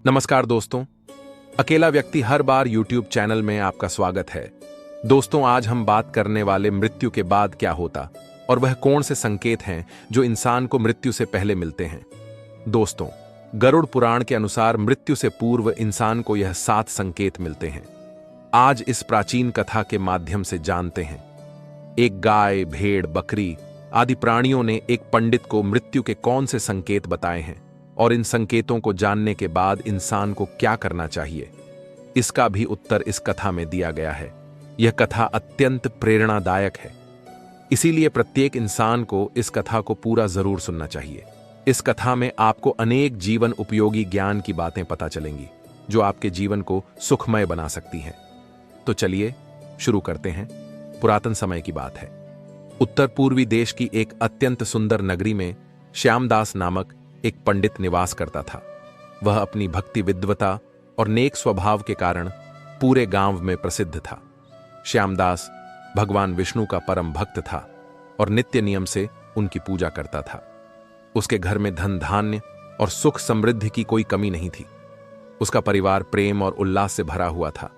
नमस्कार दोस्तों, अकेला व्यक्ति हर बार YouTube चैनल में आपका स्वागत है। दोस्तों, आज हम बात करने वाले मृत्यु के बाद क्या होता और वह कौन से संकेत हैं जो इंसान को मृत्यु से पहले मिलते हैं। दोस्तों, गरुड़ पुराण के अनुसार मृत्यु से पूर्व इंसान को यह 7 संकेत मिलते हैं। आज इस प्राचीन कथा के माध्यम से जानते हैं। एक गाय, भेड़, बकरी आदि प्राणियों ने एक पंडित को मृत्यु के कौन से संकेत बताए हैं और इन संकेतों को जानने के बाद इंसान को क्या करना चाहिए, इसका भी उत्तर इस कथा में दिया गया है। यह कथा अत्यंत प्रेरणादायक है, इसीलिए प्रत्येक इंसान को इस कथा को पूरा जरूर सुनना चाहिए। इस कथा में आपको अनेक जीवन उपयोगी ज्ञान की बातें पता चलेंगी जो आपके जीवन को सुखमय बना सकती हैं। तो चलिए शुरू करते हैं। पुरातन समय की बात है। उत्तर पूर्वी देश की एक अत्यंत सुंदर नगरी में श्यामदास नामक एक पंडित निवास करता था। वह अपनी भक्ति विद्वता और नेक स्वभाव के कारण पूरे गांव में प्रसिद्ध था। श्यामदास भगवान विष्णु का परम भक्त था और नित्य नियम से उनकी पूजा करता था। उसके घर में धन धान्य और सुख समृद्धि की कोई कमी नहीं थी। उसका परिवार प्रेम और उल्लास से भरा हुआ था।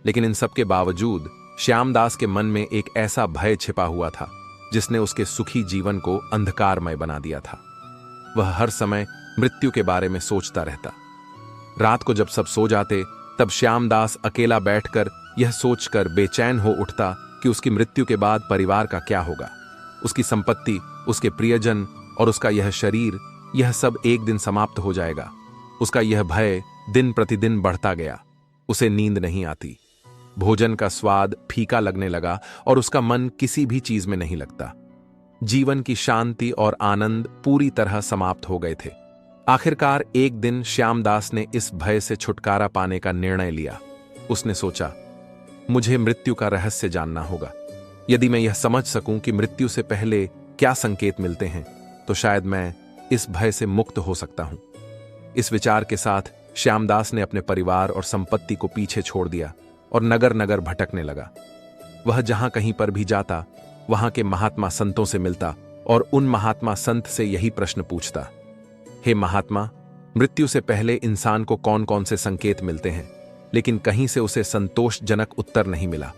लेकिन इन सब के बावजूद श्यामदास के मन में एक ऐसा भय छिपा हुआ था जिसने उसके सुखी जीवन को अंधकारमय बना दिया था। वह हर समय मृत्यु के बारे में सोचता रहता। रात को जब सब सो जाते तब श्यामदास अकेला बैठकर यह सोचकर बेचैन हो उठता कि उसकी मृत्यु के बाद परिवार का क्या होगा। उसकी संपत्ति, उसके प्रियजन और उसका यह शरीर, यह सब एक दिन समाप्त हो जाएगा। उसका यह भय दिन प्रतिदिन बढ़ता गया। उसे नींद नहीं आती, भोजन का स्वाद फीका लगने लगा और उसका मन किसी भी चीज में नहीं लगता। जीवन की शांति और आनंद पूरी तरह समाप्त हो गए थे। आखिरकार एक दिन श्यामदास ने इस भय से छुटकारा पाने का निर्णय लिया। उसने सोचा, मुझे मृत्यु का रहस्य जानना होगा। यदि मैं यह समझ सकूं कि मृत्यु से पहले क्या संकेत मिलते हैं तो शायद मैं इस भय से मुक्त हो सकता हूं। इस विचार के साथ श्यामदास ने अपने परिवार और संपत्ति को पीछे छोड़ दिया और नगर नगर भटकने लगा। वह जहां कहीं पर भी जाता वहां के महात्मा संतों से मिलता और उन महात्मा संत से यही प्रश्न पूछता, हे महात्मा, मृत्यु से पहले इंसान को कौन कौन से संकेत मिलते हैं? लेकिन कहीं से उसे संतोषजनक उत्तर नहीं मिला।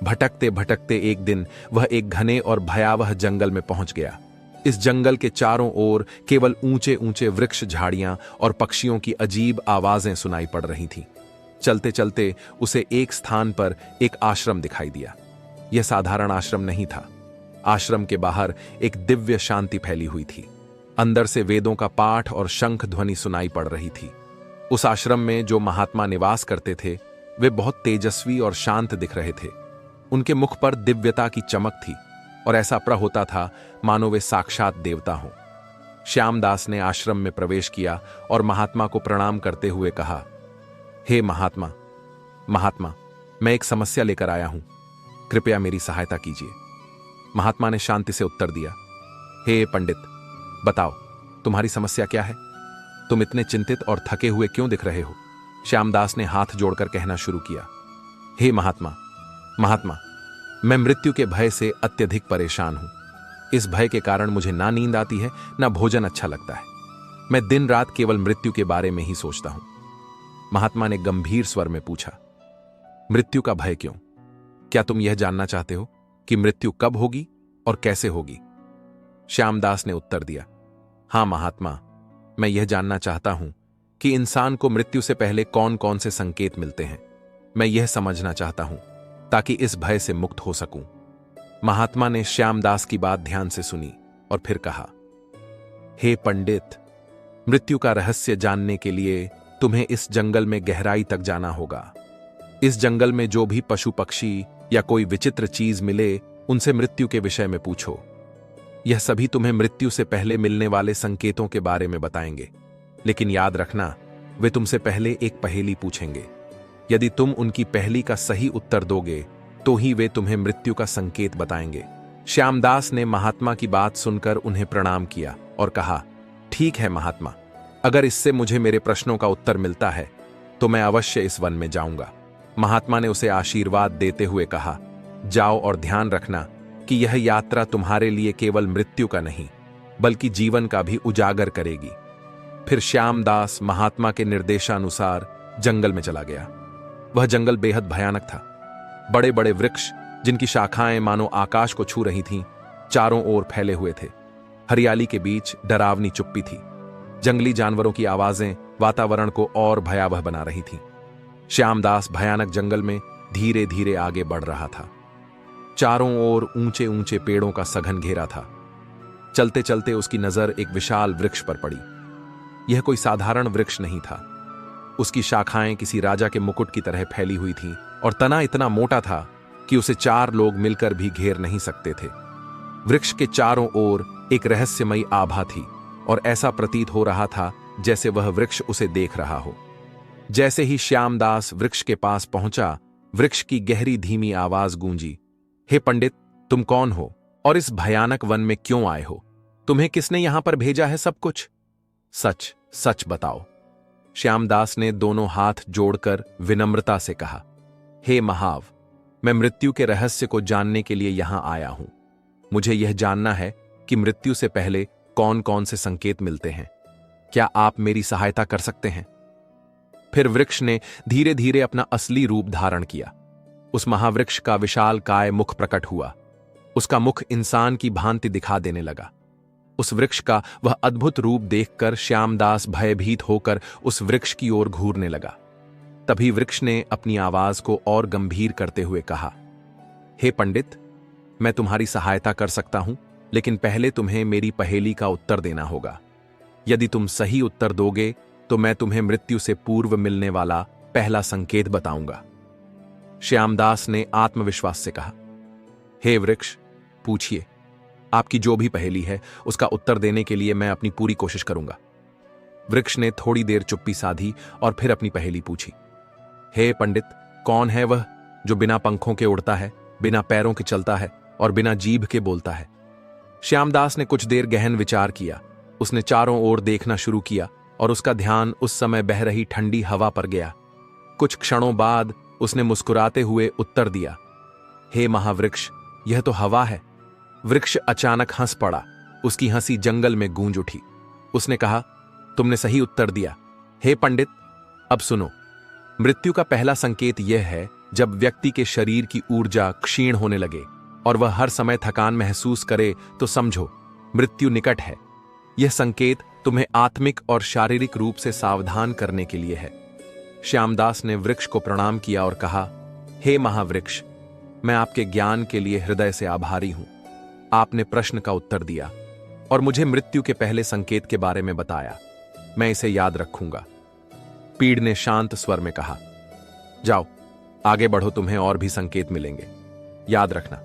भटकते भटकते एक दिन वह एक घने और भयावह जंगल में पहुंच गया। इस जंगल के चारों ओर केवल ऊंचे ऊंचे वृक्ष, झाड़ियां और पक्षियों की अजीब आवाजें सुनाई पड़ रही थीं। चलते चलते उसे एक स्थान पर एक आश्रम दिखाई दिया। यह साधारण आश्रम नहीं था। आश्रम के बाहर एक दिव्य शांति फैली हुई थी। अंदर से वेदों का पाठ और शंख ध्वनि सुनाई पड़ रही थी। उस आश्रम में जो महात्मा निवास करते थे वे बहुत तेजस्वी और शांत दिख रहे थे। उनके मुख पर दिव्यता की चमक थी और ऐसा प्रतीत होता था मानो वे साक्षात देवता हों। श्यामदास ने आश्रम में प्रवेश किया और महात्मा को प्रणाम करते हुए कहा, हे महात्मा, मैं एक समस्या लेकर आया हूं, कृपया मेरी सहायता कीजिए। महात्मा ने शांति से उत्तर दिया, हे पंडित, बताओ तुम्हारी समस्या क्या है? तुम इतने चिंतित और थके हुए क्यों दिख रहे हो? श्यामदास ने हाथ जोड़कर कहना शुरू किया, हे महात्मा, मैं मृत्यु के भय से अत्यधिक परेशान हूं। इस भय के कारण मुझे ना नींद आती है, ना भोजन अच्छा लगता है। मैं दिन रात केवल मृत्यु के बारे में ही सोचता हूं। महात्मा ने गंभीर स्वर में पूछा, मृत्यु का भय क्यों? क्या तुम यह जानना चाहते हो कि मृत्यु कब होगी और कैसे होगी? श्यामदास ने उत्तर दिया, हां महात्मा, मैं यह जानना चाहता हूं कि इंसान को मृत्यु से पहले कौन कौन से संकेत मिलते हैं। मैं यह समझना चाहता हूं ताकि इस भय से मुक्त हो सकूं। महात्मा ने श्यामदास की बात ध्यान से सुनी और फिर कहा, हे पंडित, मृत्यु का रहस्य जानने के लिए तुम्हें इस जंगल में गहराई तक जाना होगा। इस जंगल में जो भी पशु पक्षी या कोई विचित्र चीज मिले उनसे मृत्यु के विषय में पूछो। यह सभी तुम्हें मृत्यु से पहले मिलने वाले संकेतों के बारे में बताएंगे। लेकिन याद रखना, वे तुमसे पहले एक पहेली पूछेंगे। यदि तुम उनकी पहेली का सही उत्तर दोगे तो ही वे तुम्हें मृत्यु का संकेत बताएंगे। श्यामदास ने महात्मा की बात सुनकर उन्हें प्रणाम किया और कहा, ठीक है महात्मा, अगर इससे मुझे मेरे प्रश्नों का उत्तर मिलता है तो मैं अवश्य इस वन में जाऊंगा। महात्मा ने उसे आशीर्वाद देते हुए कहा, जाओ और ध्यान रखना कि यह यात्रा तुम्हारे लिए केवल मृत्यु का नहीं बल्कि जीवन का भी उजागर करेगी। फिर श्यामदास महात्मा के निर्देशानुसार जंगल में चला गया। वह जंगल बेहद भयानक था। बड़े बड़े वृक्ष जिनकी शाखाएं मानो आकाश को छू रही थीं, चारों ओर फैले हुए थे। हरियाली के बीच डरावनी चुप्पी थी। जंगली जानवरों की आवाजें वातावरण को और भयावह बना रही थीं। श्यामदास भयानक जंगल में धीरे धीरे आगे बढ़ रहा था। चारों ओर ऊंचे ऊंचे पेड़ों का सघन घेरा था। चलते चलते उसकी नजर एक विशाल वृक्ष पर पड़ी। यह कोई साधारण वृक्ष नहीं था। उसकी शाखाएं किसी राजा के मुकुट की तरह फैली हुई थीं और तना इतना मोटा था कि उसे 4 लोग मिलकर भी घेर नहीं सकते थे। वृक्ष के चारों ओर एक रहस्यमयी आभा थी और ऐसा प्रतीत हो रहा था जैसे वह वृक्ष उसे देख रहा हो। जैसे ही श्यामदास वृक्ष के पास पहुंचा, वृक्ष की गहरी धीमी आवाज गूंजी, हे पंडित, तुम कौन हो और इस भयानक वन में क्यों आए हो? तुम्हें किसने यहां पर भेजा है सब कुछ? सच सच बताओ। श्यामदास ने दोनों हाथ जोड़कर विनम्रता से कहा, हे महाव, मैं मृत्यु के रहस्य को जानने के लिए यहां आया हूं। मुझे यह जानना है कि मृत्यु से पहले कौन कौन से संकेत मिलते हैं। क्या आप मेरी सहायता कर सकते हैं? फिर वृक्ष ने धीरे धीरे अपना असली रूप धारण किया। उस महावृक्ष का विशाल काय मुख प्रकट हुआ। उसका मुख इंसान की भांति दिखा देने लगा। उस वृक्ष का वह अद्भुत रूप देखकर श्यामदास भयभीत होकर उस वृक्ष की ओर घूरने लगा। तभी वृक्ष ने अपनी आवाज को और गंभीर करते हुए कहा, हे पंडित, मैं तुम्हारी सहायता कर सकता हूं, लेकिन पहले तुम्हें मेरी पहेली का उत्तर देना होगा। यदि तुम सही उत्तर दोगे तो मैं तुम्हें मृत्यु से पूर्व मिलने वाला पहला संकेत बताऊंगा। श्यामदास ने आत्मविश्वास से कहा, हे वृक्ष, पूछिए। आपकी जो भी पहेली है उसका उत्तर देने के लिए मैं अपनी पूरी कोशिश करूंगा। वृक्ष ने थोड़ी देर चुप्पी साधी और फिर अपनी पहेली पूछी, हे पंडित, कौन है वह जो बिना पंखों के उड़ता है, बिना पैरों के चलता है और बिना जीभ के बोलता है? श्यामदास ने कुछ देर गहन विचार किया। उसने चारों ओर देखना शुरू किया और उसका ध्यान उस समय बह रही ठंडी हवा पर गया। कुछ क्षणों बाद उसने मुस्कुराते हुए उत्तर दिया, हे महावृक्ष, यह तो हवा है। वृक्ष अचानक हंस पड़ा। उसकी हंसी जंगल में गूंज उठी। उसने कहा, तुमने सही उत्तर दिया। हे पंडित, अब सुनो। मृत्यु का पहला संकेत यह है जब व्यक्ति के शरीर की ऊर्जा क्षीण होने लगे और वह हर समय थकान महसूस करे तो समझो मृत्यु निकट है। यह संकेत तुम्हें आत्मिक और शारीरिक रूप से सावधान करने के लिए है। श्यामदास ने वृक्ष को प्रणाम किया और कहा, हे महावृक्ष, मैं आपके ज्ञान के लिए हृदय से आभारी हूं। आपने प्रश्न का उत्तर दिया और मुझे मृत्यु के पहले संकेत के बारे में बताया। मैं इसे याद रखूंगा। पीड़ ने शांत स्वर में कहा, जाओ आगे बढ़ो, तुम्हें और भी संकेत मिलेंगे। याद रखना,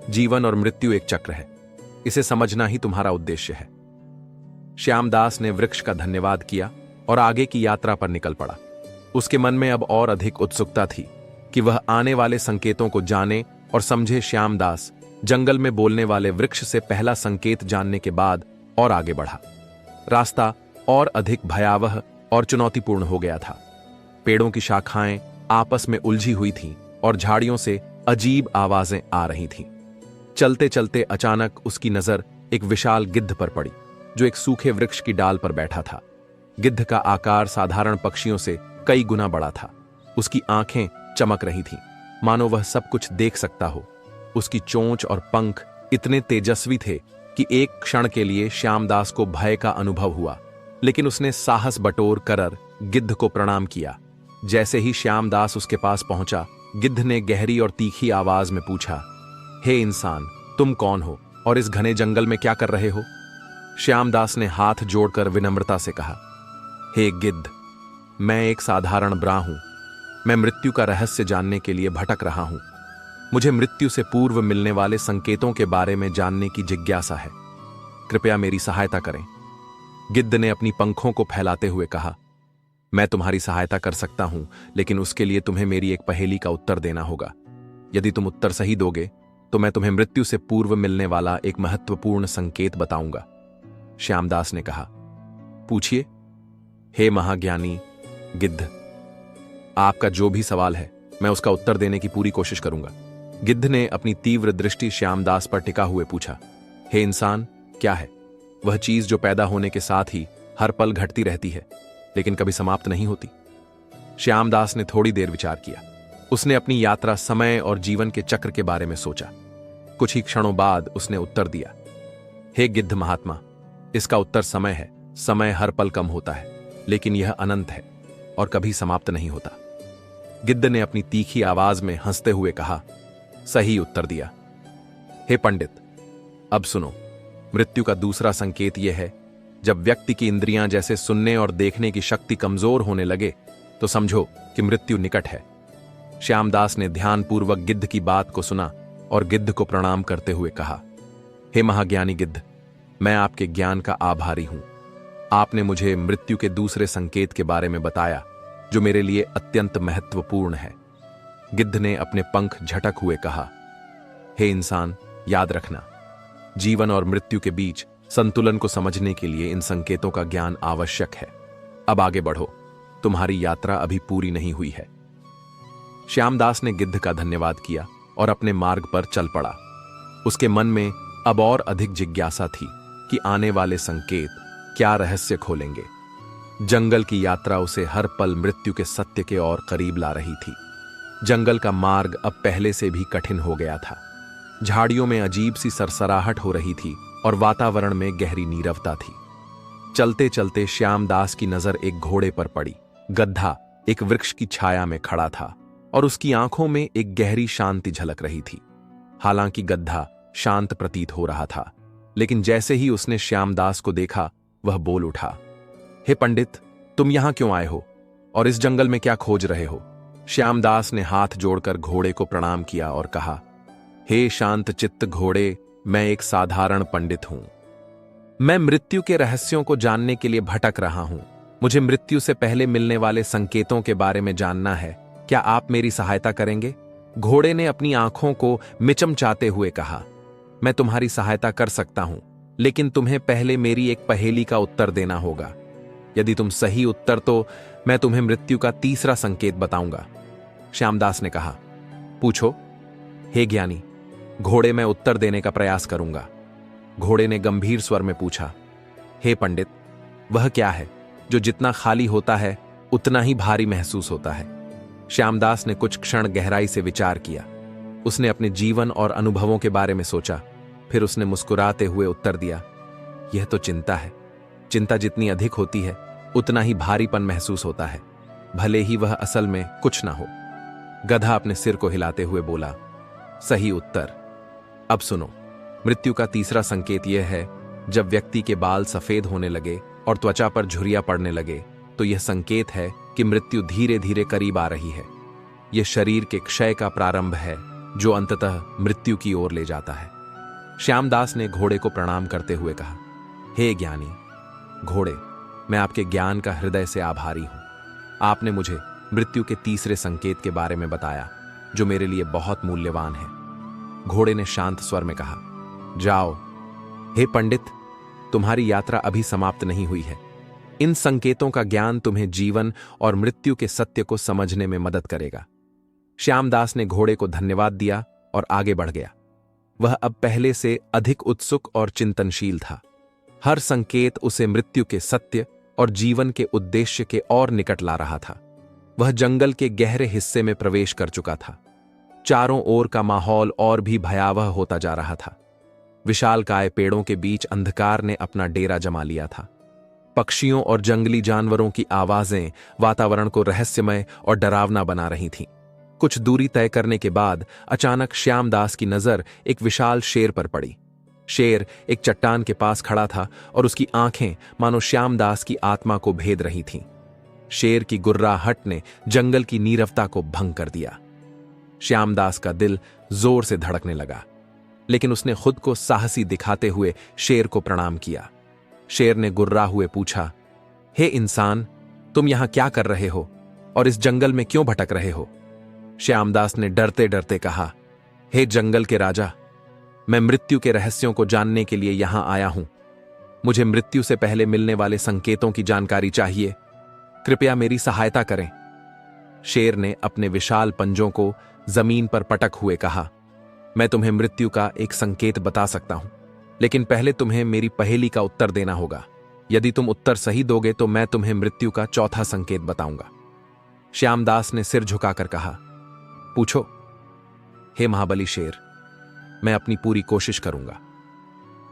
जीवन और मृत्यु एक चक्र है। इसे समझना ही तुम्हारा उद्देश्य है। श्यामदास ने वृक्ष का धन्यवाद किया और आगे की यात्रा पर निकल पड़ा। उसके मन में अब और अधिक उत्सुकता थी कि वह आने वाले संकेतों को जाने और समझे। श्यामदास जंगल में बोलने वाले वृक्ष से पहला संकेत जानने के बाद और आगे बढ़ा। रास्ता और अधिक भयावह और चुनौतीपूर्ण हो गया था। पेड़ों की शाखाएं आपस में उलझी हुई थीं और झाड़ियों से अजीब आवाजें आ रही थीं। चलते चलते अचानक उसकी नजर एक विशाल गिद्ध पर पड़ी जो एक सूखे वृक्ष की डाल पर बैठा था। गिद्ध का आकार साधारण पक्षियों से कई गुना बड़ा था। उसकी आंखें चमक रही थीं, मानो वह सब कुछ देख सकता हो। उसकी चोंच और पंख इतने तेजस्वी थे कि एक क्षण के लिए श्यामदास को भय का अनुभव हुआ, लेकिन उसने साहस बटोर कर गिद्ध को प्रणाम किया। जैसे ही श्यामदास उसके पास पहुंचा, गिद्ध ने गहरी और तीखी आवाज में पूछा, हे इंसान, तुम कौन हो और इस घने जंगल में क्या कर रहे हो? श्यामदास ने हाथ जोड़कर विनम्रता से कहा, हे गिद्ध, मैं एक साधारण ब्रा हूं। मैं मृत्यु का रहस्य जानने के लिए भटक रहा हूं। मुझे मृत्यु से पूर्व मिलने वाले संकेतों के बारे में जानने की जिज्ञासा है। कृपया मेरी सहायता करें। गिद्ध ने अपनी पंखों को फैलाते हुए कहा, मैं तुम्हारी सहायता कर सकता हूं, लेकिन उसके लिए तुम्हें मेरी एक पहेली का उत्तर देना होगा। यदि तुम उत्तर सही दोगे तो मैं तुम्हें मृत्यु से पूर्व मिलने वाला एक महत्वपूर्ण संकेत बताऊंगा। श्यामदास ने कहा, पूछिए। हे महाज्ञानी गिद्ध, आपका जो भी सवाल है मैं उसका उत्तर देने की पूरी कोशिश करूंगा। गिद्ध ने अपनी तीव्र दृष्टि श्यामदास पर टिका हुए पूछा, हे इंसान, क्या है वह चीज जो पैदा होने के साथ ही हर पल घटती रहती है, लेकिन कभी समाप्त नहीं होती। श्यामदास ने थोड़ी देर विचार किया। उसने अपनी यात्रा, समय और जीवन के चक्र के बारे में सोचा। कुछ ही क्षणों बाद उसने उत्तर दिया, हे गिद्ध महात्मा, इसका उत्तर समय है। समय हर पल कम होता है, लेकिन यह अनंत है और कभी समाप्त नहीं होता। गिद्ध ने अपनी तीखी आवाज में हंसते हुए कहा, सही उत्तर दिया। हे पंडित, अब सुनो। मृत्यु का दूसरा संकेत यह है, जब व्यक्ति की इंद्रियां जैसे सुनने और देखने की शक्ति कमजोर होने लगे, तो समझो कि मृत्यु निकट है। श्यामदास ने ध्यानपूर्वक गिद्ध की बात को सुना और गिद्ध को प्रणाम करते हुए कहा, हे महाज्ञानी गिद्ध, मैं आपके ज्ञान का आभारी हूं। आपने मुझे मृत्यु के दूसरे संकेत के बारे में बताया, जो मेरे लिए अत्यंत महत्वपूर्ण है। गिद्ध ने अपने पंख झटक हुए कहा, हे इंसान, याद रखना, जीवन और मृत्यु के बीच संतुलन को समझने के लिए इन संकेतों का ज्ञान आवश्यक है। अब आगे बढ़ो, तुम्हारी यात्रा अभी पूरी नहीं हुई है। श्यामदास ने गिद्ध का धन्यवाद किया और अपने मार्ग पर चल पड़ा। उसके मन में अब और अधिक जिज्ञासा थी कि आने वाले संकेत क्या रहस्य खोलेंगे। जंगल की यात्रा उसे हर पल मृत्यु के सत्य के और करीब ला रही थी। जंगल का मार्ग अब पहले से भी कठिन हो गया था। झाड़ियों में अजीब सी सरसराहट हो रही थी और वातावरण में गहरी नीरवता थी। चलते चलते श्यामदास की नजर एक घोड़े पर पड़ी। गधा एक वृक्ष की छाया में खड़ा था और उसकी आंखों में एक गहरी शांति झलक रही थी। हालांकि गधा शांत प्रतीत हो रहा था, लेकिन जैसे ही उसने श्यामदास को देखा, वह बोल उठा, हे पंडित, तुम यहां क्यों आए हो और इस जंगल में क्या खोज रहे हो? श्यामदास ने हाथ जोड़कर घोड़े को प्रणाम किया और कहा, हे शांत चित्त घोड़े, मैं एक साधारण पंडित हूं। मैं मृत्यु के रहस्यों को जानने के लिए भटक रहा हूं। मुझे मृत्यु से पहले मिलने वाले संकेतों के बारे में जानना है। क्या आप मेरी सहायता करेंगे? घोड़े ने अपनी आंखों को मिचमचाते हुए कहा, मैं तुम्हारी सहायता कर सकता हूं, लेकिन तुम्हें पहले मेरी एक पहेली का उत्तर देना होगा। यदि तुम सही उत्तर, तो मैं तुम्हें मृत्यु का तीसरा संकेत बताऊंगा। श्यामदास ने कहा, पूछो। हे ज्ञानी, घोड़े, मैं उत्तर देने का प्रयास करूंगा। घोड़े ने गंभीर स्वर में पूछा, हे पंडित, वह क्या है जो जितना खाली होता है उतना ही भारी महसूस होता है? श्यामदास ने कुछ क्षण गहराई से विचार किया। उसने अपने जीवन और अनुभवों के बारे में सोचा। फिर उसने मुस्कुराते हुए उत्तर दिया, यह तो चिंता है। चिंता जितनी अधिक होती है, उतना ही भारीपन महसूस होता है, भले ही वह असल में कुछ ना हो। गधा अपने सिर को हिलाते हुए बोला, सही उत्तर। अब सुनो, मृत्यु का तीसरा संकेत यह है, जब व्यक्ति के बाल सफेद होने लगे और त्वचा पर झुर्रियां पड़ने लगे, तो यह संकेत है कि मृत्यु धीरे धीरे करीब आ रही है। यह शरीर के क्षय का प्रारंभ है, जो अंततः मृत्यु की ओर ले जाता है। श्यामदास ने घोड़े को प्रणाम करते हुए कहा, हे ज्ञानी घोड़े, मैं आपके ज्ञान का हृदय से आभारी हूं। आपने मुझे मृत्यु के तीसरे संकेत के बारे में बताया, जो मेरे लिए बहुत मूल्यवान है। घोड़े ने शांत स्वर में कहा, जाओ। हे पंडित, तुम्हारी यात्रा अभी समाप्त नहीं हुई है। इन संकेतों का ज्ञान तुम्हें जीवन और मृत्यु के सत्य को समझने में मदद करेगा। श्यामदास ने घोड़े को धन्यवाद दिया और आगे बढ़ गया। वह अब पहले से अधिक उत्सुक और चिंतनशील था। हर संकेत उसे मृत्यु के सत्य और जीवन के उद्देश्य के और निकट ला रहा था। वह जंगल के गहरे हिस्से में प्रवेश कर चुका था। चारों ओर का माहौल और भी भयावह होता जा रहा था। विशालकाय पेड़ों के बीच अंधकार ने अपना डेरा जमा लिया था। पक्षियों और जंगली जानवरों की आवाजें वातावरण को रहस्यमय और डरावना बना रही थीं। कुछ दूरी तय करने के बाद अचानक श्यामदास की नजर एक विशाल शेर पर पड़ी। शेर एक चट्टान के पास खड़ा था और उसकी आंखें मानो श्यामदास की आत्मा को भेद रही थीं। शेर की गुर्राहट ने जंगल की नीरवता को भंग कर दिया। श्यामदास का दिल जोर से धड़कने लगा, लेकिन उसने खुद को साहसी दिखाते हुए शेर को प्रणाम किया। शेर ने गुर्रा हुए पूछा, हे इंसान, तुम यहां क्या कर रहे हो और इस जंगल में क्यों भटक रहे हो? श्यामदास ने डरते डरते कहा, हे जंगल के राजा, मैं मृत्यु के रहस्यों को जानने के लिए यहां आया हूं। मुझे मृत्यु से पहले मिलने वाले संकेतों की जानकारी चाहिए। कृपया मेरी सहायता करें। शेर ने अपने विशाल पंजों को जमीन पर पटक हुए कहा, मैं तुम्हें मृत्यु का एक संकेत बता सकता हूं, लेकिन पहले तुम्हें मेरी पहेली का उत्तर देना होगा। यदि तुम उत्तर सही दोगे तो मैं तुम्हें मृत्यु का चौथा संकेत बताऊंगा। श्यामदास ने सिर झुकाकर कहा, पूछो। हे महाबली शेर, मैं अपनी पूरी कोशिश करूंगा।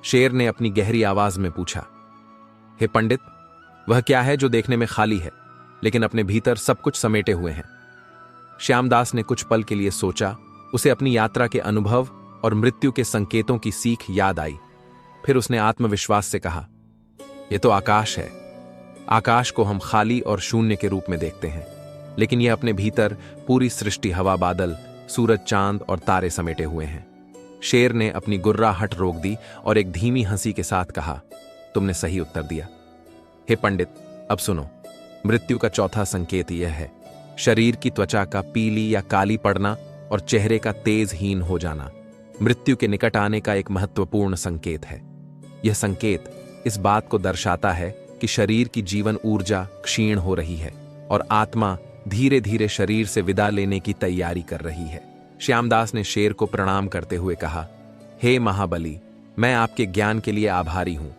शेर ने अपनी गहरी आवाज में पूछा, हे पंडित, वह क्या है जो देखने में खाली है लेकिन अपने भीतर सब कुछ समेटे हुए हैं? श्यामदास ने कुछ पल के लिए सोचा। उसे अपनी यात्रा के अनुभव और मृत्यु के संकेतों की सीख याद आई। फिर उसने आत्मविश्वास से कहा, यह तो आकाश है। आकाश को हम खाली और शून्य के रूप में देखते हैं, लेकिन यह अपने भीतर पूरी सृष्टि, हवा, बादल, सूरज, चांद और तारे समेटे हुए हैं। शेर ने अपनी गुर्राहट रोक दी और एक धीमी हंसी के साथ कहा, तुमने सही उत्तर दिया। हे पंडित, अब सुनो। मृत्यु का चौथा संकेत यह है, शरीर की त्वचा का पीली या काली पड़ना और चेहरे का तेज हीन हो जाना मृत्यु के निकट आने का एक महत्वपूर्ण संकेत है। यह संकेत इस बात को दर्शाता है कि शरीर की जीवन ऊर्जा क्षीण हो रही है और आत्मा धीरे धीरे शरीर से विदा लेने की तैयारी कर रही है। श्यामदास ने शेर को प्रणाम करते हुए कहा, हे महाबली, मैं आपके ज्ञान के लिए आभारी हूं।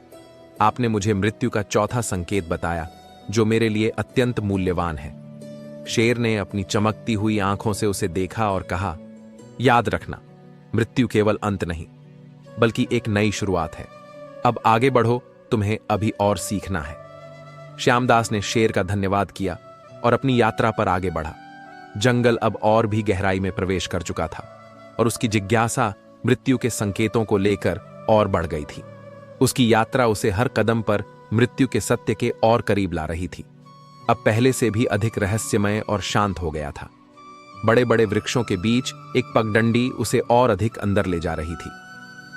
आपने मुझे मृत्यु का चौथा संकेत बताया जो मेरे लिए अत्यंत मूल्यवान है। शेर ने अपनी चमकती हुई आंखों से उसे देखा और कहा, याद रखना, मृत्यु केवल अंत नहीं बल्कि एक नई शुरुआत है। अब आगे बढ़ो, तुम्हें अभी और सीखना है। श्यामदास ने शेर का धन्यवाद किया और अपनी यात्रा पर आगे बढ़ा। जंगल अब और भी गहराई में प्रवेश कर चुका था और उसकी जिज्ञासा मृत्यु के संकेतों को लेकर और बढ़ गई थी। उसकी यात्रा उसे हर कदम पर मृत्यु के सत्य के और करीब ला रही थी। अब पहले से भी अधिक रहस्यमय और शांत हो गया था। बड़े बड़े वृक्षों के बीच एक पगडंडी उसे और अधिक अंदर ले जा रही थी।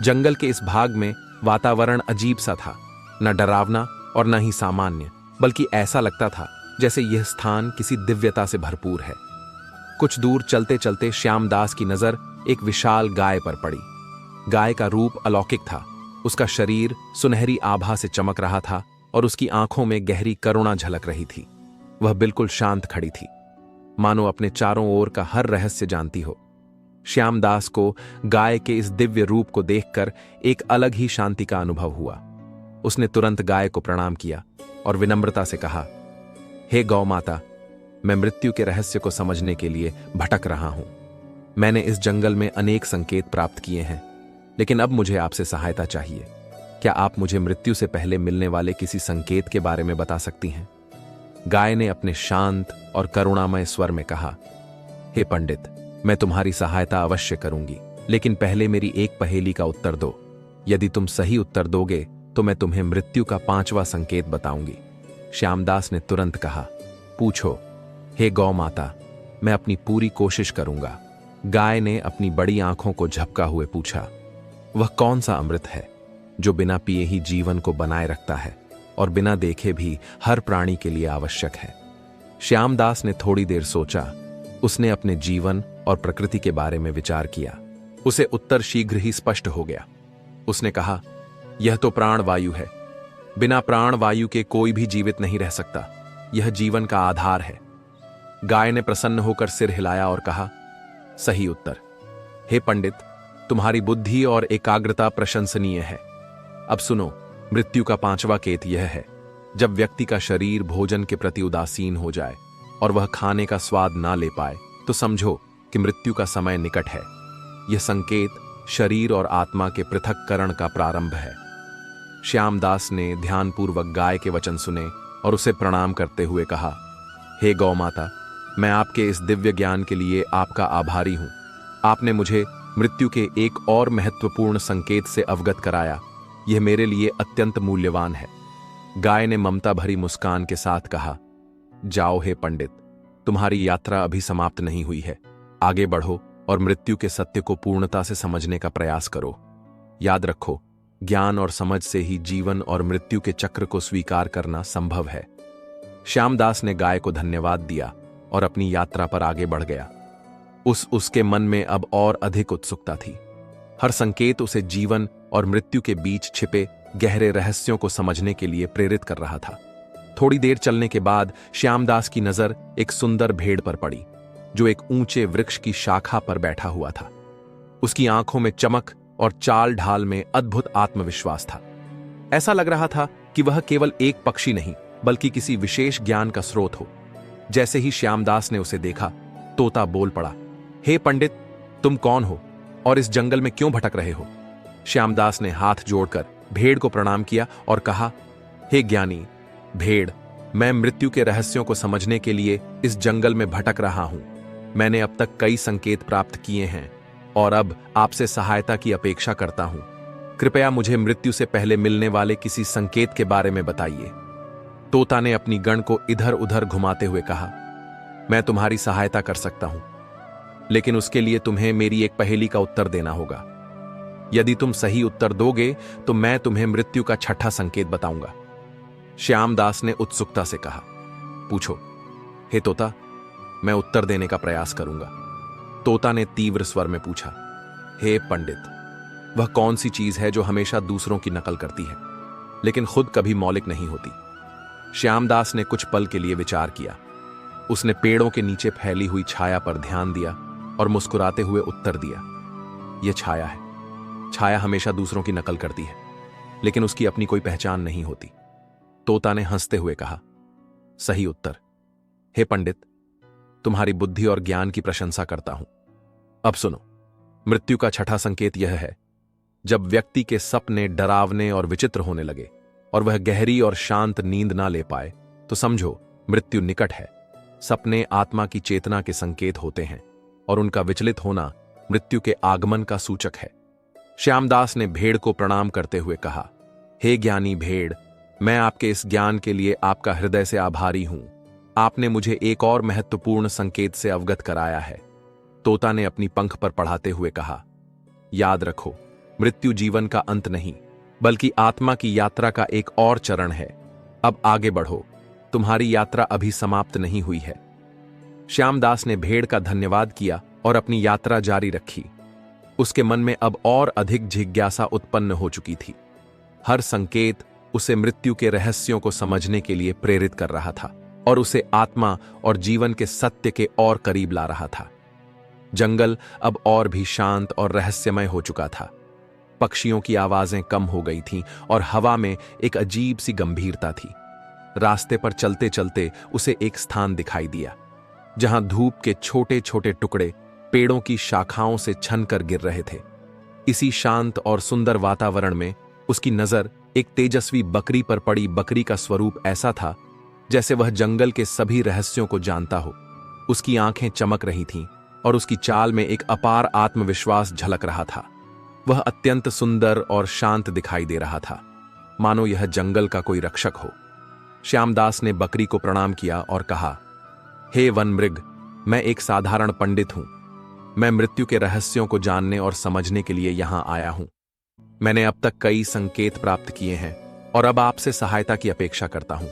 जंगल के इस भाग में वातावरण अजीब सा था, न डरावना और न ही सामान्य, बल्कि ऐसा लगता था जैसे यह स्थान किसी दिव्यता से भरपूर है। कुछ दूर चलते चलते श्यामदास की नजर एक विशाल गाय पर पड़ी। गाय का रूप अलौकिक था। उसका शरीर सुनहरी आभा से चमक रहा था और उसकी आंखों में गहरी करुणा झलक रही थी। वह बिल्कुल शांत खड़ी थी, मानो अपने चारों ओर का हर रहस्य जानती हो। श्यामदास को गाय के इस दिव्य रूप को देखकर एक अलग ही शांति का अनुभव हुआ। उसने तुरंत गाय को प्रणाम किया और विनम्रता से कहा, हे गौ माता, मैं मृत्यु के रहस्य को समझने के लिए भटक रहा हूं। मैंने इस जंगल में अनेक संकेत प्राप्त किए हैं, लेकिन अब मुझे आपसे सहायता चाहिए। क्या आप मुझे मृत्यु से पहले मिलने वाले किसी संकेत के बारे में बता सकती हैं? गाय ने अपने शांत और करुणामय स्वर में कहा, हे पंडित, मैं तुम्हारी सहायता अवश्य करूंगी, लेकिन पहले मेरी एक पहेली का उत्तर दो। यदि तुम सही उत्तर दोगे तो मैं तुम्हें मृत्यु का 5वां संकेत बताऊंगी। श्यामदास ने तुरंत कहा, पूछो। हे गौ माता, मैं अपनी पूरी कोशिश करूंगा। गाय ने अपनी बड़ी आंखों को झपका हुए पूछा, वह कौन सा अमृत है जो बिना पिए ही जीवन को बनाए रखता है और बिना देखे भी हर प्राणी के लिए आवश्यक है? श्यामदास ने थोड़ी देर सोचा। उसने अपने जीवन और प्रकृति के बारे में विचार किया। उसे उत्तर शीघ्र ही स्पष्ट हो गया। उसने कहा, यह तो प्राण वायु है। बिना प्राण वायु के कोई भी जीवित नहीं रह सकता। यह जीवन का आधार है। गाय ने प्रसन्न होकर सिर हिलाया और कहा, सही उत्तर। हे पंडित, तुम्हारी बुद्धि और एकाग्रता प्रशंसनीय है। अब सुनो, मृत्यु का 5वां केत यह है, जब व्यक्ति का शरीर भोजन के प्रति उदासीन हो जाए और वह खाने का स्वाद ना ले पाए तो समझो कि मृत्यु का समय निकट है। यह संकेत शरीर और आत्मा के पृथक्करण का प्रारंभ है। श्यामदास ने ध्यानपूर्वक गाय के वचन सुने और उसे प्रणाम करते हुए कहा, हे गौ माता, मैं आपके इस दिव्य ज्ञान के लिए आपका आभारी हूं। आपने मुझे मृत्यु के एक और महत्वपूर्ण संकेत से अवगत कराया। यह मेरे लिए अत्यंत मूल्यवान है। गाय ने ममता भरी मुस्कान के साथ कहा, जाओ हे पंडित, तुम्हारी यात्रा अभी समाप्त नहीं हुई है। आगे बढ़ो और मृत्यु के सत्य को पूर्णता से समझने का प्रयास करो। याद रखो, ज्ञान और समझ से ही जीवन और मृत्यु के चक्र को स्वीकार करना संभव है। श्यामदास ने गाय को धन्यवाद दिया और अपनी यात्रा पर आगे बढ़ गया। उसके मन में अब और अधिक उत्सुकता थी। हर संकेत उसे जीवन और मृत्यु के बीच छिपे गहरे रहस्यों को समझने के लिए प्रेरित कर रहा था। थोड़ी देर चलने के बाद श्यामदास की नजर एक सुंदर भेड़ पर पड़ी, जो एक ऊंचे वृक्ष की शाखा पर बैठा हुआ था। उसकी आंखों में चमक और चाल ढाल में अद्भुत आत्मविश्वास था। ऐसा लग रहा था कि वह केवल एक पक्षी नहीं बल्कि किसी विशेष ज्ञान का स्रोत हो। जैसे ही श्यामदास ने उसे देखा, तोता बोल पड़ा, हे पंडित, तुम कौन हो और इस जंगल में क्यों भटक रहे हो? श्यामदास ने हाथ जोड़कर भेड़ को प्रणाम किया और कहा, हे ज्ञानी भेड़, मैं मृत्यु के रहस्यों को समझने के लिए इस जंगल में भटक रहा हूं। मैंने अब तक कई संकेत प्राप्त किए हैं और अब आपसे सहायता की अपेक्षा करता हूं। कृपया मुझे मृत्यु से पहले मिलने वाले किसी संकेत के बारे में बताइए। तोता ने अपनी गण को इधर उधर घुमाते हुए कहा, मैं तुम्हारी सहायता कर सकता हूं, लेकिन उसके लिए तुम्हें मेरी एक पहेली का उत्तर देना होगा। यदि तुम सही उत्तर दोगे तो मैं तुम्हें मृत्यु का छठा संकेत बताऊंगा। श्यामदास ने उत्सुकता से कहा, पूछो। हे तोता, मैं उत्तर देने का प्रयास करूंगा। तोता ने तीव्र स्वर में पूछा, हे पंडित, वह कौन सी चीज है जो हमेशा दूसरों की नकल करती है लेकिन खुद कभी मौलिक नहीं होती? श्यामदास ने कुछ पल के लिए विचार किया। उसने पेड़ों के नीचे फैली हुई छाया पर ध्यान दिया और मुस्कुराते हुए उत्तर दिया, यह छाया है। छाया हमेशा दूसरों की नकल करती है लेकिन उसकी अपनी कोई पहचान नहीं होती। तोता ने हंसते हुए कहा, सही उत्तर। हे पंडित, तुम्हारी बुद्धि और ज्ञान की प्रशंसा करता हूं। अब सुनो, मृत्यु का छठा संकेत यह है, जब व्यक्ति के सपने डरावने और विचित्र होने लगे और वह गहरी और शांत नींद ना ले पाए तो समझो मृत्यु निकट है। सपने आत्मा की चेतना के संकेत होते हैं और उनका विचलित होना मृत्यु के आगमन का सूचक है। श्यामदास ने भेड़ को प्रणाम करते हुए कहा, हे ज्ञानी भेड़, मैं आपके इस ज्ञान के लिए आपका हृदय से आभारी हूं। आपने मुझे एक और महत्वपूर्ण संकेत से अवगत कराया है। तोता ने अपनी पंख पर पढ़ाते हुए कहा, याद रखो, मृत्यु जीवन का अंत नहीं बल्कि आत्मा की यात्रा का एक और चरण है। अब आगे बढ़ो, तुम्हारी यात्रा अभी समाप्त नहीं हुई है। श्यामदास ने भेड़ का धन्यवाद किया और अपनी यात्रा जारी रखी। उसके मन में अब और अधिक जिज्ञासा उत्पन्न हो चुकी थी। हर संकेत उसे मृत्यु के रहस्यों को समझने के लिए प्रेरित कर रहा था और उसे आत्मा और जीवन के सत्य के और करीब ला रहा था। जंगल अब और भी शांत और रहस्यमय हो चुका था। पक्षियों की आवाजें कम हो गई थीं और हवा में एक अजीब सी गंभीरता थी। रास्ते पर चलते चलते उसे एक स्थान दिखाई दिया जहां धूप के छोटे छोटे टुकड़े पेड़ों की शाखाओं से छनकर गिर रहे थे। इसी शांत और सुंदर वातावरण में उसकी नजर एक तेजस्वी बकरी पर पड़ी। बकरी का स्वरूप ऐसा था जैसे वह जंगल के सभी रहस्यों को जानता हो। उसकी आंखें चमक रही थीं और उसकी चाल में एक अपार आत्मविश्वास झलक रहा था। वह अत्यंत सुंदर और शांत दिखाई दे रहा था, मानो यह जंगल का कोई रक्षक हो। श्यामदास ने बकरी को प्रणाम किया और कहा, हे वन मृग, मैं एक साधारण पंडित हूं। मैं मृत्यु के रहस्यों को जानने और समझने के लिए यहां आया हूं। मैंने अब तक कई संकेत प्राप्त किए हैं और अब आपसे सहायता की अपेक्षा करता हूं।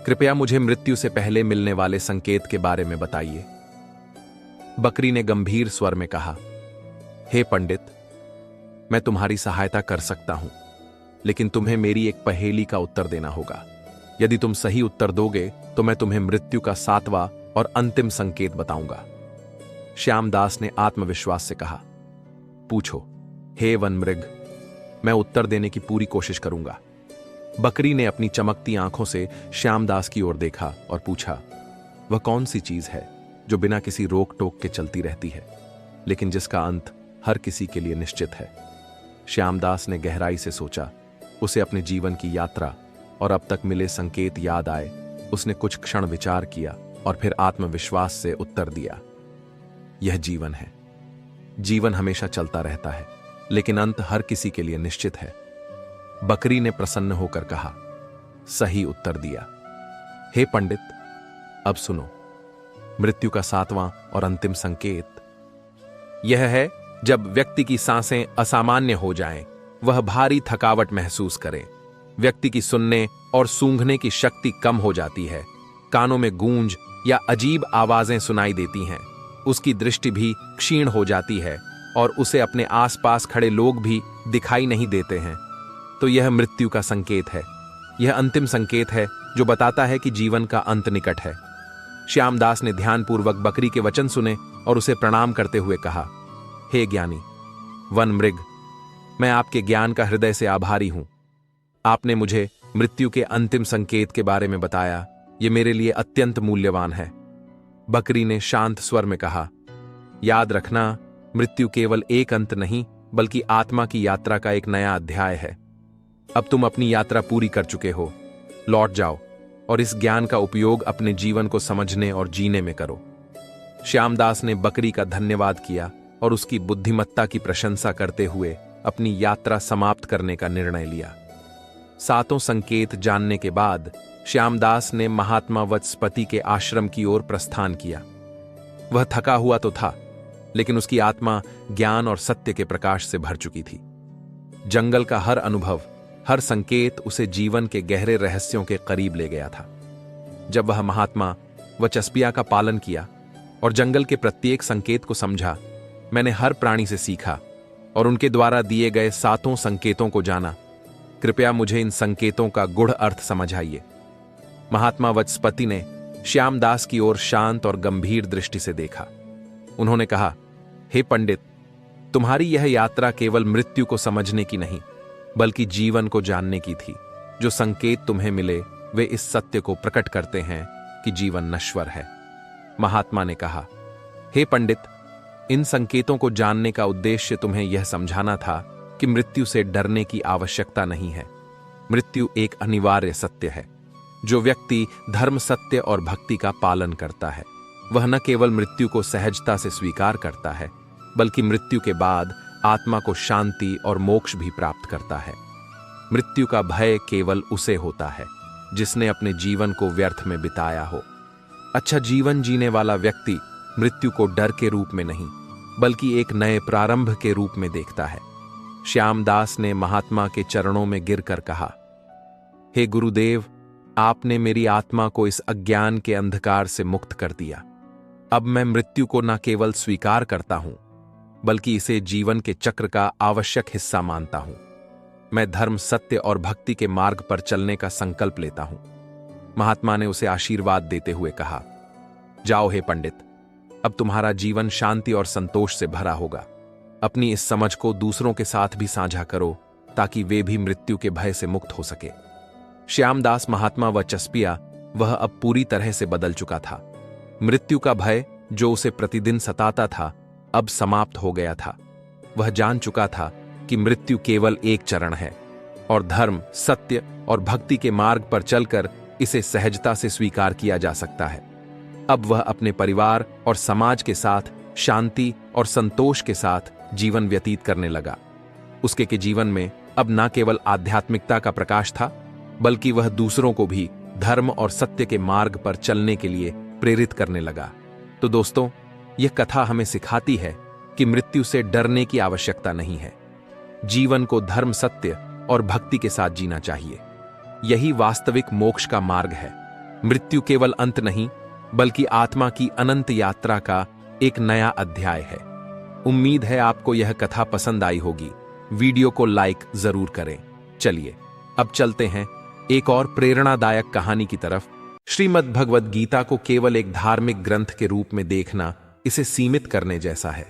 कृपया मुझे मृत्यु से पहले मिलने वाले संकेत के बारे में बताइए। बकरी ने गंभीर स्वर में कहा, हे पंडित, मैं तुम्हारी सहायता कर सकता हूं, लेकिन तुम्हें मेरी एक पहेली का उत्तर देना होगा। यदि तुम सही उत्तर दोगे तो मैं तुम्हें मृत्यु का सातवां और अंतिम संकेत बताऊंगा। श्यामदास ने आत्मविश्वास से कहा, पूछो हे वन मृग, मैं उत्तर देने की पूरी कोशिश करूंगा। बकरी ने अपनी चमकती आंखों से श्यामदास की ओर देखा और पूछा, वह कौन सी चीज है जो बिना किसी रोक टोक के चलती रहती है लेकिन जिसका अंत हर किसी के लिए निश्चित है? श्यामदास ने गहराई से सोचा। उसे अपने जीवन की यात्रा और अब तक मिले संकेत याद आए। उसने कुछ क्षण विचार किया और फिर आत्मविश्वास से उत्तर दिया, यह जीवन है। जीवन हमेशा चलता रहता है लेकिन अंत हर किसी के लिए निश्चित है। बकरी ने प्रसन्न होकर कहा, सही उत्तर दिया। हे पंडित, अब सुनो, मृत्यु का सातवां और अंतिम संकेत यह है, जब व्यक्ति की सांसें असामान्य हो जाएं, वह भारी थकावट महसूस करे। व्यक्ति की सुनने और सूंघने की शक्ति कम हो जाती है। कानों में गूंज या अजीब आवाजें सुनाई देती हैं। उसकी दृष्टि भी क्षीण हो जाती है और उसे अपने आसपास खड़े लोग भी दिखाई नहीं देते हैं। तो यह मृत्यु का संकेत है। यह अंतिम संकेत है जो बताता है कि जीवन का अंत निकट है। श्यामदास ने ध्यानपूर्वक बकरी के वचन सुने और उसे प्रणाम करते हुए कहा, हे ज्ञानी वन मृग, मैं आपके ज्ञान का हृदय से आभारी हूं। आपने मुझे मृत्यु के अंतिम संकेत के बारे में बताया। ये मेरे लिए अत्यंत मूल्यवान है। बकरी ने शांत स्वर में कहा, याद रखना, मृत्यु केवल एक अंत नहीं बल्कि आत्मा की यात्रा का एक नया अध्याय है। अब तुम अपनी यात्रा पूरी कर चुके हो, लौट जाओ और इस ज्ञान का उपयोग अपने जीवन को समझने और जीने में करो। श्यामदास ने बकरी का धन्यवाद किया और उसकी बुद्धिमत्ता की प्रशंसा करते हुए अपनी यात्रा समाप्त करने का निर्णय लिया। 7 संकेत जानने के बाद श्यामदास ने महात्मा वचस्पति के आश्रम की ओर प्रस्थान किया। वह थका हुआ तो था, लेकिन उसकी आत्मा ज्ञान और सत्य के प्रकाश से भर चुकी थी। जंगल का हर अनुभव, हर संकेत उसे जीवन के गहरे रहस्यों के करीब ले गया था। जब वह महात्मा वचस्पिया का पालन किया और जंगल के प्रत्येक संकेत को समझा, मैंने हर प्राणी से सीखा और उनके द्वारा दिए गए 7 संकेतों को जाना। कृपया मुझे इन संकेतों का गूढ़ अर्थ समझाइए। महात्मा वचस्पति ने श्यामदास की ओर शांत और गंभीर दृष्टि से देखा। उन्होंने कहा, हे पंडित, तुम्हारी यह यात्रा केवल मृत्यु को समझने की नहीं बल्कि जीवन को जानने की थी। जो संकेत तुम्हें मिले वे इस सत्य को प्रकट करते हैं कि जीवन नश्वर है। महात्मा ने कहा, हे पंडित, इन संकेतों को जानने का उद्देश्य तुम्हें यह समझाना था कि मृत्यु से डरने की आवश्यकता नहीं है। मृत्यु एक अनिवार्य सत्य है। जो व्यक्ति धर्म, सत्य और भक्ति का पालन करता है वह न केवल मृत्यु को सहजता से स्वीकार करता है बल्कि मृत्यु के बाद आत्मा को शांति और मोक्ष भी प्राप्त करता है। मृत्यु का भय केवल उसे होता है जिसने अपने जीवन को व्यर्थ में बिताया हो। अच्छा जीवन जीने वाला व्यक्ति मृत्यु को डर के रूप में नहीं बल्कि एक नए प्रारंभ के रूप में देखता है। श्यामदास ने महात्मा के चरणों में गिरकर कहा, हे गुरुदेव, आपने मेरी आत्मा को इस अज्ञान के अंधकार से मुक्त कर दिया। अब मैं मृत्यु को न केवल स्वीकार करता हूं बल्कि इसे जीवन के चक्र का आवश्यक हिस्सा मानता हूं। मैं धर्म, सत्य और भक्ति के मार्ग पर चलने का संकल्प लेता हूं। महात्मा ने उसे आशीर्वाद देते हुए कहा, जाओ हे पंडित, अब तुम्हारा जीवन शांति और संतोष से भरा होगा। अपनी इस समझ को दूसरों के साथ भी साझा करो ताकि वे भी मृत्यु के भय से मुक्त हो सके। श्यामदास महात्मा वचस्पिया वह अब पूरी तरह से बदल चुका था। मृत्यु का भय जो उसे प्रतिदिन सताता था अब समाप्त हो गया था। वह जान चुका था कि मृत्यु केवल एक चरण है और धर्म, सत्य और भक्ति के मार्ग पर चलकर इसे सहजता से स्वीकार किया जा सकता है। अब वह अपने परिवार और समाज के साथ शांति और संतोष के साथ जीवन व्यतीत करने लगा। उसके के जीवन में अब न केवल आध्यात्मिकता का प्रकाश था बल्कि वह दूसरों को भी धर्म और सत्य के मार्ग पर चलने के लिए प्रेरित करने लगा। तो दोस्तों, यह कथा हमें सिखाती है कि मृत्यु से डरने की आवश्यकता नहीं है। जीवन को धर्म, सत्य और भक्ति के साथ जीना चाहिए। यही वास्तविक मोक्ष का मार्ग है। मृत्यु केवल अंत नहीं बल्कि आत्मा की अनंत यात्रा का एक नया अध्याय है। उम्मीद है आपको यह कथा पसंद आई होगी। वीडियो को लाइक जरूर करें। चलिए अब चलते हैं एक और प्रेरणादायक कहानी की तरफ। श्रीमद् भगवद गीता को केवल एक धार्मिक ग्रंथ के रूप में देखना इसे सीमित करने जैसा है।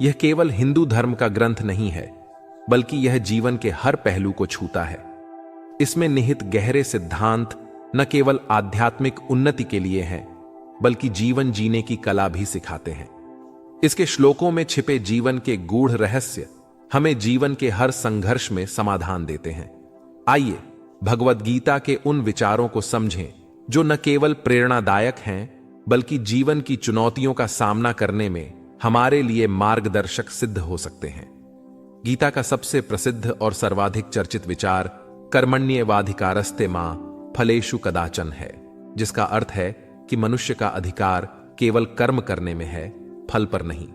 यह केवल हिंदू धर्म का ग्रंथ नहीं है बल्कि यह जीवन के हर पहलू को छूता है। इसमें निहित गहरे सिद्धांत न केवल आध्यात्मिक उन्नति के लिए हैं बल्कि जीवन जीने की कला भी सिखाते हैं। इसके श्लोकों में छिपे जीवन के गूढ़ रहस्य हमें जीवन के हर संघर्ष में समाधान देते हैं। आइए भगवद गीता के उन विचारों को समझें जो न केवल प्रेरणादायक हैं बल्कि जीवन की चुनौतियों का सामना करने में हमारे लिए मार्गदर्शक सिद्ध हो सकते हैं। गीता का सबसे प्रसिद्ध और सर्वाधिक चर्चित विचार कर्मण्येवाधिकारस्ते मां फलेषु कदाचन है, जिसका अर्थ है कि मनुष्य का अधिकार केवल कर्म करने में है, फल पर नहीं।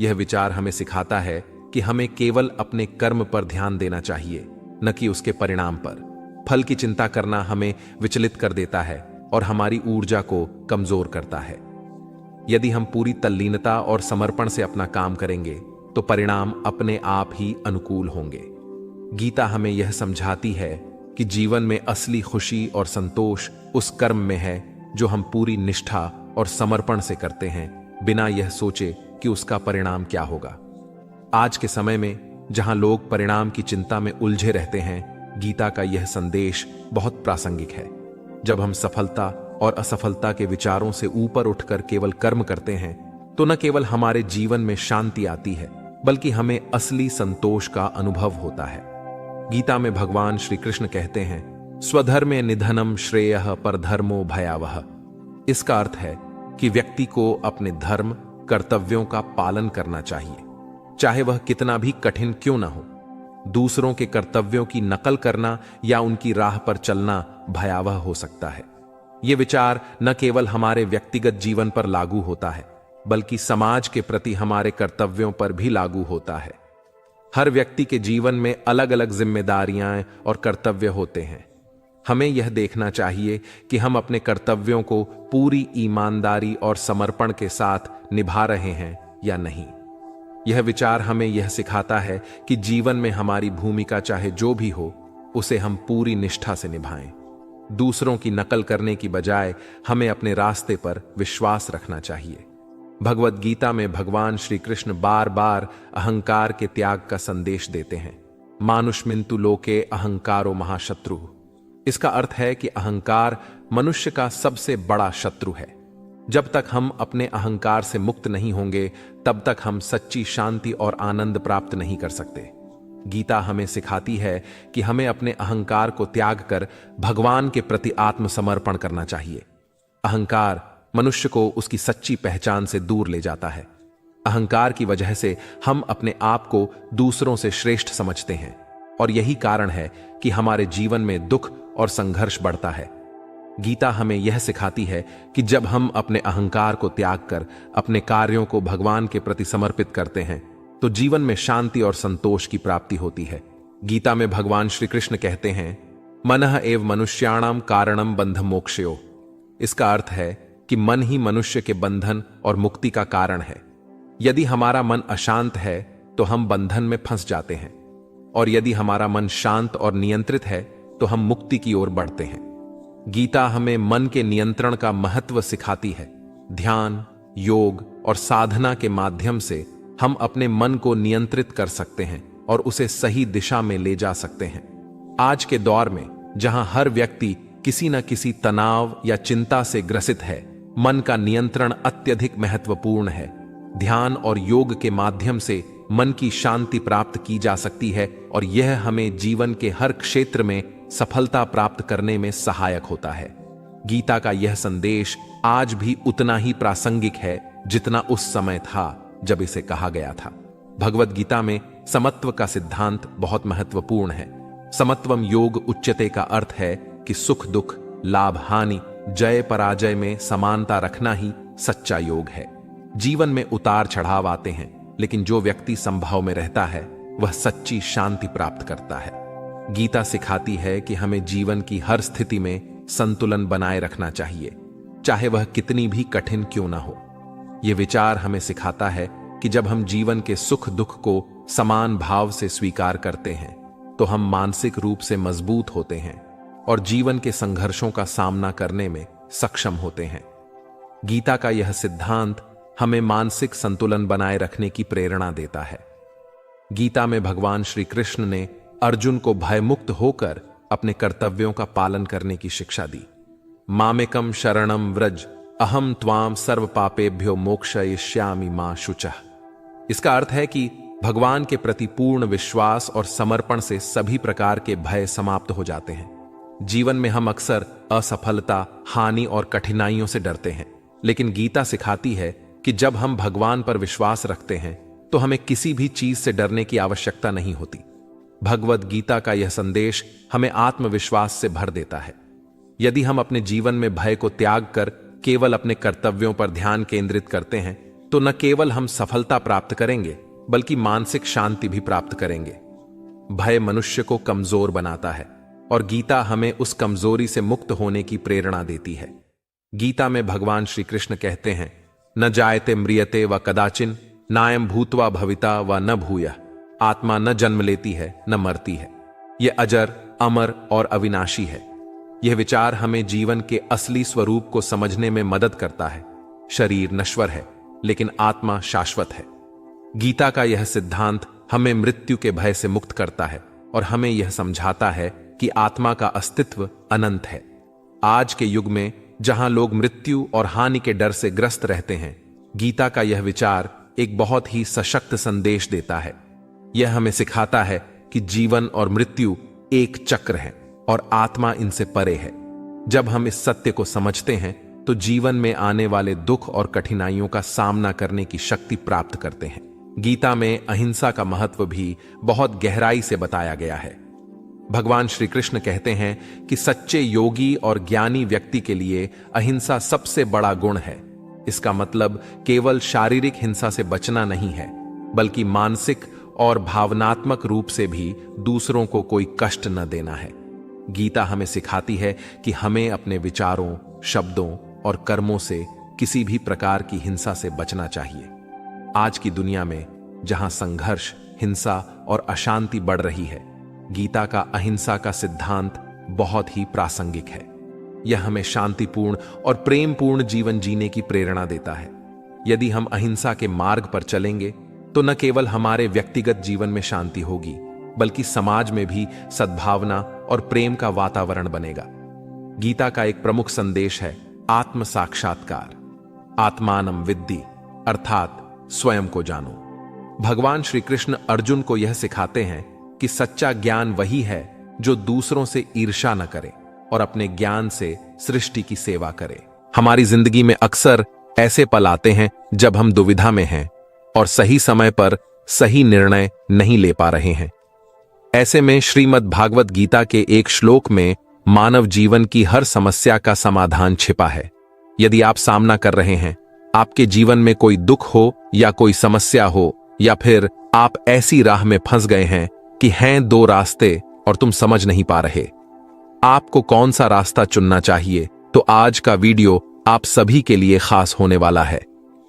यह विचार हमें सिखाता है कि हमें केवल अपने कर्म पर ध्यान देना चाहिए, न कि उसके परिणाम पर। फल की चिंता करना हमें विचलित कर देता है और हमारी ऊर्जा को कमजोर करता है। यदि हम पूरी तल्लीनता और समर्पण से अपना काम करेंगे तो परिणाम अपने आप ही अनुकूल होंगे। गीता हमें यह समझाती है कि जीवन में असली खुशी और संतोष उस कर्म में है जो हम पूरी निष्ठा और समर्पण से करते हैं, बिना यह सोचे कि उसका परिणाम क्या होगा। आज के समय में जहां लोग परिणाम की चिंता में उलझे रहते हैं, गीता का यह संदेश बहुत प्रासंगिक है। जब हम सफलता और असफलता के विचारों से ऊपर उठकर केवल कर्म करते हैं, तो न केवल हमारे जीवन में शांति आती है, बल्कि हमें असली संतोष का अनुभव होता है। गीता में भगवान श्री कृष्ण कहते हैं, स्वधर्मे निधनम श्रेयः परधर्मो भयावह। इसका अर्थ है कि व्यक्ति को अपने धर्म कर्तव्यों का पालन करना चाहिए, चाहे वह कितना भी कठिन क्यों ना हो। दूसरों के कर्तव्यों की नकल करना या उनकी राह पर चलना भयावह हो सकता है। यह विचार न केवल हमारे व्यक्तिगत जीवन पर लागू होता है, बल्कि समाज के प्रति हमारे कर्तव्यों पर भी लागू होता है। हर व्यक्ति के जीवन में अलग अलग जिम्मेदारियां और कर्तव्य होते हैं। हमें यह देखना चाहिए कि हम अपने कर्तव्यों को पूरी ईमानदारी और समर्पण के साथ निभा रहे हैं या नहीं। यह विचार हमें यह सिखाता है कि जीवन में हमारी भूमिका चाहे जो भी हो, उसे हम पूरी निष्ठा से निभाएं। दूसरों की नकल करने की बजाय हमें अपने रास्ते पर विश्वास रखना चाहिए। भगवद गीता में भगवान श्री कृष्ण बार बार अहंकार के त्याग का संदेश देते हैं। मानुष्मिन्तु लोके अहंकारो महाशत्रु। इसका अर्थ है कि अहंकार मनुष्य का सबसे बड़ा शत्रु है। जब तक हम अपने अहंकार से मुक्त नहीं होंगे, तब तक हम सच्ची शांति और आनंद प्राप्त नहीं कर सकते। गीता हमें सिखाती है कि हमें अपने अहंकार को त्याग कर भगवान के प्रति आत्मसमर्पण करना चाहिए। अहंकार मनुष्य को उसकी सच्ची पहचान से दूर ले जाता है। अहंकार की वजह से हम अपने आप को दूसरों से श्रेष्ठ समझते हैं, और यही कारण है कि हमारे जीवन में दुख और संघर्ष बढ़ता है। गीता हमें यह सिखाती है कि जब हम अपने अहंकार को त्याग कर अपने कार्यों को भगवान के प्रति समर्पित करते हैं, तो जीवन में शांति और संतोष की प्राप्ति होती है। गीता में भगवान श्री कृष्ण कहते हैं, मनः एव मनुष्याणाम कारणम बंध मोक्षयो। इसका अर्थ है कि मन ही मनुष्य के बंधन और मुक्ति का कारण है। यदि हमारा मन अशांत है तो हम बंधन में फंस जाते हैं, और यदि हमारा मन शांत और नियंत्रित है तो हम मुक्ति की ओर बढ़ते हैं। गीता हमें मन के नियंत्रण का महत्व सिखाती है। ध्यान, योग और साधना के माध्यम से हम अपने मन को नियंत्रित कर सकते हैं और उसे सही दिशा में ले जा सकते हैं। आज के दौर में जहां हर व्यक्ति किसी न किसी तनाव या चिंता से ग्रसित है, मन का नियंत्रण अत्यधिक महत्वपूर्ण है। ध्यान और योग के माध्यम से मन की शांति प्राप्त की जा सकती है, और यह हमें जीवन के हर क्षेत्र में सफलता प्राप्त करने में सहायक होता है। गीता का यह संदेश आज भी उतना ही प्रासंगिक है जितना उस समय था जब इसे कहा गया था। भगवद गीता में समत्व का सिद्धांत बहुत महत्वपूर्ण है। समत्वम योग उच्यते का अर्थ है कि सुख दुख, लाभ हानि, जय पराजय में समानता रखना ही सच्चा योग है। जीवन में उतार चढ़ाव आते हैं, लेकिन जो व्यक्ति संभाव में रहता है वह सच्ची शांति प्राप्त करता है। गीता सिखाती है कि हमें जीवन की हर स्थिति में संतुलन बनाए रखना चाहिए, चाहे वह कितनी भी कठिन क्यों ना हो। यह विचार हमें सिखाता है कि जब हम जीवन के सुख दुख को समान भाव से स्वीकार करते हैं, तो हम मानसिक रूप से मजबूत होते हैं और जीवन के संघर्षों का सामना करने में सक्षम होते हैं। गीता का यह सिद्धांत हमें मानसिक संतुलन बनाए रखने की प्रेरणा देता है। गीता में भगवान श्री कृष्ण ने अर्जुन को भयमुक्त होकर अपने कर्तव्यों का पालन करने की शिक्षा दी। मामेकम शरणम व्रज अहम त्वाम सर्व पापेभ्यो मोक्षयिष्यामि मा शुचः। इसका अर्थ है कि भगवान के प्रति पूर्ण विश्वास और समर्पण से सभी प्रकार के भय समाप्त हो जाते हैं। जीवन में हम अक्सर असफलता, हानि और कठिनाइयों से डरते हैं, लेकिन गीता सिखाती है कि जब हम भगवान पर विश्वास रखते हैं तो हमें किसी भी चीज से डरने की आवश्यकता नहीं होती। भगवद गीता का यह संदेश हमें आत्मविश्वास से भर देता है। यदि हम अपने जीवन में भय को त्याग कर केवल अपने कर्तव्यों पर ध्यान केंद्रित करते हैं, तो न केवल हम सफलता प्राप्त करेंगे, बल्कि मानसिक शांति भी प्राप्त करेंगे। भय मनुष्य को कमजोर बनाता है, और गीता हमें उस कमजोरी से मुक्त होने की प्रेरणा देती है। गीता में भगवान श्री कृष्ण कहते हैं, न जायते म्रियते व कदाचिन नायम भूत्वा भविता व न भूयः। आत्मा न जन्म लेती है न मरती है, यह अजर, अमर और अविनाशी है। यह विचार हमें जीवन के असली स्वरूप को समझने में मदद करता है। शरीर नश्वर है, लेकिन आत्मा शाश्वत है। गीता का यह सिद्धांत हमें मृत्यु के भय से मुक्त करता है और हमें यह समझाता है कि आत्मा का अस्तित्व अनंत है। आज के युग में जहां लोग मृत्यु और हानि के डर से ग्रस्त रहते हैं, गीता का यह विचार एक बहुत ही सशक्त संदेश देता है। यह हमें सिखाता है कि जीवन और मृत्यु एक चक्र है और आत्मा इनसे परे है। जब हम इस सत्य को समझते हैं तो जीवन में आने वाले दुख और कठिनाइयों का सामना करने की शक्ति प्राप्त करते हैं। गीता में अहिंसा का महत्व भी बहुत गहराई से बताया गया है। भगवान श्री कृष्ण कहते हैं कि सच्चे योगी और ज्ञानी व्यक्ति के लिए अहिंसा सबसे बड़ा गुण है। इसका मतलब केवल शारीरिक हिंसा से बचना नहीं है, बल्कि मानसिक और भावनात्मक रूप से भी दूसरों को कोई कष्ट न देना है। गीता हमें सिखाती है कि हमें अपने विचारों, शब्दों और कर्मों से किसी भी प्रकार की हिंसा से बचना चाहिए। आज की दुनिया में जहां संघर्ष, हिंसा और अशांति बढ़ रही है, गीता का अहिंसा का सिद्धांत बहुत ही प्रासंगिक है। यह हमें शांतिपूर्ण और प्रेमपूर्ण जीवन जीने की प्रेरणा देता है। यदि हम अहिंसा के मार्ग पर चलेंगे तो न केवल हमारे व्यक्तिगत जीवन में शांति होगी, बल्कि समाज में भी सद्भावना और प्रेम का वातावरण बनेगा। गीता का एक प्रमुख संदेश है आत्म साक्षात्कार, आत्मानम विद्धि, अर्थात स्वयं को जानो। भगवान श्री कृष्ण अर्जुन को यह सिखाते हैं कि सच्चा ज्ञान वही है जो दूसरों से ईर्ष्या न करे और अपने ज्ञान से सृष्टि की सेवा करे। हमारी जिंदगी में अक्सर ऐसे पल आते हैं जब हम दुविधा में हैं और सही समय पर सही निर्णय नहीं ले पा रहे हैं। ऐसे में श्रीमद् भागवत गीता के एक श्लोक में मानव जीवन की हर समस्या का समाधान छिपा है। यदि आप सामना कर रहे हैं, आपके जीवन में कोई दुख हो या कोई समस्या हो, या फिर आप ऐसी राह में फंस गए हैं कि हैं दो रास्ते और तुम समझ नहीं पा रहे, आपको कौन सा रास्ता चुनना चाहिए, तो आज का वीडियो आप सभी के लिए खास होने वाला है।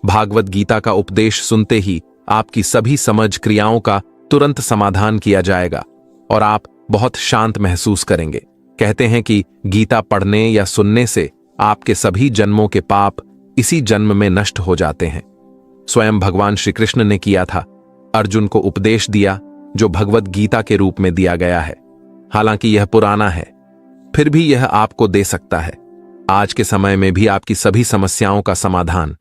भागवत गीता का उपदेश सुनते ही आपकी सभी समझ क्रियाओं का तुरंत समाधान किया जाएगा और आप बहुत शांत महसूस करेंगे। कहते हैं कि गीता पढ़ने या सुनने से आपके सभी जन्मों के पाप इसी जन्म में नष्ट हो जाते हैं। स्वयं भगवान श्री कृष्ण ने किया था, अर्जुन को उपदेश दिया जो भगवत गीता के रूप में दिया गया है। हालांकि यह पुराना है, फिर भी यह आपको दे सकता है आज के समय में भी आपकी सभी समस्याओं का समाधान।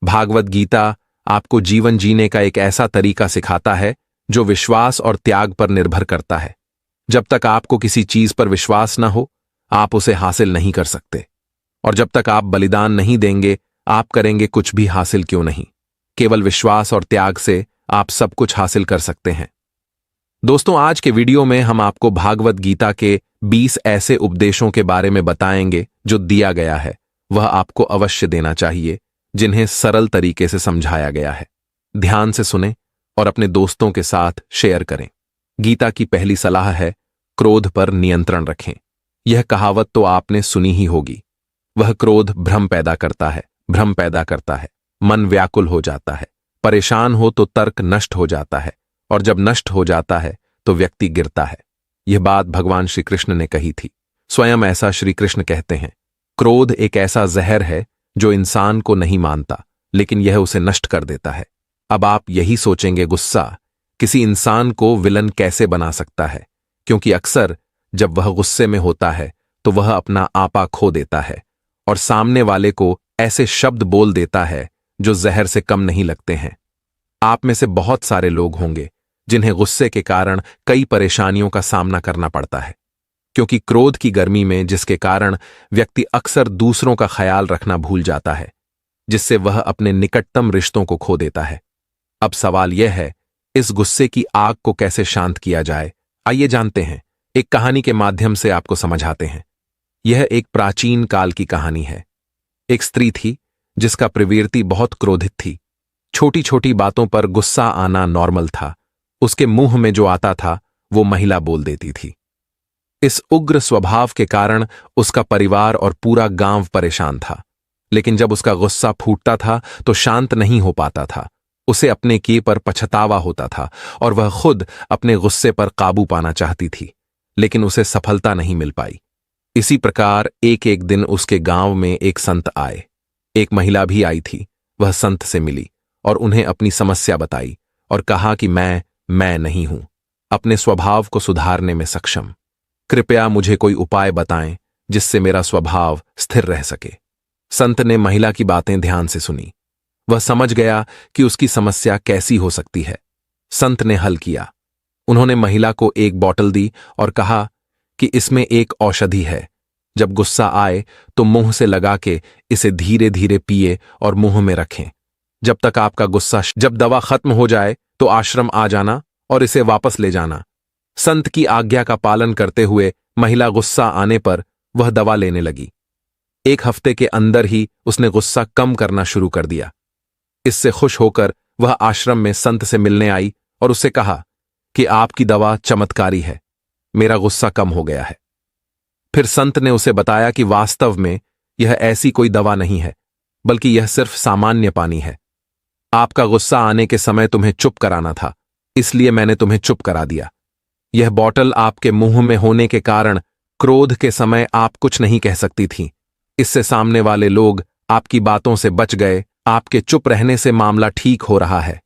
भागवत गीता आपको जीवन जीने का एक ऐसा तरीका सिखाता है जो विश्वास और त्याग पर निर्भर करता है। जब तक आपको किसी चीज पर विश्वास न हो, आप उसे हासिल नहीं कर सकते, और जब तक आप बलिदान नहीं देंगे, आप करेंगे कुछ भी हासिल क्यों नहीं। केवल विश्वास और त्याग से आप सब कुछ हासिल कर सकते हैं। दोस्तों, आज के वीडियो में हम आपको भागवत गीता के 20 ऐसे उपदेशों के बारे में बताएंगे जो दिया गया है, वह आपको अवश्य देना चाहिए, जिन्हें सरल तरीके से समझाया गया है। ध्यान से सुनें और अपने दोस्तों के साथ शेयर करें। गीता की पहली सलाह है, क्रोध पर नियंत्रण रखें। यह कहावत तो आपने सुनी ही होगी। वह क्रोध भ्रम पैदा करता है, भ्रम पैदा करता है, मन व्याकुल हो जाता है, परेशान हो तो तर्क नष्ट हो जाता है, और जब नष्ट हो जाता है तो व्यक्ति गिरता है। यह बात भगवान श्री कृष्ण ने कही थी। स्वयं ऐसा श्री कृष्ण कहते हैं, क्रोध एक ऐसा जहर है जो इंसान को नहीं मानता, लेकिन यह उसे नष्ट कर देता है। अब आप यही सोचेंगे, गुस्सा किसी इंसान को विलन कैसे बना सकता है? क्योंकि अक्सर जब वह गुस्से में होता है तो वह अपना आपा खो देता है और सामने वाले को ऐसे शब्द बोल देता है जो जहर से कम नहीं लगते हैं। आप में से बहुत सारे लोग होंगे जिन्हें गुस्से के कारण कई परेशानियों का सामना करना पड़ता है, क्योंकि क्रोध की गर्मी में जिसके कारण व्यक्ति अक्सर दूसरों का ख्याल रखना भूल जाता है, जिससे वह अपने निकटतम रिश्तों को खो देता है। अब सवाल यह है, इस गुस्से की आग को कैसे शांत किया जाए? आइए जानते हैं। एक कहानी के माध्यम से आपको समझाते हैं। यह एक प्राचीन काल की कहानी है। एक स्त्री थी जिसका प्रवृत्ति बहुत क्रोधित थी। छोटी छोटी बातों पर गुस्सा आना नॉर्मल था। उसके मुंह में जो आता था वो महिला बोल देती थी। इस उग्र स्वभाव के कारण उसका परिवार और पूरा गांव परेशान था। लेकिन जब उसका गुस्सा फूटता था तो शांत नहीं हो पाता था। उसे अपने किए पर पछतावा होता था और वह खुद अपने गुस्से पर काबू पाना चाहती थी, लेकिन उसे सफलता नहीं मिल पाई। इसी प्रकार एक एक दिन उसके गांव में एक संत आए। एक महिला भी आई थी। वह संत से मिली और उन्हें अपनी समस्या बताई और कहा कि मैं नहीं हूं अपने स्वभाव को सुधारने में सक्षम। कृपया मुझे कोई उपाय बताएं जिससे मेरा स्वभाव स्थिर रह सके। संत ने महिला की बातें ध्यान से सुनी। वह समझ गया कि उसकी समस्या कैसी हो सकती है। संत ने हल किया। उन्होंने महिला को एक बोतल दी और कहा कि इसमें एक औषधि है। जब गुस्सा आए तो मुंह से लगा के इसे धीरे धीरे पिए और मुंह में रखें। जब तक आपका गुस्सा जब दवा खत्म हो जाए तो आश्रम आ जाना और इसे वापस ले जाना। संत की आज्ञा का पालन करते हुए महिला गुस्सा आने पर वह दवा लेने लगी। 1 हफ्ते के अंदर ही उसने गुस्सा कम करना शुरू कर दिया। इससे खुश होकर वह आश्रम में संत से मिलने आई और उससे कहा कि आपकी दवा चमत्कारी है, मेरा गुस्सा कम हो गया है। फिर संत ने उसे बताया कि वास्तव में यह ऐसी कोई दवा नहीं है, बल्कि यह सिर्फ सामान्य पानी है। आपका गुस्सा आने के समय तुम्हें चुप कराना था, इसलिए मैंने तुम्हें चुप करा दिया। यह बोतल आपके मुंह में होने के कारण क्रोध के समय आप कुछ नहीं कह सकती थीं। इससे सामने वाले लोग आपकी बातों से बच गए। आपके चुप रहने से मामला ठीक हो रहा है।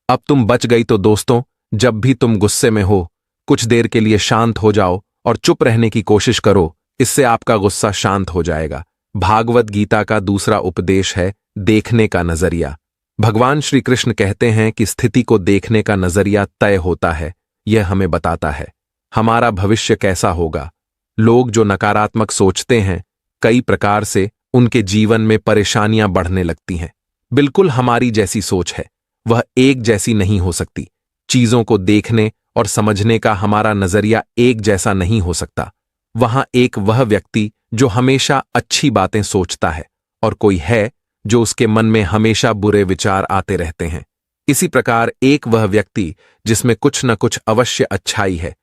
अब तुम बच गई तो दोस्तों, जब भी तुम गुस्से में हो, कुछ देर के लिए शांत हो जाओ और चुप रहने की कोशिश करो। इससे आपका गुस्सा शांत हो जाएगा। भागवत गीता का दूसरा उपदेश है देखने का नजरिया। भगवान श्री कृष्ण कहते हैं कि स्थिति को देखने का नजरिया तय होता है। यह हमें बताता है हमारा भविष्य कैसा होगा। लोग जो नकारात्मक सोचते हैं, कई प्रकार से उनके जीवन में परेशानियां बढ़ने लगती हैं। बिल्कुल हमारी जैसी सोच है, वह एक जैसी नहीं हो सकती। चीजों को देखने और समझने का हमारा नजरिया एक जैसा नहीं हो सकता। वहां एक वह व्यक्ति जो हमेशा अच्छी बातें सोचता है और कोई है जो उसके मन में हमेशा बुरे विचार आते रहते हैं। इसी प्रकार एक वह व्यक्ति जिसमें कुछ न कुछ अवश्य अच्छाई है,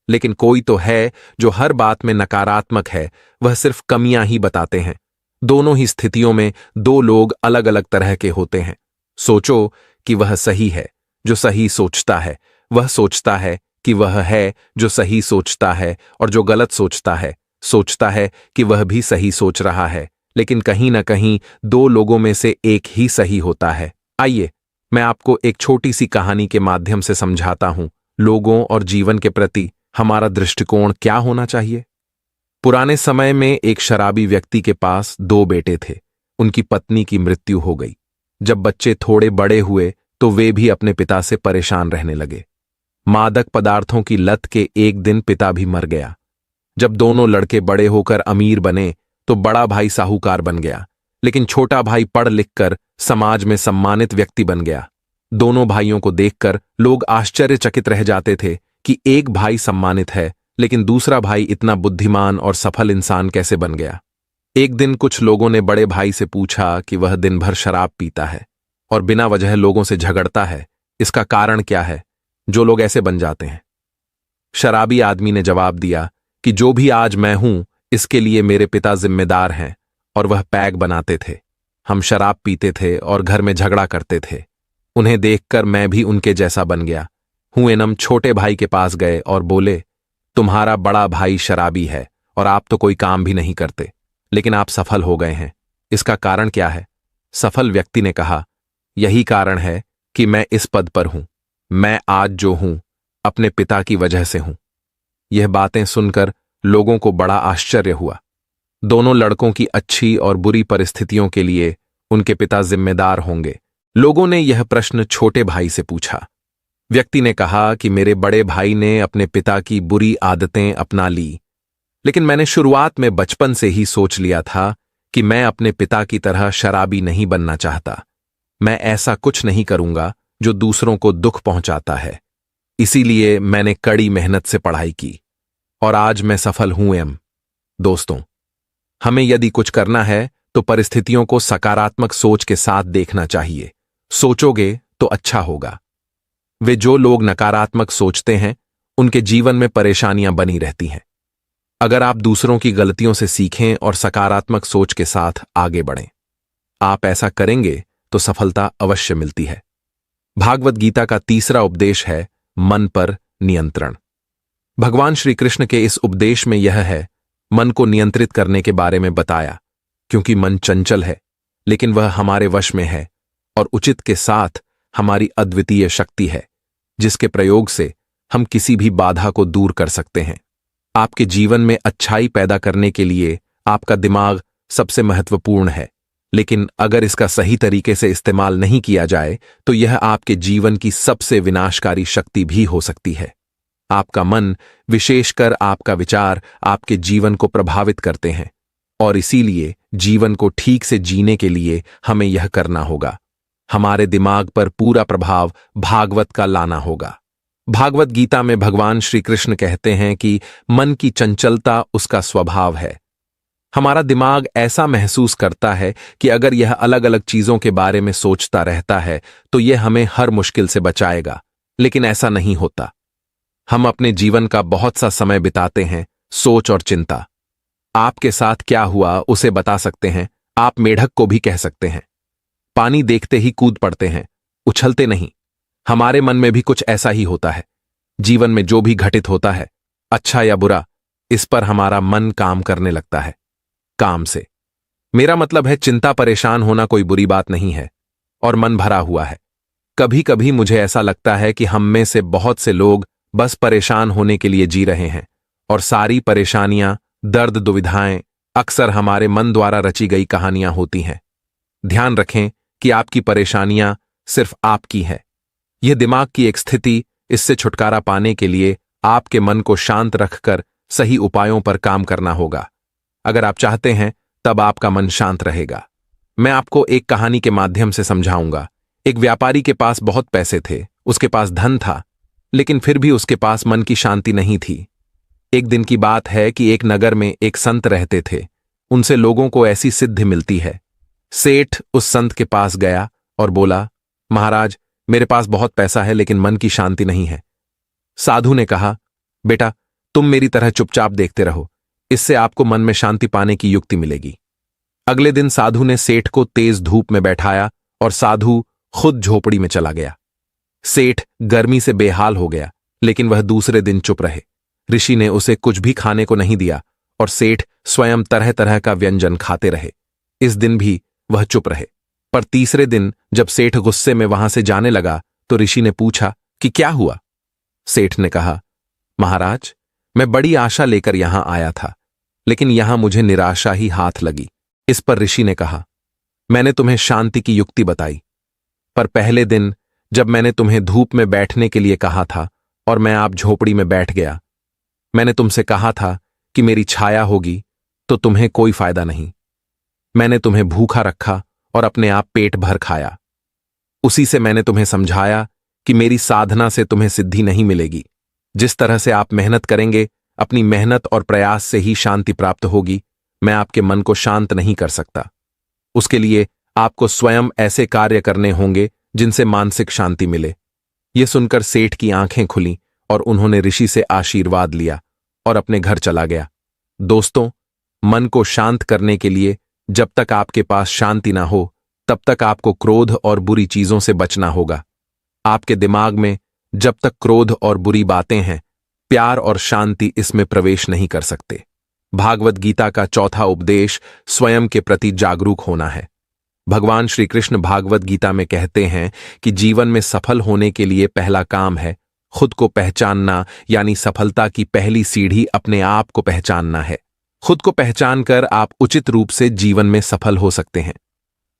लेकिन कोई तो है जो हर बात में नकारात्मक है, वह सिर्फ कमियां ही बताते हैं। दोनों ही स्थितियों में 2 लोग अलग अलग तरह के होते हैं। सोचो कि वह सही है जो सही सोचता है, वह सोचता है कि वह है जो सही सोचता है, और जो गलत सोचता है कि वह भी सही सोच रहा है। लेकिन कहीं ना कहीं 2 लोगों में से एक ही सही होता है। आइए मैं आपको एक छोटी सी कहानी के माध्यम से समझाता हूं लोगों और जीवन के प्रति हमारा दृष्टिकोण क्या होना चाहिए। पुराने समय में एक शराबी व्यक्ति के पास 2 बेटे थे। उनकी पत्नी की मृत्यु हो गई। जब बच्चे थोड़े बड़े हुए तो वे भी अपने पिता से परेशान रहने लगे। मादक पदार्थों की लत के एक दिन पिता भी मर गया। जब दोनों लड़के बड़े होकर अमीर बने तो बड़ा भाई साहूकार बन गया, लेकिन छोटा भाई पढ़ लिखकर समाज में सम्मानित व्यक्ति बन गया। दोनों भाइयों को देखकर लोग आश्चर्यचकित रह जाते थे कि एक भाई सम्मानित है, लेकिन दूसरा भाई इतना बुद्धिमान और सफल इंसान कैसे बन गया। एक दिन कुछ लोगों ने बड़े भाई से पूछा कि वह दिन भर शराब पीता है और बिना वजह लोगों से झगड़ता है, इसका कारण क्या है जो लोग ऐसे बन जाते हैं। शराबी आदमी ने जवाब दिया कि जो भी आज मैं हूं इसके लिए मेरे पिता जिम्मेदार हैं, और वह पैग बनाते थे। हम शराब पीते थे और घर में झगड़ा करते थे। उन्हें देखकर मैं भी उनके जैसा बन गया। हुएनम छोटे भाई के पास गए और बोले, तुम्हारा बड़ा भाई शराबी है और आप तो कोई काम भी नहीं करते, लेकिन आप सफल हो गए हैं, इसका कारण क्या है। सफल व्यक्ति ने कहा, यही कारण है कि मैं इस पद पर हूं। मैं आज जो हूं अपने पिता की वजह से हूं। यह बातें सुनकर लोगों को बड़ा आश्चर्य हुआ। दोनों लड़कों की अच्छी और बुरी परिस्थितियों के लिए उनके पिता जिम्मेदार होंगे। लोगों ने यह प्रश्न छोटे भाई से पूछा। व्यक्ति ने कहा कि मेरे बड़े भाई ने अपने पिता की बुरी आदतें अपना ली, लेकिन मैंने शुरुआत में बचपन से ही सोच लिया था कि मैं अपने पिता की तरह शराबी नहीं बनना चाहता। मैं ऐसा कुछ नहीं करूंगा जो दूसरों को दुख पहुंचाता है। इसीलिए मैंने कड़ी मेहनत से पढ़ाई की और आज मैं सफल हूं। दोस्तों, हमें यदि कुछ करना है तो परिस्थितियों को सकारात्मक सोच के साथ देखना चाहिए। सोचोगे तो अच्छा होगा। वे जो लोग नकारात्मक सोचते हैं उनके जीवन में परेशानियां बनी रहती हैं। अगर आप दूसरों की गलतियों से सीखें और सकारात्मक सोच के साथ आगे बढ़ें, आप ऐसा करेंगे तो सफलता अवश्य मिलती है। भागवत गीता का तीसरा उपदेश है मन पर नियंत्रण। भगवान श्री कृष्ण के इस उपदेश में यह है मन को नियंत्रित करने के बारे में बताया, क्योंकि मन चंचल है लेकिन वह हमारे वश में है और उचित के साथ हमारी अद्वितीय शक्ति है, जिसके प्रयोग से हम किसी भी बाधा को दूर कर सकते हैं। आपके जीवन में अच्छाई पैदा करने के लिए आपका दिमाग सबसे महत्वपूर्ण है, लेकिन अगर इसका सही तरीके से इस्तेमाल नहीं किया जाए तो यह आपके जीवन की सबसे विनाशकारी शक्ति भी हो सकती है। आपका मन, विशेषकर आपका विचार, आपके जीवन को प्रभावित करते हैं और इसीलिए जीवन को ठीक से जीने के लिए हमें यह करना होगा। हमारे दिमाग पर पूरा प्रभाव भागवत का लाना होगा। भागवत गीता में भगवान श्री कृष्ण कहते हैं कि मन की चंचलता उसका स्वभाव है। हमारा दिमाग ऐसा महसूस करता है कि अगर यह अलग अलग चीजों के बारे में सोचता रहता है तो यह हमें हर मुश्किल से बचाएगा, लेकिन ऐसा नहीं होता। हम अपने जीवन का बहुत सा समय बिताते हैं सोच और चिंता। आपके साथ क्या हुआ उसे बता सकते हैं, आप मेढक को भी कह सकते हैं। पानी देखते ही कूद पड़ते हैं, उछलते नहीं। हमारे मन में भी कुछ ऐसा ही होता है। जीवन में जो भी घटित होता है, अच्छा या बुरा, इस पर हमारा मन काम करने लगता है। काम से मेरा मतलब है चिंता, परेशान होना कोई बुरी बात नहीं है और मन भरा हुआ है। कभी कभी मुझे ऐसा लगता है कि हम में से बहुत से लोग बस परेशान होने के लिए जी रहे हैं और सारी परेशानियां, दर्द, दुविधाएं अक्सर हमारे मन द्वारा रची गई कहानियां होती हैं। ध्यान रखें कि आपकी परेशानियां सिर्फ आपकी है। यह दिमाग की एक स्थिति। इससे छुटकारा पाने के लिए आपके मन को शांत रखकर सही उपायों पर काम करना होगा। अगर आप चाहते हैं तब आपका मन शांत रहेगा। मैं आपको एक कहानी के माध्यम से समझाऊंगा। एक व्यापारी के पास बहुत पैसे थे, उसके पास धन था, लेकिन फिर भी उसके पास मन की शांति नहीं थी। एक दिन की बात है कि एक नगर में एक संत रहते थे। उनसे लोगों को ऐसी सिद्धि मिलती है। सेठ उस संत के पास गया और बोला, महाराज, मेरे पास बहुत पैसा है लेकिन मन की शांति नहीं है। साधु ने कहा, बेटा, तुम मेरी तरह चुपचाप देखते रहो, इससे आपको मन में शांति पाने की युक्ति मिलेगी। अगले दिन साधु ने सेठ को तेज धूप में बैठाया और साधु खुद झोपड़ी में चला गया। सेठ गर्मी से बेहाल हो गया, लेकिन वह दूसरे दिन चुप रहे। ऋषि ने उसे कुछ भी खाने को नहीं दिया और सेठ स्वयं तरह तरह का व्यंजन खाते रहे। इस दिन भी वह चुप रहे। पर तीसरे दिन जब सेठ गुस्से में वहां से जाने लगा तो ऋषि ने पूछा कि क्या हुआ। सेठ ने कहा, महाराज, मैं बड़ी आशा लेकर यहां आया था, लेकिन यहां मुझे निराशा ही हाथ लगी। इस पर ऋषि ने कहा, मैंने तुम्हें शांति की युक्ति बताई, पर पहले दिन जब मैंने तुम्हें धूप में बैठने के लिए कहा था और मैं आप झोपड़ी में बैठ गया, मैंने तुमसे कहा था कि मेरी छाया होगी, तो तुम्हें कोई फायदा नहीं। मैंने तुम्हें भूखा रखा और अपने आप पेट भर खाया। उसी से मैंने तुम्हें समझाया कि मेरी साधना से तुम्हें सिद्धि नहीं मिलेगी। जिस तरह से आप मेहनत करेंगे, अपनी मेहनत और प्रयास से ही शांति प्राप्त होगी। मैं आपके मन को शांत नहीं कर सकता। उसके लिए आपको स्वयं ऐसे कार्य करने होंगे जिनसे मानसिक शांति मिले। यह सुनकर सेठ की आंखें खुलीं और उन्होंने ऋषि से आशीर्वाद लिया और अपने घर चला गया। दोस्तों, मन को शांत करने के लिए जब तक आपके पास शांति ना हो, तब तक आपको क्रोध और बुरी चीजों से बचना होगा। आपके दिमाग में जब तक क्रोध और बुरी बातें हैं, प्यार और शांति इसमें प्रवेश नहीं कर सकते। भागवत गीता का चौथा उपदेश स्वयं के प्रति जागरूक होना है। भगवान श्री कृष्ण भागवत गीता में कहते हैं कि जीवन में सफल होने के लिए पहला काम है खुद को पहचानना, यानी सफलता की पहली सीढ़ी अपने आप को पहचानना है। खुद को पहचानकर आप उचित रूप से जीवन में सफल हो सकते हैं।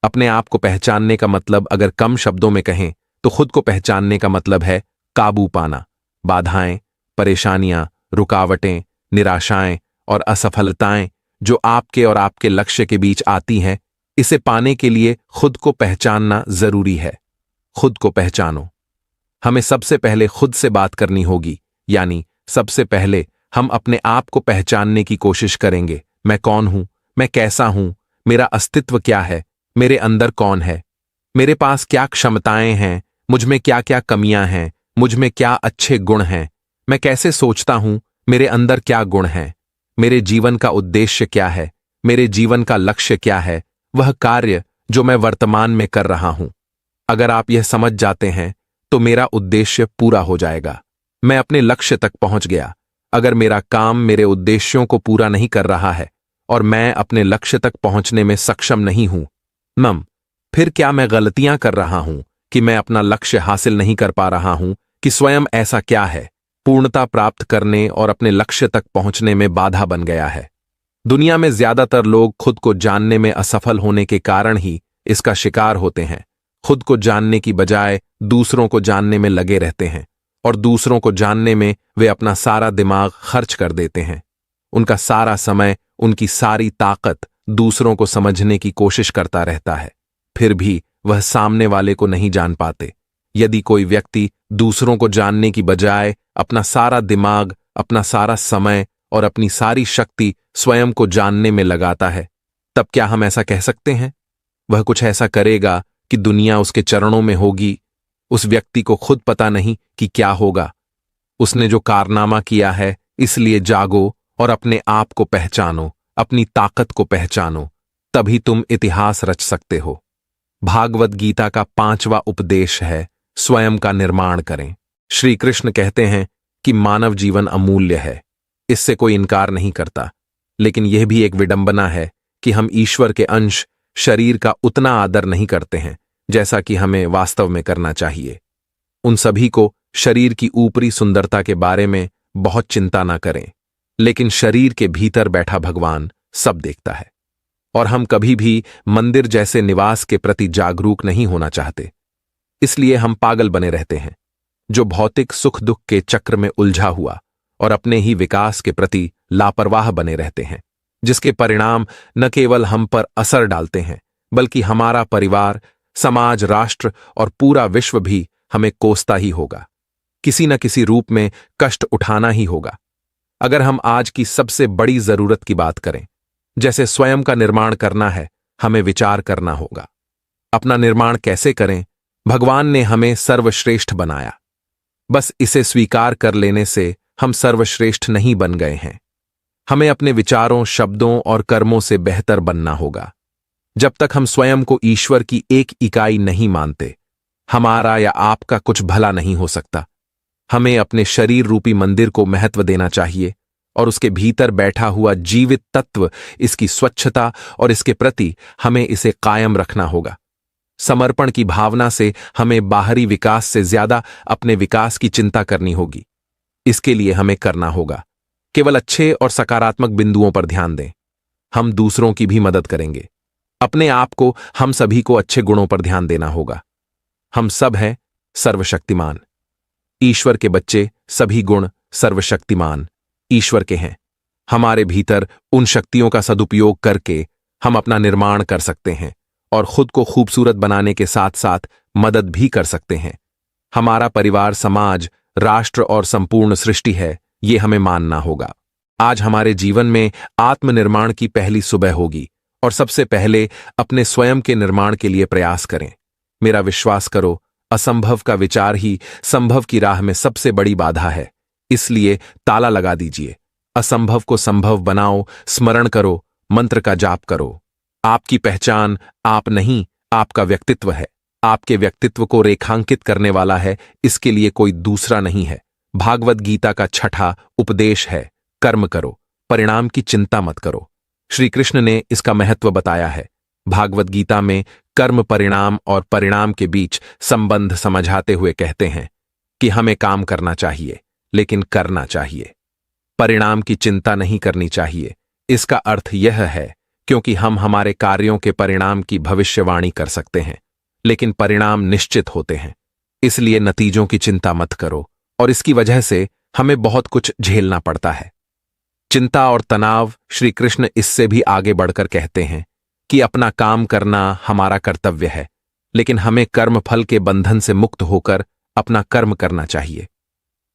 अपने आप को पहचानने का मतलब अगर कम शब्दों में कहें तो खुद को पहचानने का मतलब है काबू पाना। बाधाएं, परेशानियां, रुकावटें, निराशाएं और असफलताएं जो आपके और आपके लक्ष्य के बीच आती हैं, इसे पाने के लिए खुद को पहचानना जरूरी है। खुद को पहचानो। हमें सबसे पहले खुद से बात करनी होगी, यानी सबसे पहले हम अपने आप को पहचानने की कोशिश करेंगे। मैं कौन हूं? मैं कैसा हूं? मेरा अस्तित्व क्या है? मेरे अंदर कौन है? मेरे पास क्या क्षमताएं हैं? मुझ में क्या क्या कमियां हैं? मुझ में क्या अच्छे गुण हैं? मैं कैसे सोचता हूं? मेरे अंदर क्या गुण हैं? मेरे जीवन का उद्देश्य क्या है? मेरे जीवन का लक्ष्य क्या है? वह कार्य जो मैं वर्तमान में कर रहा हूं। अगर आप यह समझ जाते हैं तो मेरा उद्देश्य पूरा हो जाएगा। मैं अपने लक्ष्य तक पहुंच गया। अगर मेरा काम मेरे उद्देश्यों को पूरा नहीं कर रहा है और मैं अपने लक्ष्य तक पहुंचने में सक्षम नहीं हूं, फिर क्या मैं गलतियां कर रहा हूं कि मैं अपना लक्ष्य हासिल नहीं कर पा रहा हूं? कि स्वयं ऐसा क्या है? पूर्णता प्राप्त करने और अपने लक्ष्य तक पहुंचने में बाधा बन गया है। दुनिया में ज्यादातर लोग खुद को जानने में असफल होने के कारण ही इसका शिकार होते हैं। खुद को जानने की बजाय दूसरों को जानने में लगे रहते हैं और दूसरों को जानने में वे अपना सारा दिमाग खर्च कर देते हैं। उनका सारा समय, उनकी सारी ताकत दूसरों को समझने की कोशिश करता रहता है, फिर भी वह सामने वाले को नहीं जान पाते। यदि कोई व्यक्ति दूसरों को जानने की बजाय अपना सारा दिमाग, अपना सारा समय और अपनी सारी शक्ति स्वयं को जानने में लगाता है, तब क्या हम ऐसा कह सकते हैं? वह कुछ ऐसा करेगा कि दुनिया उसके चरणों में होगी। उस व्यक्ति को खुद पता नहीं कि क्या होगा। उसने जो कारनामा किया है, इसलिए जागो और अपने आप को पहचानो, अपनी ताकत को पहचानो, तभी तुम इतिहास रच सकते हो। भागवत गीता का 5वां उपदेश है, स्वयं का निर्माण करें। श्री कृष्ण कहते हैं कि मानव जीवन अमूल्य है, इससे कोई इनकार नहीं करता, लेकिन यह भी एक विडंबना है कि हम ईश्वर के अंश शरीर का उतना आदर नहीं करते हैं जैसा कि हमें वास्तव में करना चाहिए। उन सभी को शरीर की ऊपरी सुंदरता के बारे में बहुत चिंता ना करें, लेकिन शरीर के भीतर बैठा भगवान सब देखता है। और हम कभी भी मंदिर जैसे निवास के प्रति जागरूक नहीं होना चाहते, इसलिए हम पागल बने रहते हैं, जो भौतिक सुख दुख के चक्र में उलझा हुआ और अपने ही विकास के प्रति लापरवाह बने रहते हैं, जिसके परिणाम न केवल हम पर असर डालते हैं, बल्कि हमारा परिवार, समाज, राष्ट्र और पूरा विश्व भी हमें कोसता ही होगा। किसी न किसी रूप में कष्ट उठाना ही होगा। अगर हम आज की सबसे बड़ी जरूरत की बात करें, जैसे स्वयं का निर्माण करना है, हमें विचार करना होगा। अपना निर्माण कैसे करें? भगवान ने हमें सर्वश्रेष्ठ बनाया। बस इसे स्वीकार कर लेने से हम सर्वश्रेष्ठ नहीं बन गए हैं। हमें अपने विचारों, शब्दों और कर्मों से बेहतर बनना होगा। जब तक हम स्वयं को ईश्वर की एक इकाई नहीं मानते, हमारा या आपका कुछ भला नहीं हो सकता। हमें अपने शरीर रूपी मंदिर को महत्व देना चाहिए और उसके भीतर बैठा हुआ जीवित तत्व, इसकी स्वच्छता और इसके प्रति हमें इसे कायम रखना होगा। समर्पण की भावना से हमें बाहरी विकास से ज्यादा अपने विकास की चिंता करनी होगी। इसके लिए हमें करना होगा, केवल अच्छे और सकारात्मक बिंदुओं पर ध्यान दें। हम दूसरों की भी मदद करेंगे। अपने आप को, हम सभी को अच्छे गुणों पर ध्यान देना होगा। हम सब हैं सर्वशक्तिमान। ईश्वर के बच्चे, सभी गुण सर्वशक्तिमान ईश्वर के हैं। हमारे भीतर उन शक्तियों का सदुपयोग करके हम अपना निर्माण कर सकते हैं और खुद को खूबसूरत बनाने के साथ साथ मदद भी कर सकते हैं। हमारा परिवार, समाज, राष्ट्र और संपूर्ण सृष्टि है, ये हमें मानना होगा। आज हमारे जीवन में आत्मनिर्माण की पहली सुबह होगी और सबसे पहले अपने स्वयं के निर्माण के लिए प्रयास करें। मेरा विश्वास करो, असंभव का विचार ही संभव की राह में सबसे बड़ी बाधा है। इसलिए ताला लगा दीजिए। असंभव को संभव बनाओ, स्मरण करो, मंत्र का जाप करो। आपकी पहचान आप नहीं, आपका व्यक्तित्व है। आपके व्यक्तित्व को रेखांकित करने वाला है, इसके लिए कोई दूसरा नहीं है। भागवत गीता का 6ठा उपदेश है, कर्म करो, परिणाम की चिंता मत करो। श्री कृष्ण ने इसका महत्व बताया है। भागवत गीता में कर्म, परिणाम और परिणाम के बीच संबंध समझाते हुए कहते हैं कि हमें काम करना चाहिए, लेकिन करना चाहिए। परिणाम की चिंता नहीं करनी चाहिए। इसका अर्थ यह है क्योंकि हम हमारे कार्यों के परिणाम की भविष्यवाणी कर सकते हैं, लेकिन परिणाम निश्चित होते हैं। इसलिए नतीजों की चिंता मत करो और इसकी वजह से हमें बहुत कुछ झेलना पड़ता है। चिंता और तनाव, श्री कृष्ण इससे भी आगे बढ़कर कहते हैं कि अपना काम करना हमारा कर्तव्य है, लेकिन हमें कर्म फल के बंधन से मुक्त होकर अपना कर्म करना चाहिए।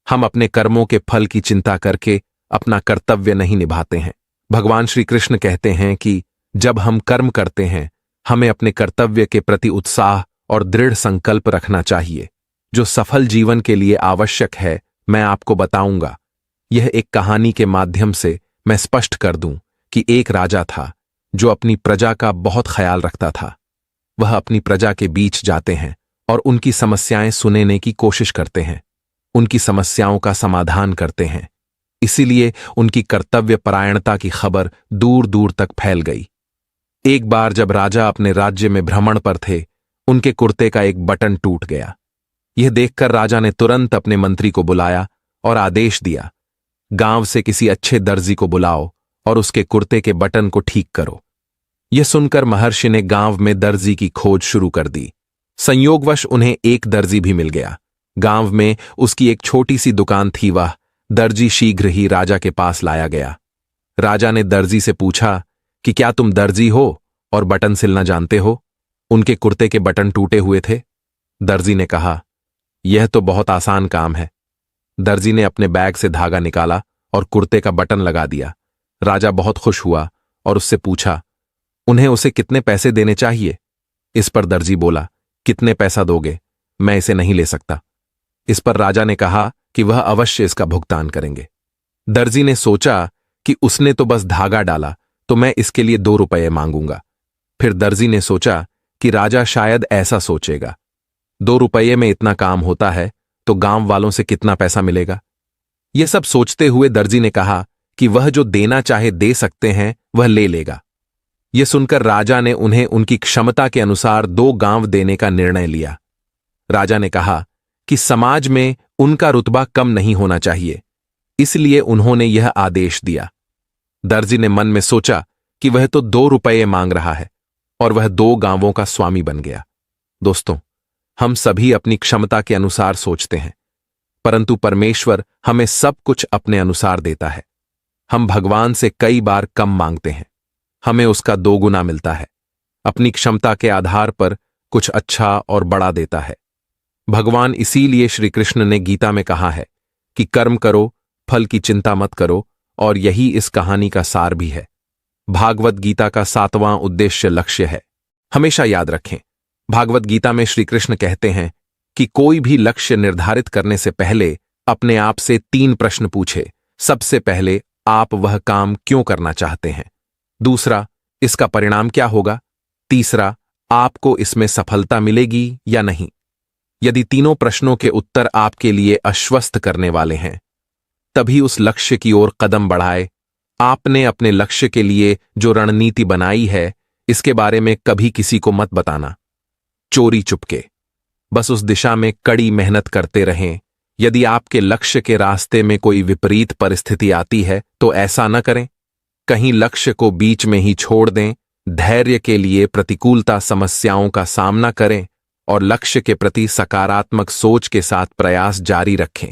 हम अपने कर्मों के फल की चिंता करके अपना कर्तव्य नहीं निभाते हैं। भगवान श्री कृष्ण कहते हैं कि जब हम कर्म करते हैं, हमें अपने कर्तव्य के प्रति उत्साह और दृढ़ संकल्प रखना चाहिए, जो सफल जीवन के लिए आवश्यक है। मैं आपको बताऊंगा। यह एक कहानी के माध्यम से मैं स्पष्ट कर दूं कि एक राजा था जो अपनी प्रजा का बहुत ख्याल रखता था। वह अपनी प्रजा के बीच जाते हैं और उनकी समस्याएं सुनने की कोशिश करते हैं, उनकी समस्याओं का समाधान करते हैं। इसीलिए उनकी कर्तव्य परायणता की खबर दूर दूर तक फैल गई। एक बार जब राजा अपने राज्य में भ्रमण पर थे, उनके कुर्ते का एक बटन टूट गया। यह देखकर राजा ने तुरंत अपने मंत्री को बुलाया और आदेश दिया, गांव से किसी अच्छे दर्जी को बुलाओ और उसके कुर्ते के बटन को ठीक करो। यह सुनकर महर्षि ने गांव में दर्जी की खोज शुरू कर दी। संयोगवश उन्हें एक दर्जी भी मिल गया। गांव में उसकी एक छोटी सी दुकान थी। वह दर्जी शीघ्र ही राजा के पास लाया गया। राजा ने दर्जी से पूछा कि क्या तुम दर्जी हो और बटन सिलना जानते हो? उनके कुर्ते के बटन टूटे हुए थे। दर्जी ने कहा, यह तो बहुत आसान काम है। दर्जी ने अपने बैग से धागा निकाला और कुर्ते का बटन लगा दिया। राजा बहुत खुश हुआ और उससे पूछा, उन्हें उसे कितने पैसे देने चाहिए? इस पर दर्जी बोला, कितने पैसा दोगे? मैं इसे नहीं ले सकता। इस पर राजा ने कहा कि वह अवश्य इसका भुगतान करेंगे। दर्जी ने सोचा कि उसने तो बस धागा डाला, तो मैं इसके लिए 2 रुपये मांगूंगा। फिर दर्जी ने सोचा कि राजा शायद ऐसा सोचेगा, 2 रुपये में इतना काम होता है तो गांव वालों से कितना पैसा मिलेगा। यह सब सोचते हुए दर्जी ने कहा कि वह जो देना चाहे दे सकते हैं, वह ले लेगा। यह सुनकर राजा ने उन्हें उनकी क्षमता के अनुसार 2 गांव देने का निर्णय लिया। राजा ने कहा कि समाज में उनका रुतबा कम नहीं होना चाहिए, इसलिए उन्होंने यह आदेश दिया। दर्जी ने मन में सोचा कि वह तो 2 रुपये मांग रहा है, और वह 2 गांवों का स्वामी बन गया। दोस्तों, हम सभी अपनी क्षमता के अनुसार सोचते हैं, परंतु परमेश्वर हमें सब कुछ अपने अनुसार देता है। हम भगवान से कई बार कम मांगते हैं, हमें उसका 2 गुना मिलता है। अपनी क्षमता के आधार पर कुछ अच्छा और बड़ा देता है। भगवान इसीलिए श्री कृष्ण ने गीता में कहा है कि कर्म करो, फल की चिंता मत करो, और यही इस कहानी का सार भी है। भागवत गीता का 7वां उद्देश्य लक्ष्य है। हमेशा याद रखें, भागवत गीता में श्री कृष्ण कहते हैं कि कोई भी लक्ष्य निर्धारित करने से पहले अपने आप से 3 प्रश्न पूछे। सबसे पहले, आप वह काम क्यों करना चाहते हैं? दूसरा, इसका परिणाम क्या होगा? तीसरा, आपको इसमें सफलता मिलेगी या नहीं? यदि तीनों प्रश्नों के उत्तर आपके लिए आश्वस्त करने वाले हैं, तभी उस लक्ष्य की ओर कदम बढ़ाए। आपने अपने लक्ष्य के लिए जो रणनीति बनाई है, इसके बारे में कभी किसी को मत बताना, चोरी चुपके। बस उस दिशा में कड़ी मेहनत करते रहें। यदि आपके लक्ष्य के रास्ते में कोई विपरीत परिस्थिति आती है, तो ऐसा न करें। कहीं लक्ष्य को बीच में ही छोड़ दें। धैर्य के लिए प्रतिकूलता समस्याओं का सामना करें और लक्ष्य के प्रति सकारात्मक सोच के साथ प्रयास जारी रखें।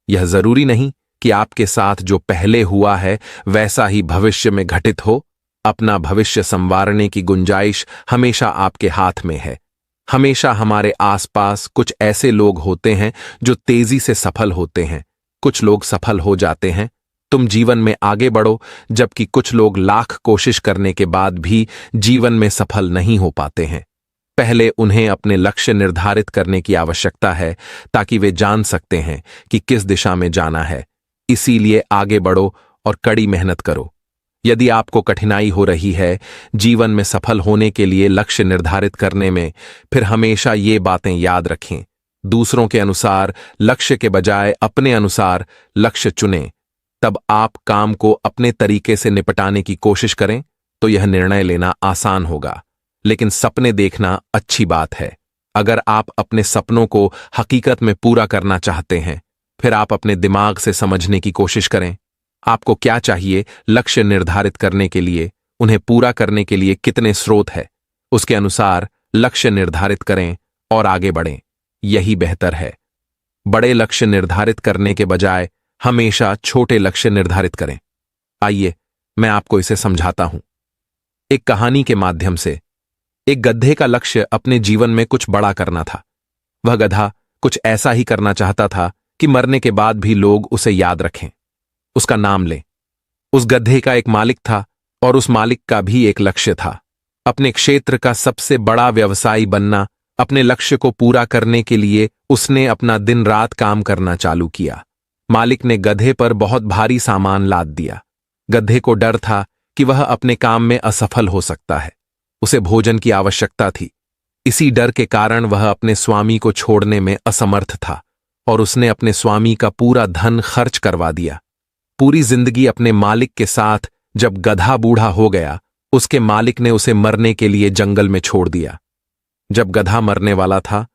यह जरूरी नहीं कि आपके साथ जो पहले हुआ है वैसा ही भविष्य में घटित हो। अपना भविष्य संवारने की गुंजाइश हमेशा आपके हाथ में है। हमेशा हमारे आसपास कुछ ऐसे लोग होते हैं जो तेजी से सफल होते हैं। कुछ लोग सफल हो जाते हैं, तुम जीवन में आगे बढ़ो, जबकि कुछ लोग लाख कोशिश करने के बाद भी जीवन में सफल नहीं हो पाते हैं। पहले उन्हें अपने लक्ष्य निर्धारित करने की आवश्यकता है, ताकि वे जान सकते हैं कि किस दिशा में जाना है। इसीलिए आगे बढ़ो और कड़ी मेहनत करो। यदि आपको कठिनाई हो रही है जीवन में सफल होने के लिए लक्ष्य निर्धारित करने में, फिर हमेशा ये बातें याद रखें। दूसरों के अनुसार लक्ष्य के बजाय अपने अनुसार लक्ष्य चुनें। तब आप काम को अपने तरीके से निपटाने की कोशिश करें तो यह निर्णय लेना आसान होगा। लेकिन सपने देखना अच्छी बात है। अगर आप अपने सपनों को हकीकत में पूरा करना चाहते हैं, फिर आप अपने दिमाग से समझने की कोशिश करें। आपको क्या चाहिए लक्ष्य निर्धारित करने के लिए, उन्हें पूरा करने के लिए कितने स्रोत है, उसके अनुसार लक्ष्य निर्धारित करें और आगे बढ़ें। यही बेहतर है। बड़े लक्ष्य निर्धारित करने के बजाय हमेशा छोटे लक्ष्य निर्धारित करें। आइए मैं आपको इसे समझाता हूं। एक कहानी के माध्यम से। एक गधे का लक्ष्य अपने जीवन में कुछ बड़ा करना था। वह गधा कुछ ऐसा ही करना चाहता था कि मरने के बाद भी लोग उसे याद रखें, उसका नाम लें। उस गधे का एक मालिक था और उस मालिक का भी एक लक्ष्य था, अपने क्षेत्र का सबसे बड़ा व्यवसायी बनना। अपने लक्ष्य को पूरा करने के लिए उसने अपना दिन रात काम करना चालू किया। मालिक ने गधे पर बहुत भारी सामान लाद दिया। गधे को डर था कि वह अपने काम में असफल हो सकता है। उसे भोजन की आवश्यकता थी। इसी डर के कारण वह अपने स्वामी को छोड़ने में असमर्थ था और उसने अपने स्वामी का पूरा धन खर्च करवा दिया। पूरी जिंदगी अपने मालिक के साथ। जब गधा बूढ़ा हो गया, उसके मालिक ने उसे मरने के लिए जंगल में छोड़ दिया। जब गधा मरने वाला था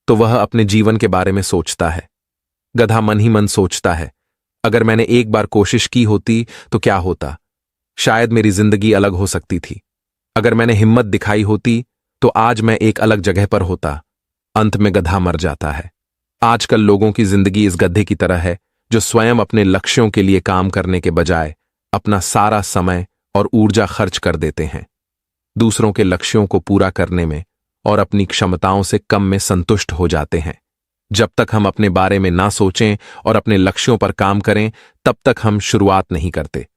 तो वह अपने जीवन के बारे में सोचता है। गधा मन ही मन सोचता है, अगर मैंने एक बार कोशिश की होती तो क्या होता, शायद मेरी जिंदगी अलग हो सकती थी। अगर मैंने हिम्मत दिखाई होती तो आज मैं एक अलग जगह पर होता। अंत में गधा मर जाता है। आजकल लोगों की जिंदगी इस गधे की तरह है जो स्वयं अपने लक्ष्यों के लिए काम करने के बजाय अपना सारा समय और ऊर्जा खर्च कर देते हैं। दूसरों के लक्ष्यों को पूरा करने में और अपनी क्षमताओं से कम में संतुष्ट हो जाते हैं। जब तक हम अपने बारे में ना सोचें और अपने लक्ष्यों पर काम करें, तब तक हम शुरुआत नहीं करते।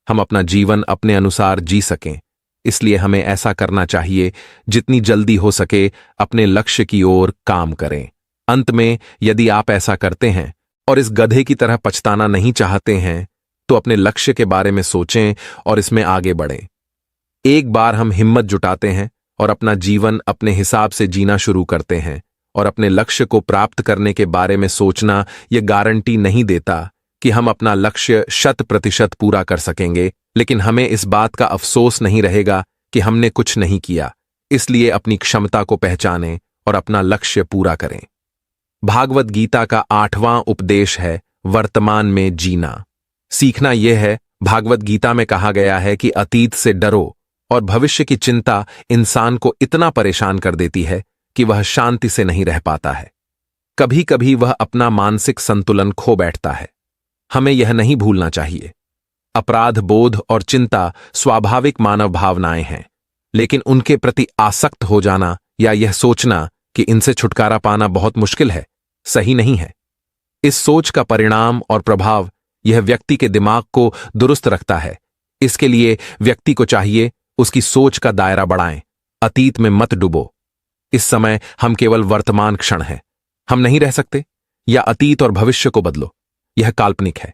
हम अपना जीवन अपने अनुसार जी सकें, इसलिए हमें ऐसा करना चाहिए, जितनी जल्दी हो सके अपने लक्ष्य की ओर काम करें। अंत में यदि आप ऐसा करते हैं और इस गधे की तरह पछताना नहीं चाहते हैं, तो अपने लक्ष्य के बारे में सोचें और इसमें आगे बढ़ें। एक बार हम हिम्मत जुटाते हैं और अपना जीवन अपने हिसाब से जीना शुरू करते हैं और अपने लक्ष्य को प्राप्त करने के बारे में सोचना यह गारंटी नहीं देता कि हम अपना लक्ष्य 100% पूरा कर सकेंगे, लेकिन हमें इस बात का अफसोस नहीं रहेगा कि हमने कुछ नहीं किया। इसलिए अपनी क्षमता को पहचानें और अपना लक्ष्य पूरा करें। भागवत गीता का 8वां उपदेश है वर्तमान में जीना। सीखना यह है, भागवत गीता में कहा गया है कि अतीत से डरो और भविष्य की चिंता इंसान को इतना परेशान कर देती है कि वह शांति से नहीं रह पाता है। कभी कभी वह अपना मानसिक संतुलन खो बैठता है। हमें यह नहीं भूलना चाहिए, अपराध बोध और चिंता स्वाभाविक मानव भावनाएं हैं, लेकिन उनके प्रति आसक्त हो जाना या यह सोचना कि इनसे छुटकारा पाना बहुत मुश्किल है, सही नहीं है। इस सोच का परिणाम और प्रभाव यह व्यक्ति के दिमाग को दुरुस्त रखता है। इसके लिए व्यक्ति को चाहिए उसकी सोच का दायरा बढ़ाएं। अतीत में मत डूबो। इस समय हम केवल वर्तमान क्षण हैं। हम नहीं रह सकते। या अतीत और भविष्य को बदलो, यह काल्पनिक है।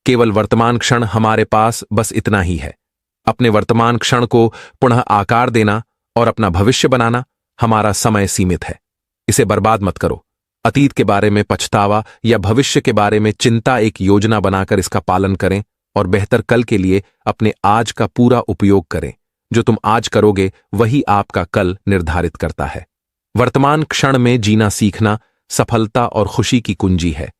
केवल वर्तमान क्षण हमारे पास बस इतना ही है। अपने वर्तमान क्षण को पुनः आकार देना और अपना भविष्य बनाना हमारा समय सीमित है। इसे बर्बाद मत करो। अतीत के बारे में पछतावा या भविष्य के बारे में चिंता एक योजना बनाकर इसका पालन करें और बेहतर कल के लिए अपने आज का पूरा उपयोग करें। जो तुम आज करोगे वही आपका कल निर्धारित करता है। वर्तमान क्षण में जीना सीखना सफलता और खुशी की कुंजी है।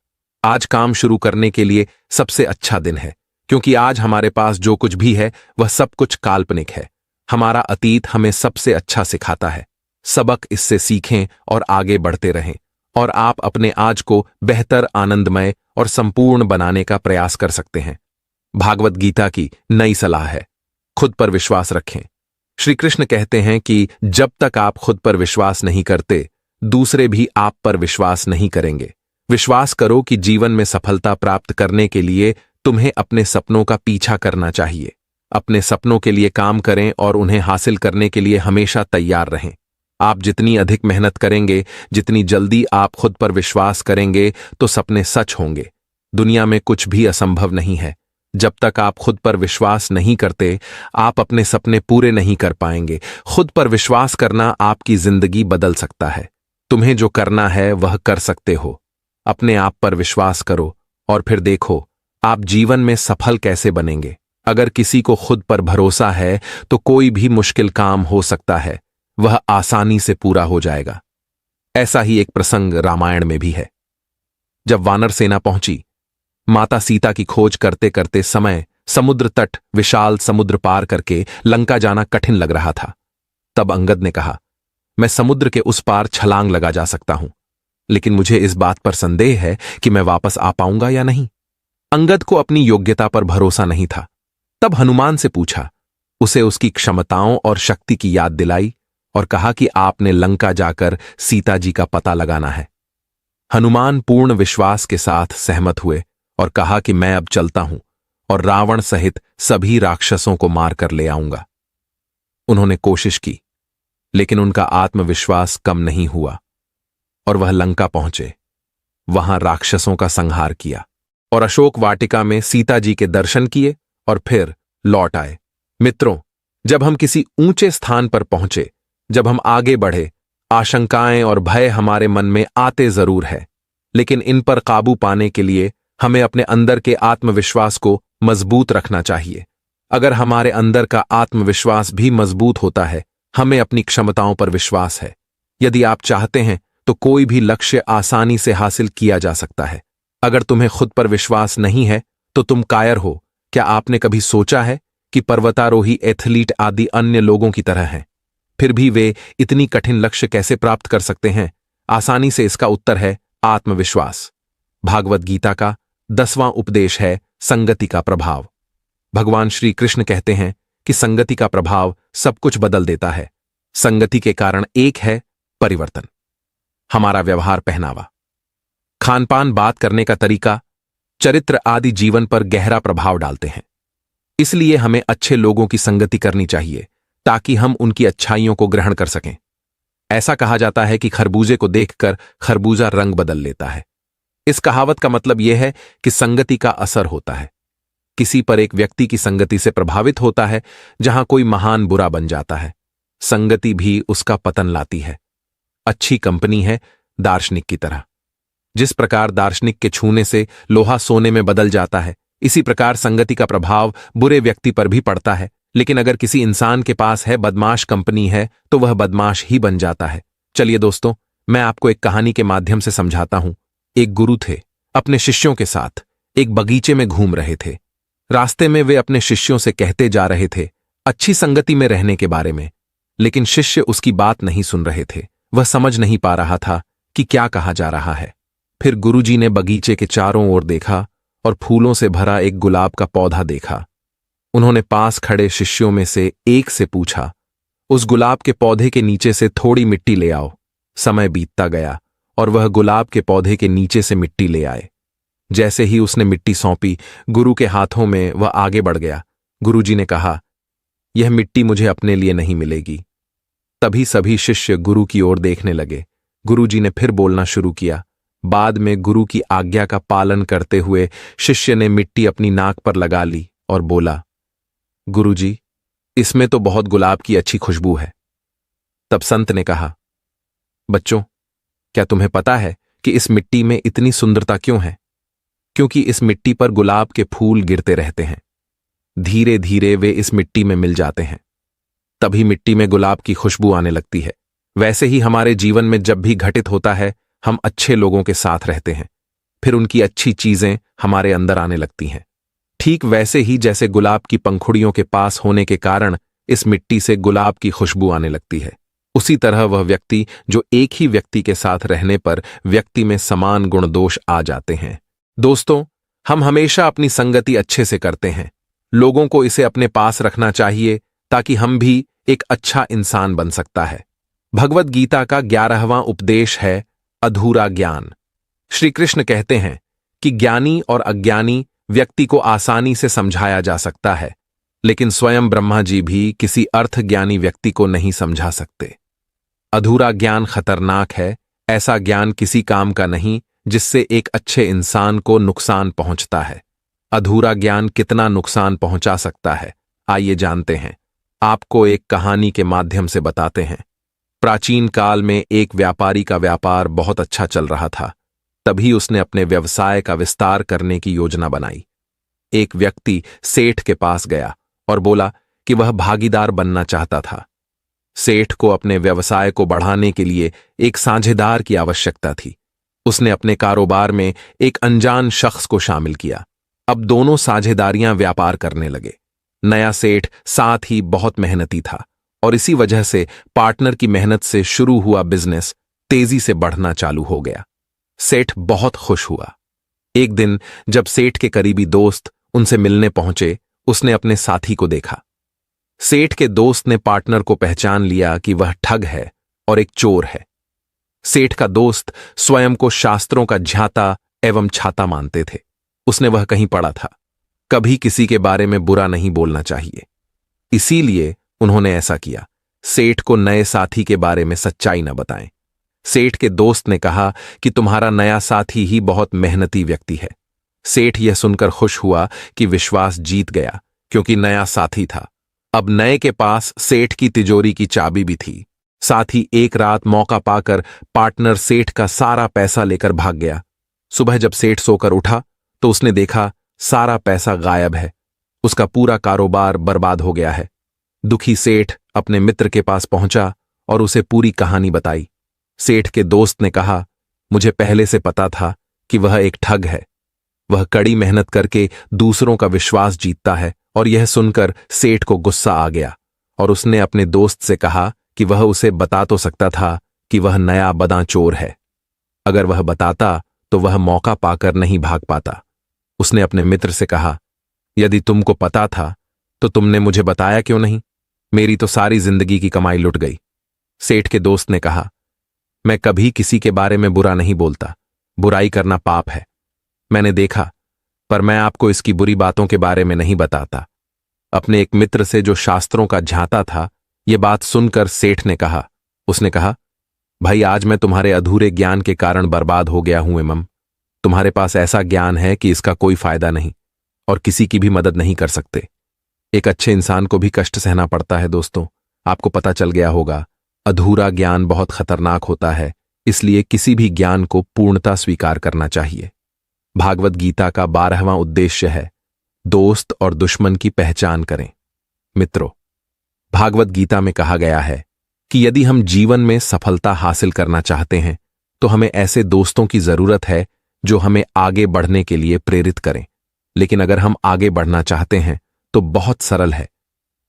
आज काम शुरू करने के लिए सबसे अच्छा दिन है, क्योंकि आज हमारे पास जो कुछ भी है वह सब कुछ काल्पनिक है। हमारा अतीत हमें सबसे अच्छा सिखाता है। सबक इससे सीखें और आगे बढ़ते रहें, और आप अपने आज को बेहतर, आनंदमय और संपूर्ण बनाने का प्रयास कर सकते हैं। भागवत गीता की नई सलाह है, खुद पर विश्वास रखें। श्री कृष्ण कहते हैं कि जब तक आप खुद पर विश्वास नहीं करते, दूसरे भी आप पर विश्वास नहीं करेंगे। विश्वास करो कि जीवन में सफलता प्राप्त करने के लिए तुम्हें अपने सपनों का पीछा करना चाहिए। अपने सपनों के लिए काम करें और उन्हें हासिल करने के लिए हमेशा तैयार रहें। आप जितनी अधिक मेहनत करेंगे, जितनी जल्दी आप खुद पर विश्वास करेंगे, तो सपने सच होंगे। दुनिया में कुछ भी असंभव नहीं है। जब तक आप खुद पर विश्वास नहीं करते, आप अपने सपने पूरे नहीं कर पाएंगे। खुद पर विश्वास करना आपकी जिंदगी बदल सकता है। तुम्हें जो करना है वह कर सकते हो। अपने आप पर विश्वास करो और फिर देखो आप जीवन में सफल कैसे बनेंगे। अगर किसी को खुद पर भरोसा है तो कोई भी मुश्किल काम हो सकता है, वह आसानी से पूरा हो जाएगा। ऐसा ही एक प्रसंग रामायण में भी है। जब वानर सेना पहुंची, माता सीता की खोज करते करते समय समुद्र तट, विशाल समुद्र पार करके लंका जाना कठिन लग रहा था। तब अंगद ने कहा, मैं समुद्र के उस पार छलांग लगा जा सकता हूं, लेकिन मुझे इस बात पर संदेह है कि मैं वापस आ पाऊंगा या नहीं। अंगद को अपनी योग्यता पर भरोसा नहीं था। तब हनुमान से पूछा, उसे उसकी क्षमताओं और शक्ति की याद दिलाई और कहा कि आपने लंका जाकर सीता जी का पता लगाना है। हनुमान पूर्ण विश्वास के साथ सहमत हुए और कहा कि मैं अब चलता हूं और रावण सहित सभी राक्षसों को मारकर ले आऊंगा। उन्होंने कोशिश की, लेकिन उनका आत्मविश्वास कम नहीं हुआ और वह लंका पहुंचे। वहां राक्षसों का संहार किया और अशोक वाटिका में सीता जी के दर्शन किए और फिर लौट आए। मित्रों, जब हम किसी ऊंचे स्थान पर पहुंचे, जब हम आगे बढ़े, आशंकाएं और भय हमारे मन में आते जरूर है, लेकिन इन पर काबू पाने के लिए हमें अपने अंदर के आत्मविश्वास को मजबूत रखना चाहिए। अगर हमारे अंदर का आत्मविश्वास भी मजबूत होता है, हमें अपनी क्षमताओं पर विश्वास है। यदि आप चाहते हैं तो कोई भी लक्ष्य आसानी से हासिल किया जा सकता है। अगर तुम्हें खुद पर विश्वास नहीं है तो तुम कायर हो। क्या आपने कभी सोचा है कि पर्वतारोही, एथलीट आदि अन्य लोगों की तरह हैं, फिर भी वे इतनी कठिन लक्ष्य कैसे प्राप्त कर सकते हैं? आसानी से इसका उत्तर है आत्मविश्वास। भागवत गीता का 10वां उपदेश है संगति का प्रभाव। भगवान श्री कृष्ण कहते हैं कि संगति का प्रभाव सब कुछ बदल देता है। संगति के कारण एक है परिवर्तन। हमारा व्यवहार, पहनावा, खानपान, बात करने का तरीका, चरित्र आदि जीवन पर गहरा प्रभाव डालते हैं। इसलिए हमें अच्छे लोगों की संगति करनी चाहिए ताकि हम उनकी अच्छाइयों को ग्रहण कर सकें। ऐसा कहा जाता है कि खरबूजे को देखकर खरबूजा रंग बदल लेता है। इस कहावत का मतलब यह है कि संगति का असर होता है। किसी पर एक व्यक्ति की संगति से प्रभावित होता है, जहां कोई महान बुरा बन जाता है। संगति भी उसका पतन लाती है। अच्छी कंपनी है दार्शनिक की तरह। जिस प्रकार दार्शनिक के छूने से लोहा सोने में बदल जाता है, इसी प्रकार संगति का प्रभाव बुरे व्यक्ति पर भी पड़ता है। लेकिन अगर किसी इंसान के पास है बदमाश कंपनी है तो वह बदमाश ही बन जाता है। चलिए दोस्तों, मैं आपको एक कहानी के माध्यम से समझाता हूं। एक गुरु थे, अपने शिष्यों के साथ एक बगीचे में घूम रहे थे। रास्ते में वे अपने शिष्यों से कहते जा रहे थे अच्छी संगति में रहने के बारे में, लेकिन शिष्य उसकी बात नहीं सुन रहे थे। वह समझ नहीं पा रहा था कि क्या कहा जा रहा है। फिर गुरुजी ने बगीचे के चारों ओर देखा और फूलों से भरा एक गुलाब का पौधा देखा। उन्होंने पास खड़े शिष्यों में से एक से पूछा, उस गुलाब के पौधे के नीचे से थोड़ी मिट्टी ले आओ। समय बीतता गया और वह गुलाब के पौधे के नीचे से मिट्टी ले आए। जैसे ही उसने मिट्टी सौंपी गुरु के हाथों में, वह आगे बढ़ गया। गुरुजी ने कहा, यह मिट्टी मुझे अपने लिए नहीं मिलेगी। तभी सभी शिष्य गुरु की ओर देखने लगे। गुरुजी ने फिर बोलना शुरू किया। बाद में गुरु की आज्ञा का पालन करते हुए शिष्य ने मिट्टी अपनी नाक पर लगा ली और बोला, गुरुजी, इसमें तो बहुत गुलाब की अच्छी खुशबू है। तब संत ने कहा, बच्चों, क्या तुम्हें पता है कि इस मिट्टी में इतनी सुंदरता क्यों है? क्योंकि इस मिट्टी पर गुलाब के फूल गिरते रहते हैं। धीरे धीरे वे इस मिट्टी में मिल जाते हैं, तभी मिट्टी में गुलाब की खुशबू आने लगती है। वैसे ही हमारे जीवन में जब भी घटित होता है, हम अच्छे लोगों के साथ रहते हैं, फिर उनकी अच्छी चीजें हमारे अंदर आने लगती हैं। ठीक वैसे ही जैसे गुलाब की पंखुड़ियों के पास होने के कारण इस मिट्टी से गुलाब की खुशबू आने लगती है, उसी तरह वह व्यक्ति जो एक ही व्यक्ति के साथ रहने पर व्यक्ति में समान गुण दोष आ जाते हैं। दोस्तों, हम हमेशा अपनी संगति अच्छे से करते हैं। लोगों को इसे अपने पास रखना चाहिए ताकि हम भी एक अच्छा इंसान बन सकता है। भगवत गीता का 11वां उपदेश है अधूरा ज्ञान। श्री कृष्ण कहते हैं कि ज्ञानी और अज्ञानी व्यक्ति को आसानी से समझाया जा सकता है, लेकिन स्वयं ब्रह्मा जी भी किसी अर्थ ज्ञानी व्यक्ति को नहीं समझा सकते। अधूरा ज्ञान खतरनाक है। ऐसा ज्ञान किसी काम का नहीं जिससे एक अच्छे इंसान को नुकसान पहुंचता है। अधूरा ज्ञान कितना नुकसान पहुंचा सकता है, आइए जानते हैं। आपको एक कहानी के माध्यम से बताते हैं। प्राचीन काल में एक व्यापारी का व्यापार बहुत अच्छा चल रहा था। तभी उसने अपने व्यवसाय का विस्तार करने की योजना बनाई। एक व्यक्ति सेठ के पास गया और बोला कि वह भागीदार बनना चाहता था। सेठ को अपने व्यवसाय को बढ़ाने के लिए एक साझेदार की आवश्यकता थी। उसने अपने कारोबार में एक अनजान शख्स को शामिल किया। अब दोनों साझेदारियां व्यापार करने लगे। नया सेठ साथ ही बहुत मेहनती था और इसी वजह से पार्टनर की मेहनत से शुरू हुआ बिजनेस तेजी से बढ़ना चालू हो गया। सेठ बहुत खुश हुआ। एक दिन जब सेठ के करीबी दोस्त उनसे मिलने पहुंचे, उसने अपने साथी को देखा। सेठ के दोस्त ने पार्टनर को पहचान लिया कि वह ठग है और एक चोर है। सेठ का दोस्त स्वयं को शास्त्रों का ज्ञाता एवं छाता मानते थे। उसने वह कहीं पढ़ा था, कभी किसी के बारे में बुरा नहीं बोलना चाहिए। इसीलिए उन्होंने ऐसा किया। सेठ को नए साथी के बारे में सच्चाई न बताएं। सेठ के दोस्त ने कहा कि तुम्हारा नया साथी ही बहुत मेहनती व्यक्ति है। सेठ यह सुनकर खुश हुआ कि विश्वास जीत गया, क्योंकि नया साथी था। अब नए के पास सेठ की तिजोरी की चाबी भी थी। साथ ही एक रात मौका पाकर पार्टनर सेठ का सारा पैसा लेकर भाग गया। सुबह जब सेठ सोकर उठा तो उसने देखा सारा पैसा गायब है। उसका पूरा कारोबार बर्बाद हो गया है। दुखी सेठ अपने मित्र के पास पहुंचा और उसे पूरी कहानी बताई। सेठ के दोस्त ने कहा, मुझे पहले से पता था कि वह एक ठग है, वह कड़ी मेहनत करके दूसरों का विश्वास जीतता है और यह सुनकर सेठ को गुस्सा आ गया और उसने अपने दोस्त से कहा कि वह उसे बता तो सकता था कि वह नया बदाचोर है। अगर वह बताता तो वह मौका पाकर नहीं भाग पाता। उसने अपने मित्र से कहा, यदि तुमको पता था तो तुमने मुझे बताया क्यों नहीं? मेरी तो सारी जिंदगी की कमाई लुट गई। सेठ के दोस्त ने कहा, मैं कभी किसी के बारे में बुरा नहीं बोलता, बुराई करना पाप है। मैंने देखा, पर मैं आपको इसकी बुरी बातों के बारे में नहीं बताता। अपने एक मित्र से जो शास्त्रों का झांता था, यह बात सुनकर सेठ ने कहा, उसने कहा, भाई आज मैं तुम्हारे अधूरे ज्ञान के कारण बर्बाद हो गया हूं एमम। तुम्हारे पास ऐसा ज्ञान है कि इसका कोई फायदा नहीं और किसी की भी मदद नहीं कर सकते। एक अच्छे इंसान को भी कष्ट सहना पड़ता है। दोस्तों, आपको पता चल गया होगा, अधूरा ज्ञान बहुत खतरनाक होता है, इसलिए किसी भी ज्ञान को पूर्णता स्वीकार करना चाहिए। भागवत गीता का 12वां उद्देश्य है, दोस्त और दुश्मन की पहचान करें। मित्रों, भागवत गीता में कहा गया है कि यदि हम जीवन में सफलता हासिल करना चाहते हैं तो हमें ऐसे दोस्तों की जरूरत है जो हमें आगे बढ़ने के लिए प्रेरित करें। लेकिन अगर हम आगे बढ़ना चाहते हैं तो बहुत सरल है।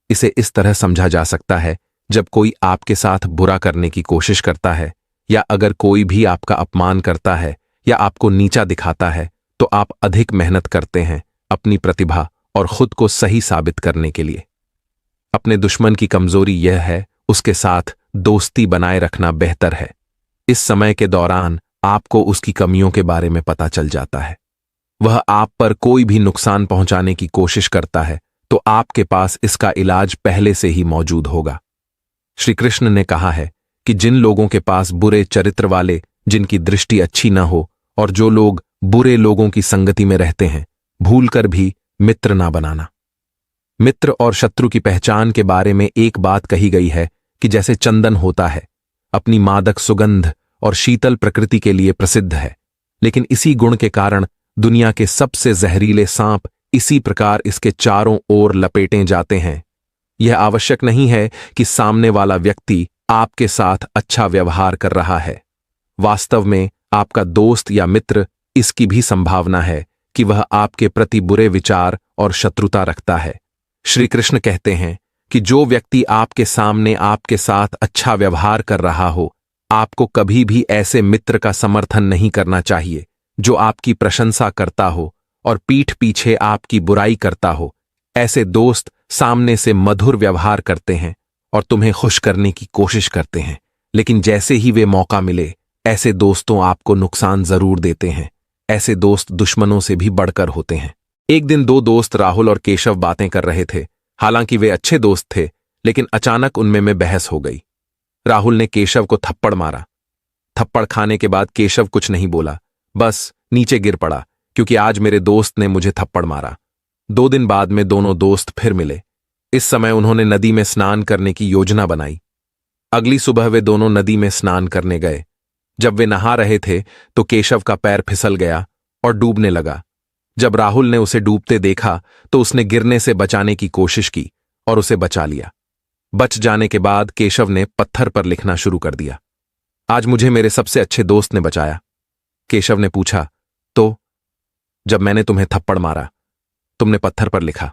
इसे इस तरह समझा जा सकता है, जब कोई आपके साथ बुरा करने की कोशिश करता है या अगर कोई भी आपका अपमान करता है या आपको नीचा दिखाता है तो आप अधिक मेहनत करते हैं अपनी प्रतिभा और खुद को सही साबित करने के लिए। अपने दुश्मन की कमजोरी यह है, उसके साथ दोस्ती बनाए रखना बेहतर है। इस समय के दौरान आपको उसकी कमियों के बारे में पता चल जाता है। वह आप पर कोई भी नुकसान पहुंचाने की कोशिश करता है तो आपके पास इसका इलाज पहले से ही मौजूद होगा। श्री कृष्ण ने कहा है कि जिन लोगों के पास बुरे चरित्र वाले, जिनकी दृष्टि अच्छी न हो और जो लोग बुरे लोगों की संगति में रहते हैं, भूलकर भी मित्र ना बनाना। मित्र और शत्रु की पहचान के बारे में एक बात कही गई है कि जैसे चंदन होता है, अपनी मादक सुगंध और शीतल प्रकृति के लिए प्रसिद्ध है, लेकिन इसी गुण के कारण दुनिया के सबसे जहरीले सांप इसी प्रकार इसके चारों ओर लपेटे जाते हैं। यह आवश्यक नहीं है कि सामने वाला व्यक्ति आपके साथ अच्छा व्यवहार कर रहा है। वास्तव में आपका दोस्त या मित्र, इसकी भी संभावना है कि वह आपके प्रति बुरे विचार और शत्रुता रखता है। श्री कृष्ण कहते हैं कि जो व्यक्ति आपके सामने आपके साथ अच्छा व्यवहार कर रहा हो, आपको कभी भी ऐसे मित्र का समर्थन नहीं करना चाहिए जो आपकी प्रशंसा करता हो और पीठ पीछे आपकी बुराई करता हो। ऐसे दोस्त सामने से मधुर व्यवहार करते हैं और तुम्हें खुश करने की कोशिश करते हैं, लेकिन जैसे ही वे मौका मिले, ऐसे दोस्तों आपको नुकसान जरूर देते हैं। ऐसे दोस्त दुश्मनों से भी बढ़कर होते हैं। एक दिन दो दोस्त राहुल और केशव बातें कर रहे थे। हालांकि वे अच्छे दोस्त थे, लेकिन अचानक उनमें में बहस हो गई। राहुल ने केशव को थप्पड़ मारा। थप्पड़ खाने के बाद केशव कुछ नहीं बोला, बस नीचे गिर पड़ा, क्योंकि आज मेरे दोस्त ने मुझे थप्पड़ मारा। 2 दिन बाद में दोनों दोस्त फिर मिले। इस समय उन्होंने नदी में स्नान करने की योजना बनाई। अगली सुबह वे दोनों नदी में स्नान करने गए। जब वे नहा रहे थे तो केशव का पैर फिसल गया और डूबने लगा। जब राहुल ने उसे डूबते देखा तो उसने गिरने से बचाने की कोशिश की और उसे बचा लिया। बच जाने के बाद केशव ने पत्थर पर लिखना शुरू कर दिया। आज मुझे मेरे सबसे अच्छे दोस्त ने बचाया। केशव ने पूछा, तो? जब मैंने तुम्हें थप्पड़ मारा, तुमने पत्थर पर लिखा,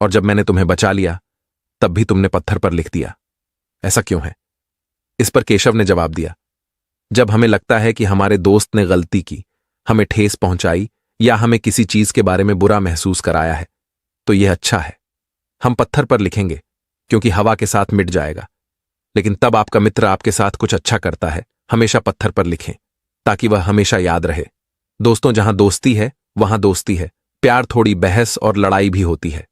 और जब मैंने तुम्हें बचा लिया, तब भी तुमने पत्थर पर लिख दिया। ऐसा क्यों है? इस पर केशव ने जवाब दिया, जब हमें लगता है कि हमारे दोस्त ने गलती की, हमें ठेस पहुंचाई या हमें किसी चीज के बारे में बुरा महसूस कराया है, तो यह अच्छा है। हम पत्थर पर लिखेंगे क्योंकि हवा के साथ मिट जाएगा। लेकिन तब आपका मित्र आपके साथ कुछ अच्छा करता है, हमेशा पत्थर पर लिखें ताकि वह हमेशा याद रहे। दोस्तों, जहां दोस्ती है वहां दोस्ती है। प्यार थोड़ी बहस और लड़ाई भी होती है।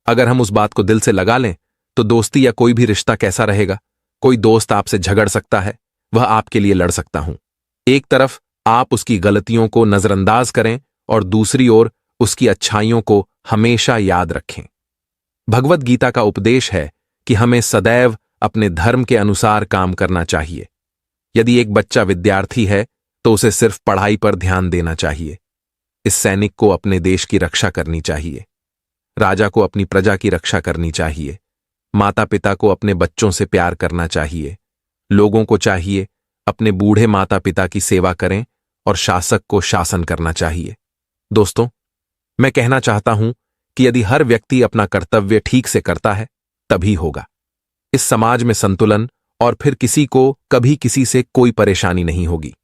अगर हम उस बात को दिल से लगा लें तो दोस्ती या कोई भी रिश्ता कैसा रहेगा? कोई दोस्त आपसे झगड़ सकता है, वह आपके लिए लड़ सकता हूं। एक तरफ आप उसकी गलतियों को नजरअंदाज करें और दूसरी ओर उसकी अच्छाइयों को हमेशा याद रखें। भगवत गीता का उपदेश है कि हमें सदैव अपने धर्म के अनुसार काम करना चाहिए। यदि एक बच्चा विद्यार्थी है तो उसे सिर्फ पढ़ाई पर ध्यान देना चाहिए। इस सैनिक को अपने देश की रक्षा करनी चाहिए। राजा को अपनी प्रजा की रक्षा करनी चाहिए। माता पिता को अपने बच्चों से प्यार करना चाहिए। लोगों को चाहिए अपने बूढ़े माता पिता की सेवा करें और शासक को शासन करना चाहिए। दोस्तों, मैं कहना चाहता हूं कि यदि हर व्यक्ति अपना कर्तव्य ठीक से करता है, तभी होगा इस समाज में संतुलन, और फिर किसी को कभी किसी से कोई परेशानी नहीं होगी।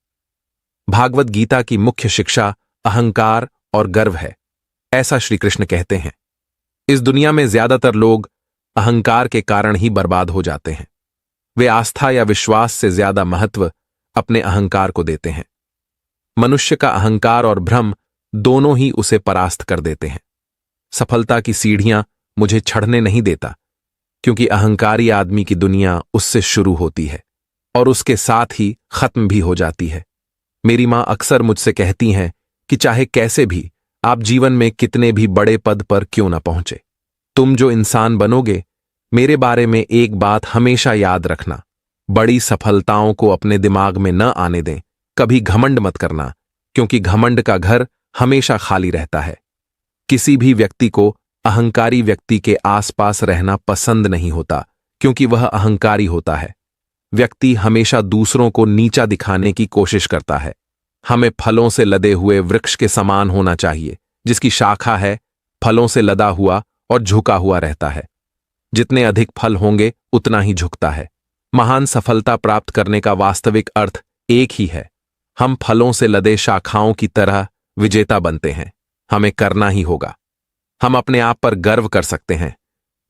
भागवत गीता की मुख्य शिक्षा अहंकार और गर्व है, ऐसा श्री कृष्ण कहते हैं। इस दुनिया में ज्यादातर लोग अहंकार के कारण ही बर्बाद हो जाते हैं। वे आस्था या विश्वास से ज्यादा महत्व अपने अहंकार को देते हैं। मनुष्य का अहंकार और भ्रम दोनों ही उसे परास्त कर देते हैं। सफलता की सीढ़ियां मुझे चढ़ने नहीं देता, क्योंकि अहंकारी आदमी की दुनिया उससे शुरू होती है और उसके साथ ही खत्म भी हो जाती है। मेरी मां अक्सर मुझसे कहती हैं कि चाहे कैसे भी आप जीवन में कितने भी बड़े पद पर क्यों न पहुंचे, तुम जो इंसान बनोगे, मेरे बारे में एक बात हमेशा याद रखना, बड़ी सफलताओं को अपने दिमाग में न आने दें। कभी घमंड मत करना, क्योंकि घमंड का घर हमेशा खाली रहता है। किसी भी व्यक्ति को अहंकारी व्यक्ति के आसपास रहना पसंद नहीं होता, क्योंकि वह अहंकारी होता है। व्यक्ति हमेशा दूसरों को नीचा दिखाने की कोशिश करता है। हमें फलों से लदे हुए वृक्ष के समान होना चाहिए, जिसकी शाखा है फलों से लदा हुआ और झुका हुआ रहता है। जितने अधिक फल होंगे उतना ही झुकता है। महान सफलता प्राप्त करने का वास्तविक अर्थ एक ही है। हम फलों से लदे शाखाओं की तरह विजेता बनते हैं। हमें करना ही होगा। हम अपने आप पर गर्व कर सकते हैं,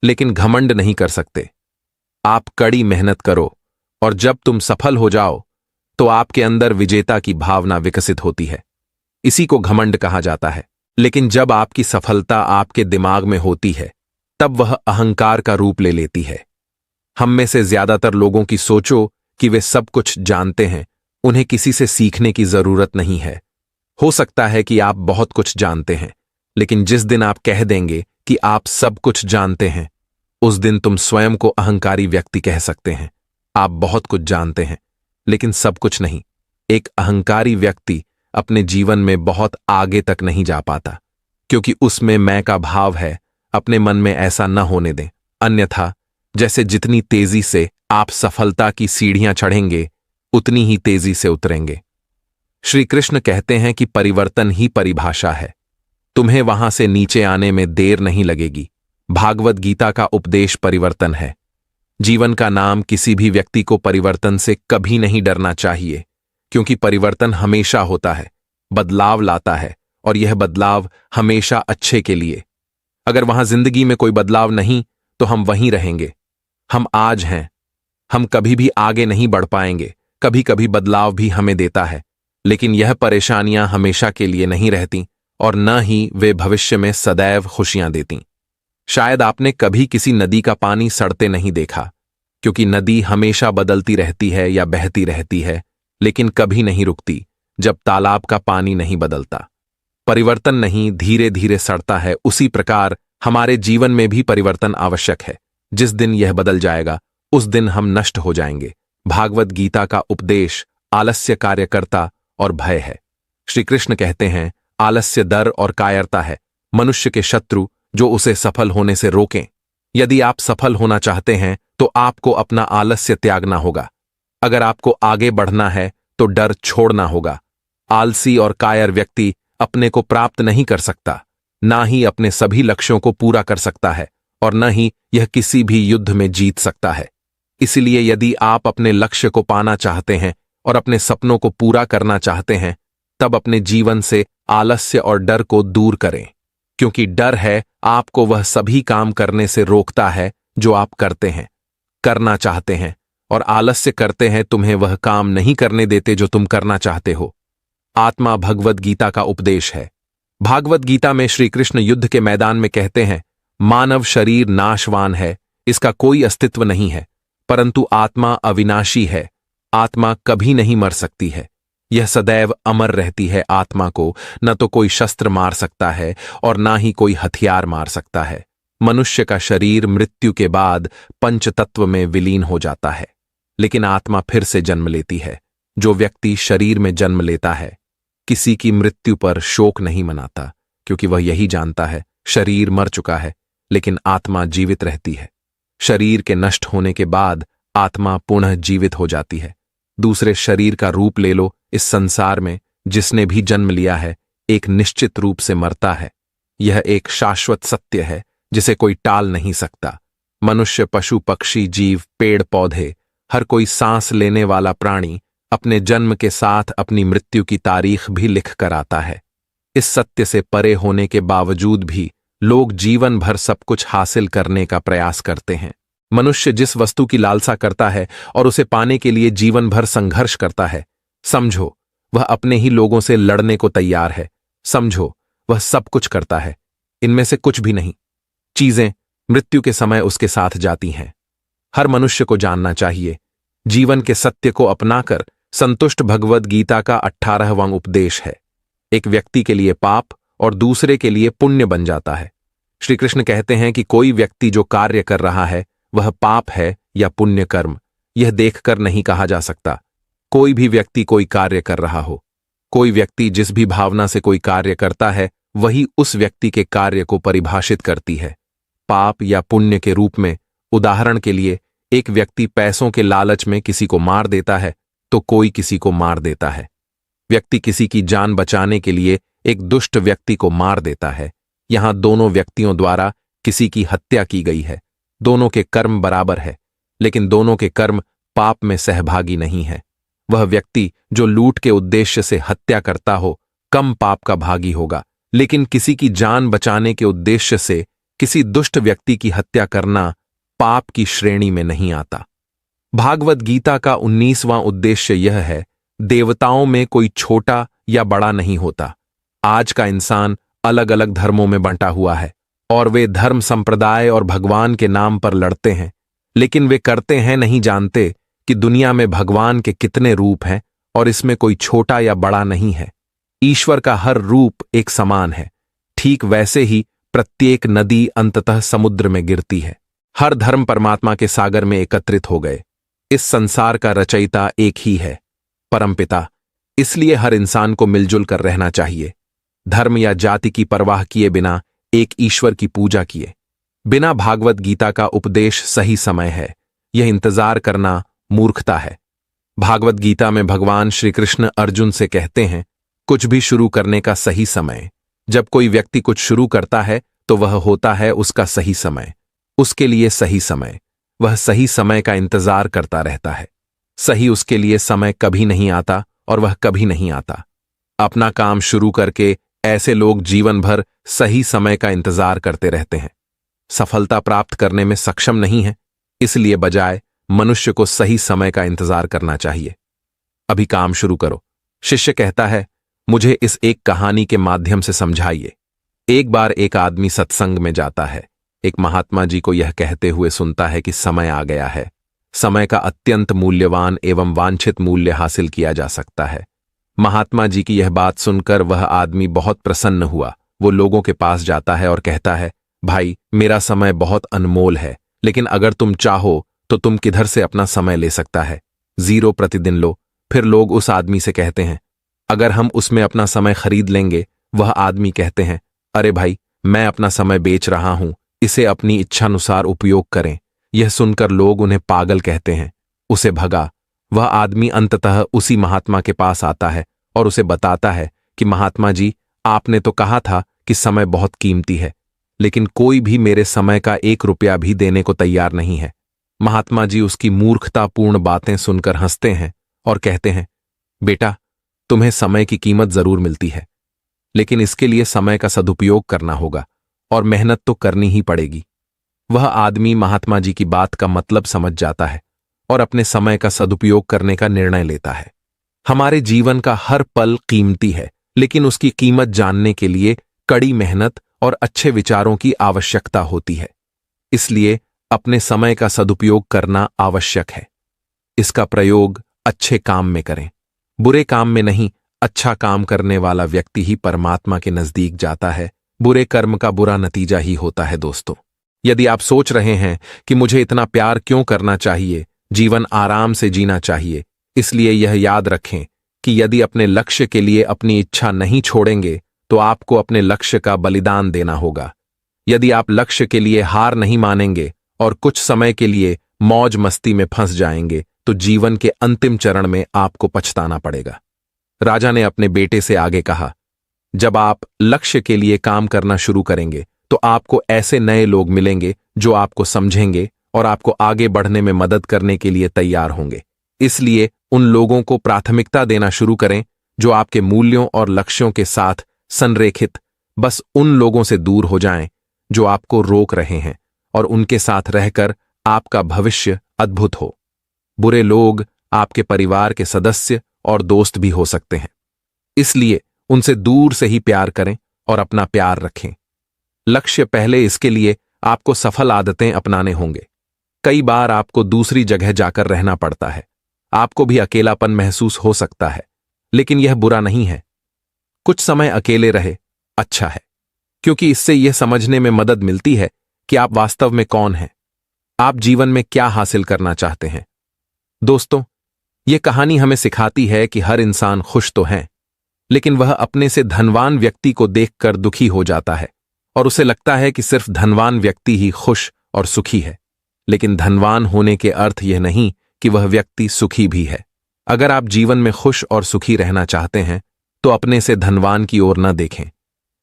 लेकिन घमंड नहीं कर सकते। आप कड़ी मेहनत करो, और जब तुम सफल हो जाओ तो आपके अंदर विजेता की भावना विकसित होती है। इसी को घमंड कहा जाता है। लेकिन जब आपकी सफलता आपके दिमाग में होती है, तब वह अहंकार का रूप ले लेती है। हम में से ज्यादातर लोगों की सोचो कि वे सब कुछ जानते हैं, उन्हें किसी से सीखने की जरूरत नहीं है। हो सकता है कि आप बहुत कुछ जानते हैं, लेकिन जिस दिन आप कह देंगे कि आप सब कुछ जानते हैं, उस दिन तुम स्वयं को अहंकारी व्यक्ति कह सकते हैं। आप बहुत कुछ जानते हैं, लेकिन सब कुछ नहीं। एक अहंकारी व्यक्ति अपने जीवन में बहुत आगे तक नहीं जा पाता, क्योंकि उसमें मैं का भाव है। अपने मन में ऐसा न होने दें, अन्यथा जैसे जितनी तेजी से आप सफलता की सीढ़ियां चढ़ेंगे, उतनी ही तेजी से उतरेंगे। श्री कृष्ण कहते हैं कि परिवर्तन ही परिभाषा है। तुम्हें वहां से नीचे आने में देर नहीं लगेगी। भागवत गीता का उपदेश परिवर्तन है। जीवन का नाम किसी भी व्यक्ति को परिवर्तन से कभी नहीं डरना चाहिए, क्योंकि परिवर्तन हमेशा होता है, बदलाव लाता है, और यह बदलाव हमेशा अच्छे के लिए। अगर वहां जिंदगी में कोई बदलाव नहीं, तो हम वहीं रहेंगे। हम आज हैं, हम कभी भी आगे नहीं बढ़ पाएंगे। कभी कभी बदलाव भी हमें देता है, लेकिन यह परेशानियां हमेशा के लिए नहीं रहती, और न ही वे भविष्य में सदैव खुशियां देती। शायद आपने कभी किसी नदी का पानी सड़ते नहीं देखा, क्योंकि नदी हमेशा बदलती रहती है या बहती रहती है, लेकिन कभी नहीं रुकती जब तालाब का पानी नहीं बदलता। परिवर्तन नहीं, धीरे धीरे सड़ता है। उसी प्रकार हमारे जीवन में भी परिवर्तन आवश्यक है। जिस दिन यह बदल जाएगा, उस दिन हम नष्ट हो जाएंगे। भागवत गीता का उपदेश आलस्य, कार्यकर्ता और भय है। श्री कृष्ण कहते हैं, आलस्य डर और कायरता है, मनुष्य के शत्रु जो उसे सफल होने से रोकें। यदि आप सफल होना चाहते हैं, तो आपको अपना आलस्य त्यागना होगा। अगर आपको आगे बढ़ना है, तो डर छोड़ना होगा। आलसी और कायर व्यक्ति अपने को प्राप्त नहीं कर सकता, ना ही अपने सभी लक्ष्यों को पूरा कर सकता है, और न ही यह किसी भी युद्ध में जीत सकता है। इसलिए यदि आप अपने लक्ष्य को पाना चाहते हैं और अपने सपनों को पूरा करना चाहते हैं, तब अपने जीवन से आलस्य और डर को दूर करें, क्योंकि डर है आपको वह सभी काम करने से रोकता है जो आप करना चाहते हैं, और आलस्य करते हैं तुम्हें वह काम नहीं करने देते जो तुम करना चाहते हो। आत्मा भगवत गीता का उपदेश है। भागवत गीता में श्री कृष्ण युद्ध के मैदान में कहते हैं, मानव शरीर नाशवान है, इसका कोई अस्तित्व नहीं है, परंतु आत्मा अविनाशी है। आत्मा कभी नहीं मर सकती है, यह सदैव अमर रहती है। आत्मा को न तो कोई शस्त्र मार सकता है और ना ही कोई हथियार मार सकता है। मनुष्य का शरीर मृत्यु के बाद पंचतत्व में विलीन हो जाता है, लेकिन आत्मा फिर से जन्म लेती है। जो व्यक्ति शरीर में जन्म लेता है, किसी की मृत्यु पर शोक नहीं मनाता, क्योंकि वह यही जानता है शरीर मर चुका है, लेकिन आत्मा जीवित रहती है। शरीर के नष्ट होने के बाद आत्मा पुनः जीवित हो जाती है। दूसरे शरीर का रूप ले लो। इस संसार में जिसने भी जन्म लिया है, एक निश्चित रूप से मरता है। यह एक शाश्वत सत्य है जिसे कोई टाल नहीं सकता। मनुष्य, पशु, पक्षी, जीव, पेड़ पौधे, हर कोई सांस लेने वाला प्राणी अपने जन्म के साथ अपनी मृत्यु की तारीख भी लिख कर आता है। इस सत्य से परे होने के बावजूद भी लोग जीवन भर सब कुछ हासिल करने का प्रयास करते हैं। मनुष्य जिस वस्तु की लालसा करता है और उसे पाने के लिए जीवन भर संघर्ष करता है, समझो वह अपने ही लोगों से लड़ने को तैयार है। समझो वह सब कुछ करता है, इनमें से कुछ भी नहीं। चीजें मृत्यु के समय उसके साथ जाती हैं। हर मनुष्य को जानना चाहिए, जीवन के सत्य को अपनाकर संतुष्ट भगवद गीता का 18वां उपदेश है। एक व्यक्ति के लिए पाप और दूसरे के लिए पुण्य बन जाता है। श्री कृष्ण कहते हैं कि कोई व्यक्ति जो कार्य कर रहा है वह पाप है या पुण्य कर्म, यह देखकर नहीं कहा जा सकता। कोई भी व्यक्ति कोई कार्य कर रहा हो, कोई व्यक्ति जिस भी भावना से कोई कार्य करता है वही उस व्यक्ति के कार्य को परिभाषित करती है। पाप या पुण्य के रूप में, उदाहरण के लिए, एक व्यक्ति पैसों के लालच में किसी को मार देता है तो कोई किसी को मार देता है। व्यक्ति किसी की जान बचाने के लिए एक दुष्ट व्यक्ति को मार देता है। यहां दोनों व्यक्तियों द्वारा किसी की हत्या की गई है। दोनों के कर्म बराबर है, लेकिन दोनों के कर्म पाप में सहभागी नहीं है। वह व्यक्ति जो लूट के उद्देश्य से हत्या करता हो कम पाप का भागी होगा, लेकिन किसी की जान बचाने के उद्देश्य से किसी दुष्ट व्यक्ति की हत्या करना पाप की श्रेणी में नहीं आता। भागवत गीता का 19वां उद्देश्य यह है, देवताओं में कोई छोटा या बड़ा नहीं होता। आज का इंसान अलग अलग धर्मों में बंटा हुआ है और वे धर्म, संप्रदाय और भगवान के नाम पर लड़ते हैं, लेकिन वे करते हैं नहीं जानते कि दुनिया में भगवान के कितने रूप हैं और इसमें कोई छोटा या बड़ा नहीं है। ईश्वर का हर रूप एक समान है। ठीक वैसे ही प्रत्येक नदी अंततः समुद्र में गिरती है। हर धर्म परमात्मा के सागर में एकत्रित हो गए। इस संसार का रचयिता एक ही है, परमपिता। इसलिए हर इंसान को मिलजुल कर रहना चाहिए, धर्म या जाति की परवाह किए बिना एक ईश्वर की पूजा किए बिना। भागवत गीता का उपदेश सही समय है, यह इंतजार करना मूर्खता है। भागवत गीता में भगवान श्री कृष्ण अर्जुन से कहते हैं, कुछ भी शुरू करने का सही समय। जब कोई व्यक्ति कुछ शुरू करता है तो वह होता है उसका सही समय, उसके लिए सही समय। वह सही समय का इंतजार करता रहता है। सही उसके लिए समय कभी नहीं आता और वह कभी नहीं आता। अपना काम शुरू करके ऐसे लोग जीवन भर सही समय का इंतजार करते रहते हैं, सफलता प्राप्त करने में सक्षम नहीं है। इसलिए बजाय मनुष्य को सही समय का इंतजार करना चाहिए। अभी काम शुरू करो। शिष्य कहता है, मुझे इस एक कहानी के माध्यम से समझाइए। एक बार एक आदमी सत्संग में जाता है। एक महात्मा जी को यह कहते हुए सुनता है कि समय आ गया है। समय का अत्यंत मूल्यवान एवं वांछित मूल्य हासिल किया जा सकता है। महात्मा जी की यह बात सुनकर वह आदमी बहुत प्रसन्न हुआ। वो लोगों के पास जाता है और कहता है, भाई, मेरा समय बहुत अनमोल है, लेकिन अगर तुम चाहो तो तुम किधर से अपना समय ले सकता है? 0 प्रतिदिन लो। फिर लोग उस आदमी से कहते हैं, अगर हम उसमें अपना समय खरीद लेंगे। वह आदमी कहते हैं, अरे भाई, मैं अपना समय बेच रहा हूं, इसे अपनी इच्छानुसार उपयोग करें। यह सुनकर लोग उन्हें पागल कहते हैं। उसे भगा। वह आदमी अंततः उसी महात्मा के पास आता है और उसे बताता है कि महात्मा जी, आपने तो कहा था कि समय बहुत कीमती है, लेकिन कोई भी मेरे समय का 1 रुपया भी देने को तैयार नहीं है। महात्मा जी उसकी मूर्खतापूर्ण बातें सुनकर हंसते हैं और कहते हैं, बेटा, तुम्हें समय की कीमत जरूर मिलती है, लेकिन इसके लिए समय का सदुपयोग करना होगा और मेहनत तो करनी ही पड़ेगी। वह आदमी महात्मा जी की बात का मतलब समझ जाता है और अपने समय का सदुपयोग करने का निर्णय लेता है। हमारे जीवन का हर पल कीमती है, लेकिन उसकी कीमत जानने के लिए कड़ी मेहनत और अच्छे विचारों की आवश्यकता होती है। इसलिए अपने समय का सदुपयोग करना आवश्यक है। इसका प्रयोग अच्छे काम में करें, बुरे काम में नहीं। अच्छा काम करने वाला व्यक्ति ही परमात्मा के नजदीक जाता है। बुरे कर्म का बुरा नतीजा ही होता है। दोस्तों, यदि आप सोच रहे हैं कि मुझे इतना प्यार क्यों करना चाहिए, जीवन आराम से जीना चाहिए, इसलिए यह याद रखें कि यदि अपने लक्ष्य के लिए अपनी इच्छा नहीं छोड़ेंगे तो आपको अपने लक्ष्य का बलिदान देना होगा। यदि आप लक्ष्य के लिए हार नहीं मानेंगे और कुछ समय के लिए मौज मस्ती में फंस जाएंगे तो जीवन के अंतिम चरण में आपको पछताना पड़ेगा। राजा ने अपने बेटे से आगे कहा, जब आप लक्ष्य के लिए काम करना शुरू करेंगे तो आपको ऐसे नए लोग मिलेंगे जो आपको समझेंगे और आपको आगे बढ़ने में मदद करने के लिए तैयार होंगे। इसलिए उन लोगों को प्राथमिकता देना शुरू करें जो आपके मूल्यों और लक्ष्यों के साथ संरेखित। बस उन लोगों से दूर हो जाएं जो आपको रोक रहे हैं और उनके साथ रहकर आपका भविष्य अद्भुत हो। बुरे लोग आपके परिवार के सदस्य और दोस्त भी हो सकते हैं, इसलिए उनसे दूर से ही प्यार करें और अपना प्यार रखें। लक्ष्य पहले, इसके लिए आपको सफल आदतें अपनाने होंगे। कई बार आपको दूसरी जगह जाकर रहना पड़ता है, आपको भी अकेलापन महसूस हो सकता है, लेकिन यह बुरा नहीं है। कुछ समय अकेले रहे अच्छा है, क्योंकि इससे यह समझने में मदद मिलती है कि आप वास्तव में कौन हैं, आप जीवन में क्या हासिल करना चाहते हैं। दोस्तों, यह कहानी हमें सिखाती है कि हर इंसान खुश तो है, लेकिन वह अपने से धनवान व्यक्ति को देखकर दुखी हो जाता है और उसे लगता है कि सिर्फ धनवान व्यक्ति ही खुश और सुखी है। लेकिन धनवान होने के अर्थ यह नहीं कि वह व्यक्ति सुखी भी है। अगर आप जीवन में खुश और सुखी रहना चाहते हैं तो अपने से धनवान की ओर न देखें,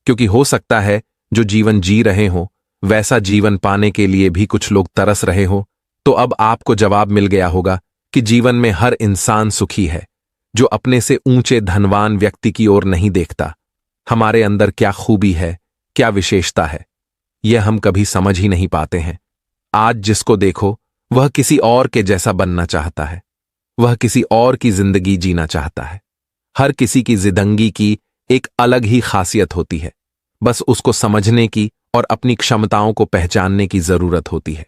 क्योंकि हो सकता है जो जीवन जी रहे हो वैसा जीवन पाने के लिए भी कुछ लोग तरस रहे हो। तो अब आपको जवाब मिल गया होगा कि जीवन में हर इंसान सुखी है जो अपने से ऊंचे धनवान व्यक्ति की ओर नहीं देखता। हमारे अंदर क्या खूबी है, क्या विशेषता है, यह हम कभी समझ ही नहीं पाते हैं। आज जिसको देखो वह किसी और के जैसा बनना चाहता है, वह किसी और की जिंदगी जीना चाहता है। हर किसी की जिंदगी की एक अलग ही खासियत होती है, बस उसको समझने की और अपनी क्षमताओं को पहचानने की जरूरत होती है।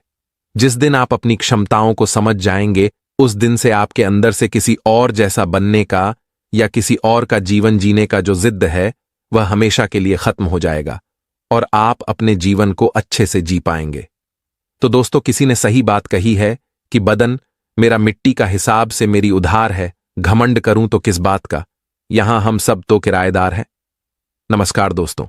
जिस दिन आप अपनी क्षमताओं को समझ जाएंगे, उस दिन से आपके अंदर से किसी और जैसा बनने का या किसी और का जीवन जीने का जो जिद है वह हमेशा के लिए खत्म हो जाएगा और आप अपने जीवन को अच्छे से जी पाएंगे। तो दोस्तों, किसी ने सही बात कही है कि बदन मेरा मिट्टी का हिसाब से मेरी उधार है, घमंड करूं तो किस बात का, यहां हम सब तो किराएदार हैं। नमस्कार दोस्तों,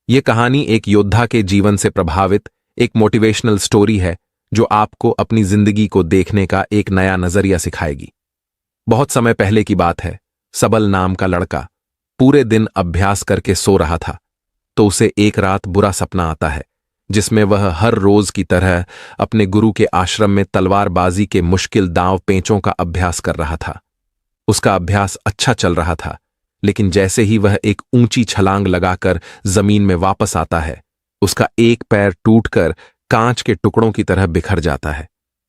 यह कहानी एक योद्धा के जीवन से प्रभावित एक मोटिवेशनल स्टोरी है जो आपको अपनी जिंदगी को देखने का एक नया नजरिया सिखाएगी। बहुत समय पहले की बात है। सबल नाम का लड़का पूरे दिन अभ्यास करके सो रहा था तो उसे एक रात बुरा सपना आता है जिसमें वह हर रोज की तरह अपने गुरु के आश्रम में तलवारबाजी के मुश्किल दांव पेंचों का अभ्यास कर रहा था। उसका अभ्यास अच्छा चल रहा था, लेकिन जैसे ही वह एक ऊंची छलांग लगाकर जमीन में वापस आता है, उसका एक पैर टूटकर कांच के टुकड़ों की तरह बिखर जाता है।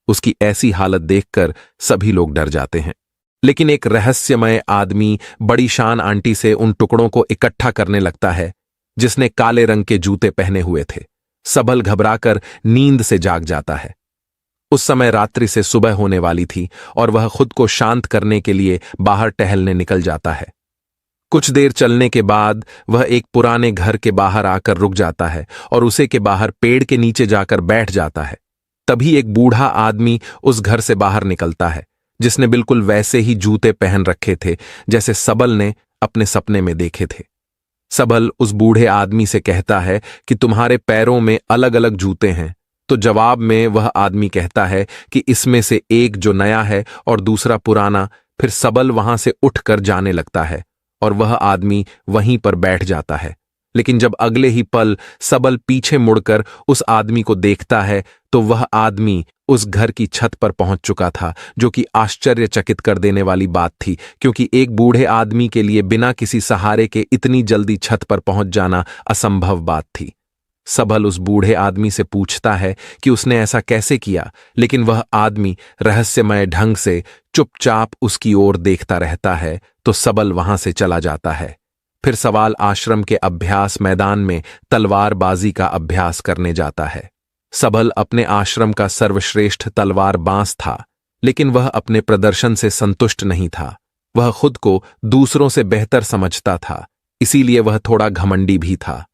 उसकी ऐसी हालत देखकर सभी लोग डर जाते हैं, लेकिन एक रहस्यमय आदमी बड़ी शान आंटी से उन टुकड़ों को इकट्ठा करने लगता है जिसने काले रंग के जूते पहने हुए थे। सबल घबराकर नींद से जाग जाता है। उस समय रात्रि से सुबह होने वाली थी और वह खुद को शांत करने के लिए बाहर टहलने निकल जाता है। कुछ देर चलने के बाद वह एक पुराने घर के बाहर आकर रुक जाता है और उसे के बाहर पेड़ के नीचे जाकर बैठ जाता है। तभी एक बूढ़ा आदमी उस घर से बाहर निकलता है जिसने बिल्कुल वैसे ही जूते पहन रखे थे जैसे सबल ने अपने सपने में देखे थे। सबल उस बूढ़े आदमी से कहता है कि तुम्हारे पैरों में अलग अलग जूते हैं। तो जवाब में वह आदमी कहता है कि इसमें से एक जो नया है और दूसरा पुराना। फिर सबल वहां से उठकर जाने लगता है और वह आदमी वहीं पर बैठ जाता है। लेकिन जब अगले ही पल सबल पीछे मुड़कर उस आदमी को देखता है तो वह आदमी उस घर की छत पर पहुंच चुका था, जो कि आश्चर्यचकित कर देने वाली बात थी, क्योंकि एक बूढ़े आदमी के लिए बिना किसी सहारे के इतनी जल्दी छत पर पहुंच जाना असंभव बात थी। सबल उस बूढ़े आदमी से पूछता है कि उसने ऐसा कैसे किया, लेकिन वह आदमी रहस्यमय ढंग से चुपचाप उसकी ओर देखता रहता है। तो सबल वहां से चला जाता है। फिर सवाल आश्रम के अभ्यास मैदान में तलवारबाजी का अभ्यास करने जाता है। सबल अपने आश्रम का सर्वश्रेष्ठ तलवारबाज था, लेकिन वह अपने प्रदर्शन से संतुष्ट नहीं था। वह खुद को दूसरों से बेहतर समझता था, इसीलिए वह थोड़ा घमंडी भी था।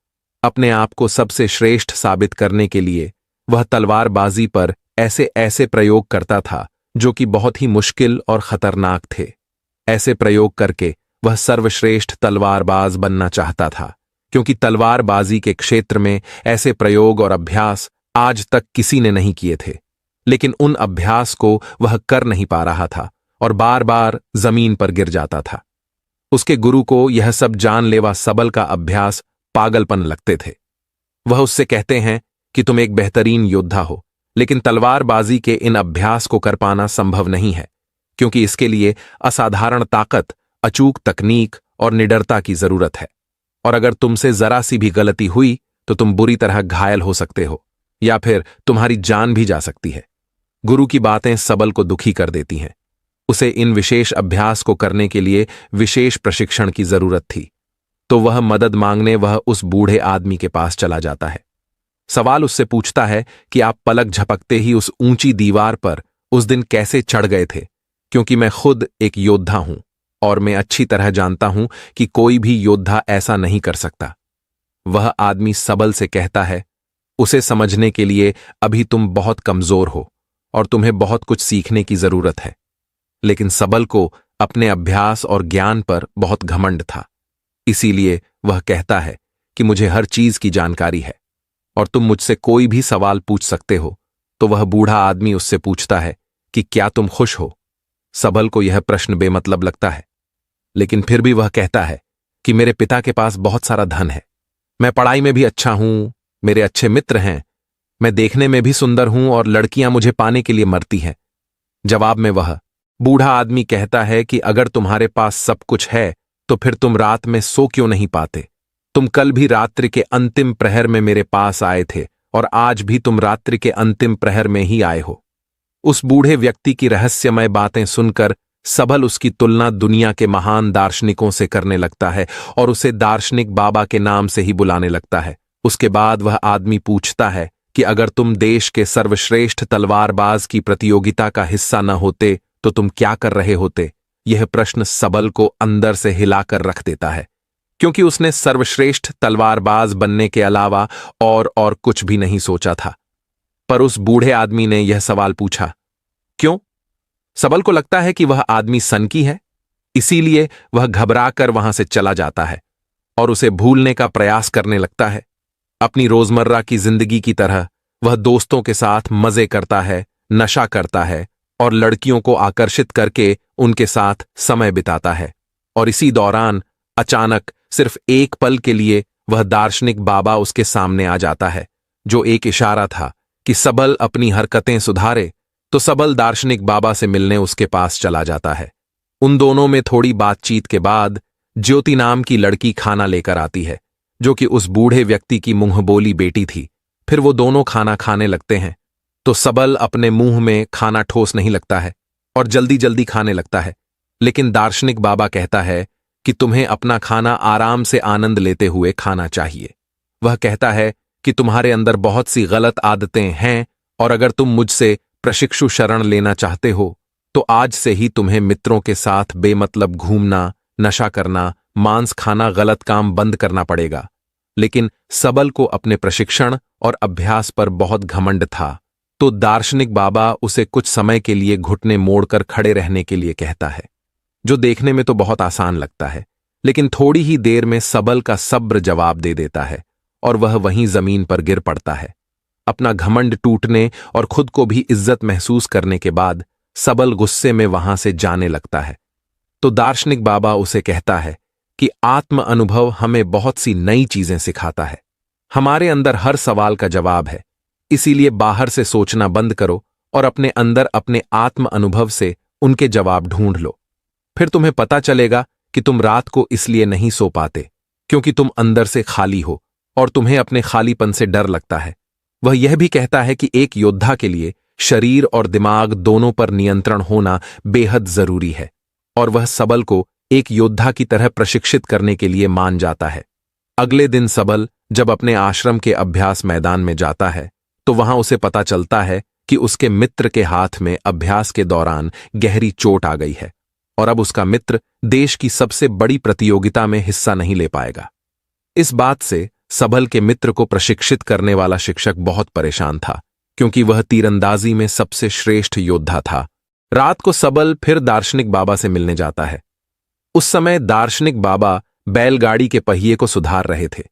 अपने आप को सबसे श्रेष्ठ साबित करने के लिए वह तलवारबाजी पर ऐसे ऐसे प्रयोग करता था जो कि बहुत ही मुश्किल और खतरनाक थे। ऐसे प्रयोग करके वह सर्वश्रेष्ठ तलवारबाज बनना चाहता था, क्योंकि तलवारबाजी के क्षेत्र में ऐसे प्रयोग और अभ्यास आज तक किसी ने नहीं किए थे। लेकिन उन अभ्यास को वह कर नहीं पा रहा था और बार बार जमीन पर गिर जाता था। उसके गुरु को यह सब जानलेवा सबल का अभ्यास पागलपन लगते थे। वह उससे कहते हैं कि तुम एक बेहतरीन योद्धा हो, लेकिन तलवारबाजी के इन अभ्यास को कर पाना संभव नहीं है, क्योंकि इसके लिए असाधारण ताकत, अचूक तकनीक और निडरता की जरूरत है। और अगर तुमसे जरा सी भी गलती हुई तो तुम बुरी तरह घायल हो सकते हो या फिर तुम्हारी जान भी जा सकती है। गुरु की बातें सबल को दुखी कर देती हैं। उसे इन विशेष अभ्यास को करने के लिए विशेष प्रशिक्षण की जरूरत थी। तो वह मदद मांगने उस बूढ़े आदमी के पास चला जाता है। सवाल उससे पूछता है कि आप पलक झपकते ही उस ऊंची दीवार पर उस दिन कैसे चढ़ गए थे, क्योंकि मैं खुद एक योद्धा हूं और मैं अच्छी तरह जानता हूं कि कोई भी योद्धा ऐसा नहीं कर सकता। वह आदमी सबल से कहता है, उसे समझने के लिए अभी तुम बहुत कमजोर हो और तुम्हें बहुत कुछ सीखने की जरूरत है। लेकिन सबल को अपने अभ्यास और ज्ञान पर बहुत घमंड था, इसीलिए वह कहता है कि मुझे हर चीज की जानकारी है और तुम मुझसे कोई भी सवाल पूछ सकते हो। तो वह बूढ़ा आदमी उससे पूछता है कि क्या तुम खुश हो। सबल को यह प्रश्न बेमतलब लगता है, लेकिन फिर भी वह कहता है कि मेरे पिता के पास बहुत सारा धन है, मैं पढ़ाई में भी अच्छा हूं, मेरे अच्छे मित्र हैं, मैं देखने में भी सुंदर हूं और लड़कियां मुझे पाने के लिए मरती हैं। जवाब में वह बूढ़ा आदमी कहता है कि अगर तुम्हारे पास सब कुछ है तो फिर तुम रात में सो क्यों नहीं पाते। तुम कल भी रात्रि के अंतिम प्रहर में मेरे पास आए थे और आज भी तुम रात्रि के अंतिम प्रहर में ही आए हो। उस बूढ़े व्यक्ति की रहस्यमय बातें सुनकर सबल उसकी तुलना दुनिया के महान दार्शनिकों से करने लगता है और उसे दार्शनिक बाबा के नाम से ही बुलाने लगता है। उसके बाद वह आदमी पूछता है कि अगर तुम देश के सर्वश्रेष्ठ तलवारबाज की प्रतियोगिता का हिस्सा न होते तो तुम क्या कर रहे होते। यह प्रश्न सबल को अंदर से हिलाकर रख देता है, क्योंकि उसने सर्वश्रेष्ठ तलवारबाज बनने के अलावा और कुछ भी नहीं सोचा था। पर उस बूढ़े आदमी ने यह सवाल पूछा, क्यों? सबल को लगता है कि वह आदमी सनकी है, इसीलिए वह घबराकर वहां से चला जाता है और उसे भूलने का प्रयास करने लगता है। अपनी रोजमर्रा की जिंदगी की तरह वह दोस्तों के साथ मजे करता है, नशा करता है और लड़कियों को आकर्षित करके उनके साथ समय बिताता है। और इसी दौरान अचानक सिर्फ एक पल के लिए वह दार्शनिक बाबा उसके सामने आ जाता है, जो एक इशारा था कि सबल अपनी हरकतें सुधारे। तो सबल दार्शनिक बाबा से मिलने उसके पास चला जाता है। उन दोनों में थोड़ी बातचीत के बाद ज्योति नाम की लड़की खाना लेकर आती है, जो कि उस बूढ़े व्यक्ति की मुंहबोली बेटी थी। फिर वो दोनों खाना खाने लगते हैं। तो सबल अपने मुंह में खाना ठोस नहीं लगता है और जल्दी जल्दी खाने लगता है, लेकिन दार्शनिक बाबा कहता है कि तुम्हें अपना खाना आराम से आनंद लेते हुए खाना चाहिए। वह कहता है कि तुम्हारे अंदर बहुत सी गलत आदतें हैं और अगर तुम मुझसे प्रशिक्षु शरण लेना चाहते हो तो आज से ही तुम्हें मित्रों के साथ बेमतलब घूमना, नशा करना, मांस खाना, गलत काम बंद करना पड़ेगा। लेकिन सबल को अपने प्रशिक्षण और अभ्यास पर बहुत घमंड था, तो दार्शनिक बाबा उसे कुछ समय के लिए घुटने मोड़कर खड़े रहने के लिए कहता है, जो देखने में तो बहुत आसान लगता है, लेकिन थोड़ी ही देर में सबल का सब्र जवाब दे देता है और वह वहीं जमीन पर गिर पड़ता है। अपना घमंड टूटने और खुद को भी इज्जत महसूस करने के बाद सबल गुस्से में वहां से जाने लगता है। तो दार्शनिक बाबा उसे कहता है कि आत्म अनुभव हमें बहुत सी नई चीजें सिखाता है। हमारे अंदर हर सवाल का जवाब है, इसीलिए बाहर से सोचना बंद करो और अपने अंदर अपने आत्म अनुभव से उनके जवाब ढूंढ लो। फिर तुम्हें पता चलेगा कि तुम रात को इसलिए नहीं सो पाते क्योंकि तुम अंदर से खाली हो और तुम्हें अपने खालीपन से डर लगता है। वह यह भी कहता है कि एक योद्धा के लिए शरीर और दिमाग दोनों पर नियंत्रण होना बेहद जरूरी है और वह सबल को एक योद्धा की तरह प्रशिक्षित करने के लिए मान जाता है। अगले दिन सबल जब अपने आश्रम के अभ्यास मैदान में जाता है तो वहां उसे पता चलता है कि उसके मित्र के हाथ में अभ्यास के दौरान गहरी चोट आ गई है और अब उसका मित्र देश की सबसे बड़ी प्रतियोगिता में हिस्सा नहीं ले पाएगा। इस बात से सबल के मित्र को प्रशिक्षित करने वाला शिक्षक बहुत परेशान था, क्योंकि वह तीरंदाजी में सबसे श्रेष्ठ योद्धा था। रात को सबल फिर दार्शनिक बाबा से मिलने जाता है। उस समय दार्शनिक बाबा बैलगाड़ी के पहिए को सुधार रहे थे।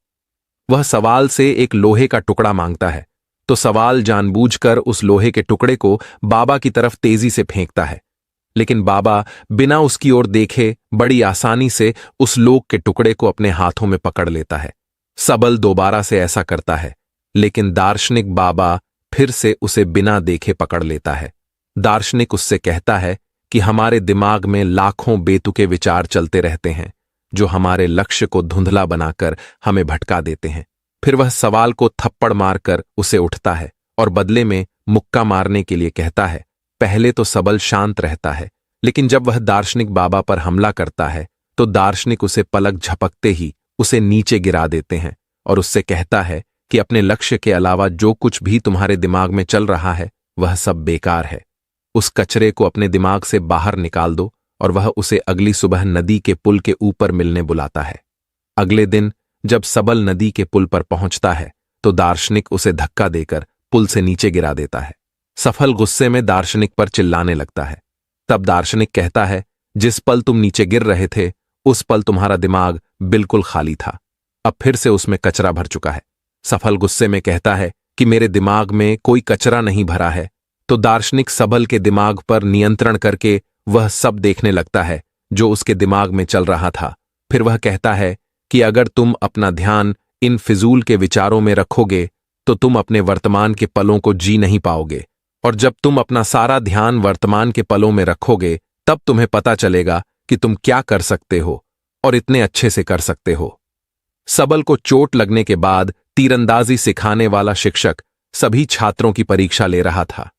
वह सवाल से एक लोहे का टुकड़ा मांगता है, तो सवाल जानबूझकर उस लोहे के टुकड़े को बाबा की तरफ तेजी से फेंकता है, लेकिन बाबा बिना उसकी ओर देखे बड़ी आसानी से उस लोग के टुकड़े को अपने हाथों में पकड़ लेता है। सबल दोबारा से ऐसा करता है, लेकिन दार्शनिक बाबा फिर से उसे बिना देखे पकड़ लेता है। दार्शनिक उससे कहता है कि हमारे दिमाग में लाखों बेतुके विचार चलते रहते हैं जो हमारे लक्ष्य को धुंधला बनाकर हमें भटका देते हैं। फिर वह सवाल को थप्पड़ मारकर उसे उठता है और बदले में मुक्का मारने के लिए कहता है। पहले तो सबल शांत रहता है, लेकिन जब वह दार्शनिक बाबा पर हमला करता है तो दार्शनिक उसे पलक झपकते ही उसे नीचे गिरा देते हैं और उससे कहता है कि अपने लक्ष्य के अलावा जो कुछ भी तुम्हारे दिमाग में चल रहा है वह सब बेकार है। उस कचरे को अपने दिमाग से बाहर निकाल दो। और वह उसे अगली सुबह नदी के पुल के ऊपर मिलने बुलाता है। अगले दिन जब सबल नदी के पुल पर पहुंचता है तो दार्शनिक उसे धक्का देकर पुल से नीचे गिरा देता है। सफल गुस्से में दार्शनिक पर चिल्लाने लगता है। तब दार्शनिक कहता है, जिस पल तुम नीचे गिर रहे थे उस पल तुम्हारा दिमाग बिल्कुल खाली था, अब फिर से उसमें कचरा भर चुका है। सफल गुस्से में कहता है कि मेरे दिमाग में कोई कचरा नहीं भरा है। तो दार्शनिक सबल के दिमाग पर नियंत्रण करके वह सब देखने लगता है जो उसके दिमाग में चल रहा था। फिर वह कहता है कि अगर तुम अपना ध्यान इन फिजूल के विचारों में रखोगे तो तुम अपने वर्तमान के पलों को जी नहीं पाओगे, और जब तुम अपना सारा ध्यान वर्तमान के पलों में रखोगे तब तुम्हें पता चलेगा कि तुम क्या कर सकते हो और इतने अच्छे से कर सकते हो। सबल को चोट लगने के बाद तीरंदाजी सिखाने वाला शिक्षक सभी छात्रों की परीक्षा ले रहा था।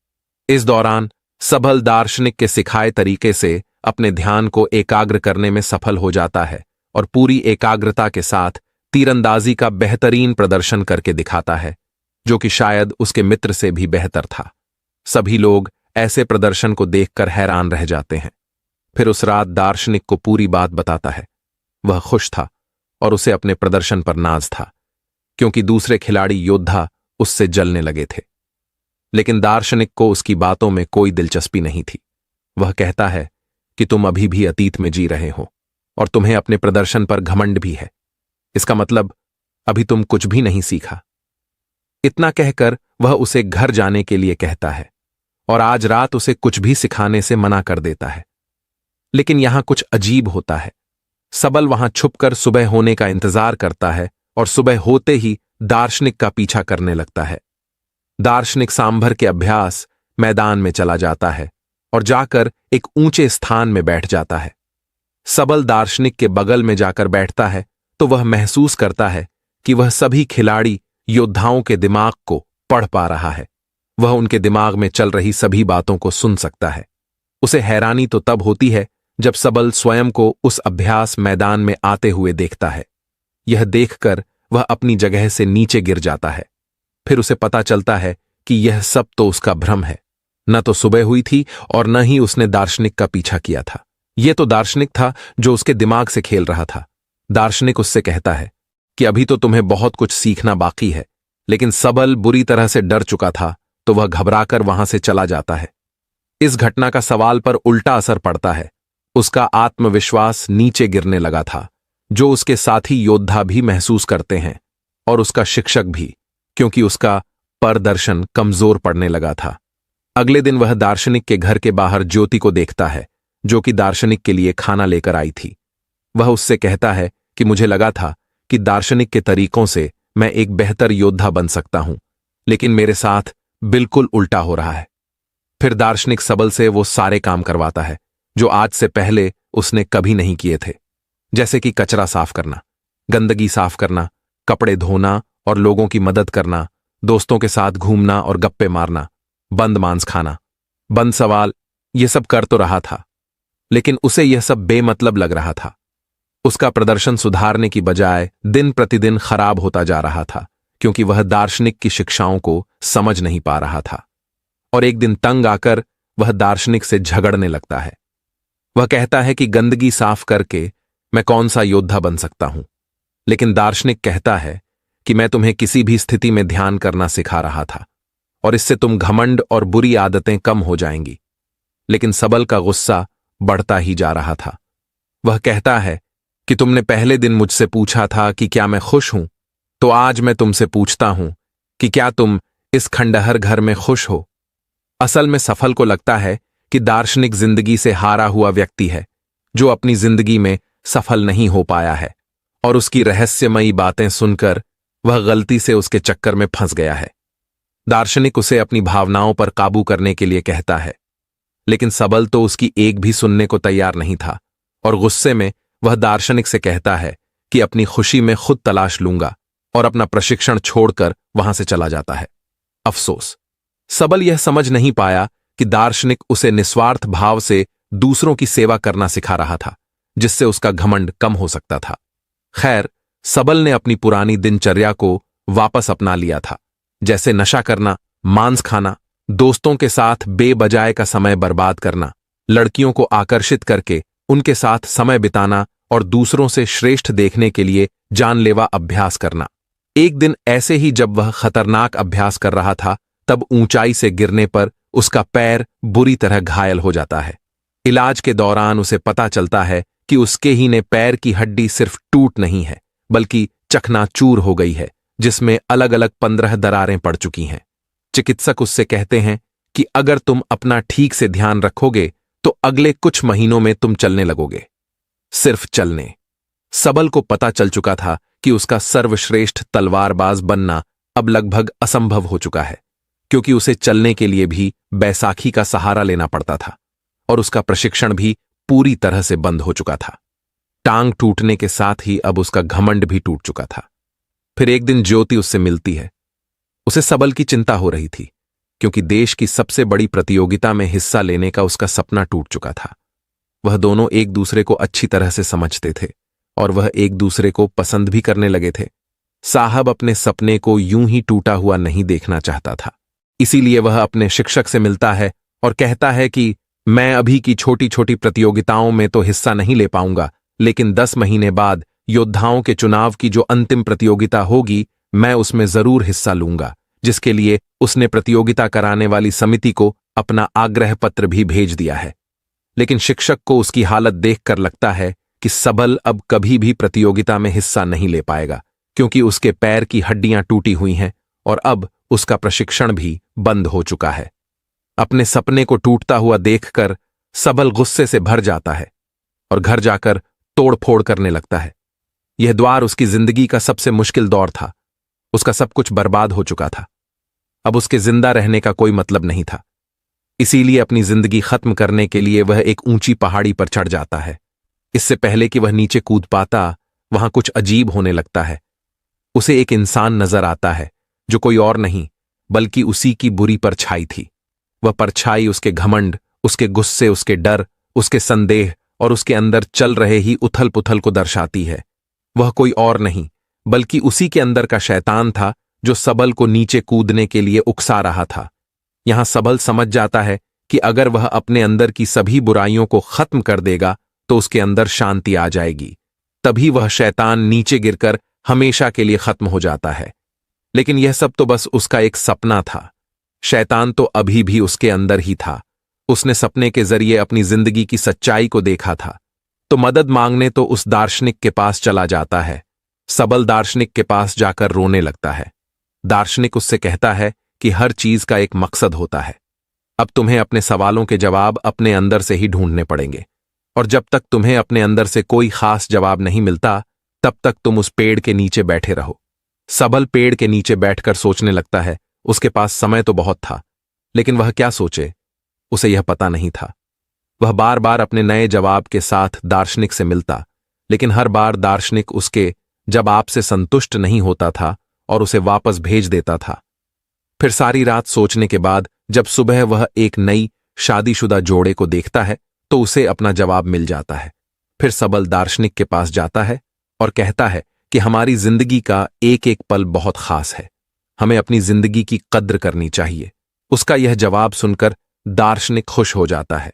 इस दौरान सबल दार्शनिक के सिखाए तरीके से अपने ध्यान को एकाग्र करने में सफल हो जाता है और पूरी एकाग्रता के साथ तीरंदाजी का बेहतरीन प्रदर्शन करके दिखाता है, जो कि शायद उसके मित्र से भी बेहतर था। सभी लोग ऐसे प्रदर्शन को देखकर हैरान रह जाते हैं। फिर उस रात दार्शनिक को पूरी बात बताता है। वह खुश था और उसे अपने प्रदर्शन पर नाज था, क्योंकि दूसरे खिलाड़ी योद्धा उससे जलने लगे थे। लेकिन दार्शनिक को उसकी बातों में कोई दिलचस्पी नहीं थी। वह कहता है कि तुम अभी भी अतीत में जी रहे हो और तुम्हें अपने प्रदर्शन पर घमंड भी है। इसका मतलब अभी तुम कुछ भी नहीं सीखा। इतना कहकर वह उसे घर जाने के लिए कहता है और आज रात उसे कुछ भी सिखाने से मना कर देता है। लेकिन यहां कुछ अजीब होता है। सबल वहां छुपकर सुबह होने का इंतजार करता है और सुबह होते ही दार्शनिक का पीछा करने लगता है। दार्शनिक सांभर के अभ्यास मैदान में चला जाता है और जाकर एक ऊंचे स्थान में बैठ जाता है। सबल दार्शनिक के बगल में जाकर बैठता है तो वह महसूस करता है कि वह सभी खिलाड़ी योद्धाओं के दिमाग को पढ़ पा रहा है। वह उनके दिमाग में चल रही सभी बातों को सुन सकता है। उसे हैरानी तो तब होती है जब सबल स्वयं को उस अभ्यास मैदान में आते हुए देखता है। यह देखकर वह अपनी जगह से नीचे गिर जाता है। फिर उसे पता चलता है कि यह सब तो उसका भ्रम है। न तो सुबह हुई थी और न ही उसने दार्शनिक का पीछा किया था। यह तो दार्शनिक था जो उसके दिमाग से खेल रहा था। दार्शनिक उससे कहता है कि अभी तो तुम्हें बहुत कुछ सीखना बाकी है। लेकिन सबल बुरी तरह से डर चुका था तो वह घबराकर वहां से चला जाता है। इस घटना का सवाल पर उल्टा असर पड़ता है। उसका आत्मविश्वास नीचे गिरने लगा था, जो उसके साथी योद्धा भी महसूस करते हैं और उसका शिक्षक भी, क्योंकि उसका प्रदर्शन कमजोर पड़ने लगा था। अगले दिन वह दार्शनिक के घर के बाहर ज्योति को देखता है, जो कि दार्शनिक के लिए खाना लेकर आई थी। वह उससे कहता है कि मुझे लगा था कि दार्शनिक के तरीकों से मैं एक बेहतर योद्धा बन सकता हूं, लेकिन मेरे साथ बिल्कुल उल्टा हो रहा है। फिर दार्शनिक सबल से वो सारे काम करवाता है जो आज से पहले उसने कभी नहीं किए थे, जैसे कि कचरा साफ करना, गंदगी साफ करना, कपड़े धोना और लोगों की मदद करना, दोस्तों के साथ घूमना और गप्पे मारना, बंद मांस खाना, बंद सवाल। ये सब कर तो रहा था, लेकिन उसे यह सब बेमतलब लग रहा था। उसका प्रदर्शन सुधारने की बजाय दिन प्रतिदिन खराब होता जा रहा था, क्योंकि वह दार्शनिक की शिक्षाओं को समझ नहीं पा रहा था। और एक दिन तंग आकर वह दार्शनिक से झगड़ने लगता है। वह कहता है कि गंदगी साफ करके मैं कौन सा योद्धा बन सकता हूं। लेकिन दार्शनिक कहता है कि मैं तुम्हें किसी भी स्थिति में ध्यान करना सिखा रहा था और इससे तुम घमंड और बुरी आदतें कम हो जाएंगी। लेकिन सबल का गुस्सा बढ़ता ही जा रहा था। वह कहता है कि तुमने पहले दिन मुझसे पूछा था कि क्या मैं खुश हूं, तो आज मैं तुमसे पूछता हूं कि क्या तुम इस खंडहर घर में खुश हो। असल में सफल को लगता है कि दार्शनिक जिंदगी से हारा हुआ व्यक्ति है जो अपनी जिंदगी में सफल नहीं हो पाया है और उसकी रहस्यमयी बातें सुनकर वह गलती से उसके चक्कर में फंस गया है। दार्शनिक उसे अपनी भावनाओं पर काबू करने के लिए कहता है, लेकिन सबल तो उसकी एक भी सुनने को तैयार नहीं था और गुस्से में वह दार्शनिक से कहता है कि अपनी खुशी में खुद तलाश लूंगा और अपना प्रशिक्षण छोड़कर वहां से चला जाता है। अफसोस, सबल यह समझ नहीं पाया कि दार्शनिक उसे निस्वार्थ भाव से दूसरों की सेवा करना सिखा रहा था, जिससे उसका घमंड कम हो सकता था। खैर, सबल ने अपनी पुरानी दिनचर्या को वापस अपना लिया था, जैसे नशा करना, मांस खाना, दोस्तों के साथ बेबजाय का समय बर्बाद करना, लड़कियों को आकर्षित करके उनके साथ समय बिताना और दूसरों से श्रेष्ठ देखने के लिए जानलेवा अभ्यास करना। एक दिन ऐसे ही जब वह खतरनाक अभ्यास कर रहा था, तब ऊंचाई से गिरने पर उसका पैर बुरी तरह घायल हो जाता है। इलाज के दौरान उसे पता चलता है कि उसके ही ने पैर की हड्डी सिर्फ टूट नहीं है, बल्कि चकनाचूर हो गई है, जिसमें अलग अलग 15 दरारें पड़ चुकी हैं। चिकित्सक उससे कहते हैं कि अगर तुम अपना ठीक से ध्यान रखोगे तो अगले कुछ महीनों में तुम चलने लगोगे। सिर्फ चलने। सबल को पता चल चुका था कि उसका सर्वश्रेष्ठ तलवारबाज बनना अब लगभग असंभव हो चुका है, क्योंकि उसे चलने के लिए भी बैसाखी का सहारा लेना पड़ता था और उसका प्रशिक्षण भी पूरी तरह से बंद हो चुका था। टांग टूटने के साथ ही अब उसका घमंड भी टूट चुका था। फिर एक दिन ज्योति उससे मिलती है। उसे सबल की चिंता हो रही थी, क्योंकि देश की सबसे बड़ी प्रतियोगिता में हिस्सा लेने का उसका सपना टूट चुका था। वह दोनों एक दूसरे को अच्छी तरह से समझते थे और वह एक दूसरे को पसंद भी करने लगे थे। साहब अपने सपने को यूं ही टूटा हुआ नहीं देखना चाहता था, इसीलिए वह अपने शिक्षक से मिलता है और कहता है कि मैं अभी की छोटी छोटी प्रतियोगिताओं में तो हिस्सा नहीं ले पाऊंगा, लेकिन 10 महीने बाद योद्धाओं के चुनाव की जो अंतिम प्रतियोगिता होगी, मैं उसमें जरूर हिस्सा लूंगा, जिसके लिए उसने प्रतियोगिता कराने वाली समिति को अपना आग्रह पत्र भी भेज दिया है। लेकिन शिक्षक को उसकी हालत देखकर लगता है कि सबल अब कभी भी प्रतियोगिता में हिस्सा नहीं ले पाएगा, क्योंकि उसके पैर की हड्डियां टूटी हुई हैं और अब उसका प्रशिक्षण भी बंद हो चुका है। अपने सपने को टूटता हुआ देखकर सबल गुस्से से भर जाता है और घर जाकर तोड़फोड़ करने लगता है। यह द्वार उसकी जिंदगी का सबसे मुश्किल दौर था। उसका सब कुछ बर्बाद हो चुका था। अब उसके जिंदा रहने का कोई मतलब नहीं था। इसीलिए अपनी जिंदगी खत्म करने के लिए वह एक ऊंची पहाड़ी पर चढ़ जाता है। इससे पहले कि वह नीचे कूद पाता, वहां कुछ अजीब होने लगता है। उसे एक इंसान नजर आता है जो कोई और नहीं बल्कि उसी की बुरी परछाई थी। वह परछाई उसके घमंड, उसके गुस्से, उसके डर, उसके संदेह और उसके अंदर चल रहे ही उथल पुथल को दर्शाती है। वह कोई और नहीं बल्कि उसी के अंदर का शैतान था जो सबल को नीचे कूदने के लिए उकसा रहा था। यहां सबल समझ जाता है कि अगर वह अपने अंदर की सभी बुराइयों को खत्म कर देगा तो उसके अंदर शांति आ जाएगी। तभी वह शैतान नीचे गिरकर हमेशा के लिए खत्म हो जाता है। लेकिन यह सब तो बस उसका एक सपना था। शैतान तो अभी भी उसके अंदर ही था। उसने सपने के जरिए अपनी जिंदगी की सच्चाई को देखा था। तो मदद मांगने तो उस दार्शनिक के पास चला जाता है। सबल दार्शनिक के पास जाकर रोने लगता है। दार्शनिक उससे कहता है कि हर चीज का एक मकसद होता है। अब तुम्हें अपने सवालों के जवाब अपने अंदर से ही ढूंढने पड़ेंगे, और जब तक तुम्हें अपने अंदर से कोई खास जवाब नहीं मिलता, तब तक तुम उस पेड़ के नीचे बैठे रहो। सबल पेड़ के नीचे बैठकर सोचने लगता है। उसके पास समय तो बहुत था, लेकिन वह क्या सोचे, उसे यह पता नहीं था। वह बार बार अपने नए जवाब के साथ दार्शनिक से मिलता, लेकिन हर बार दार्शनिक उसके जवाब से संतुष्ट नहीं होता था और उसे वापस भेज देता था। फिर सारी रात सोचने के बाद जब सुबह वह एक नई शादीशुदा जोड़े को देखता है तो उसे अपना जवाब मिल जाता है। फिर सबल दार्शनिक के पास जाता है और कहता है कि हमारी जिंदगी का एक एक पल बहुत खास है, हमें अपनी जिंदगी की कद्र करनी चाहिए। उसका यह जवाब सुनकर दार्शनिक खुश हो जाता है।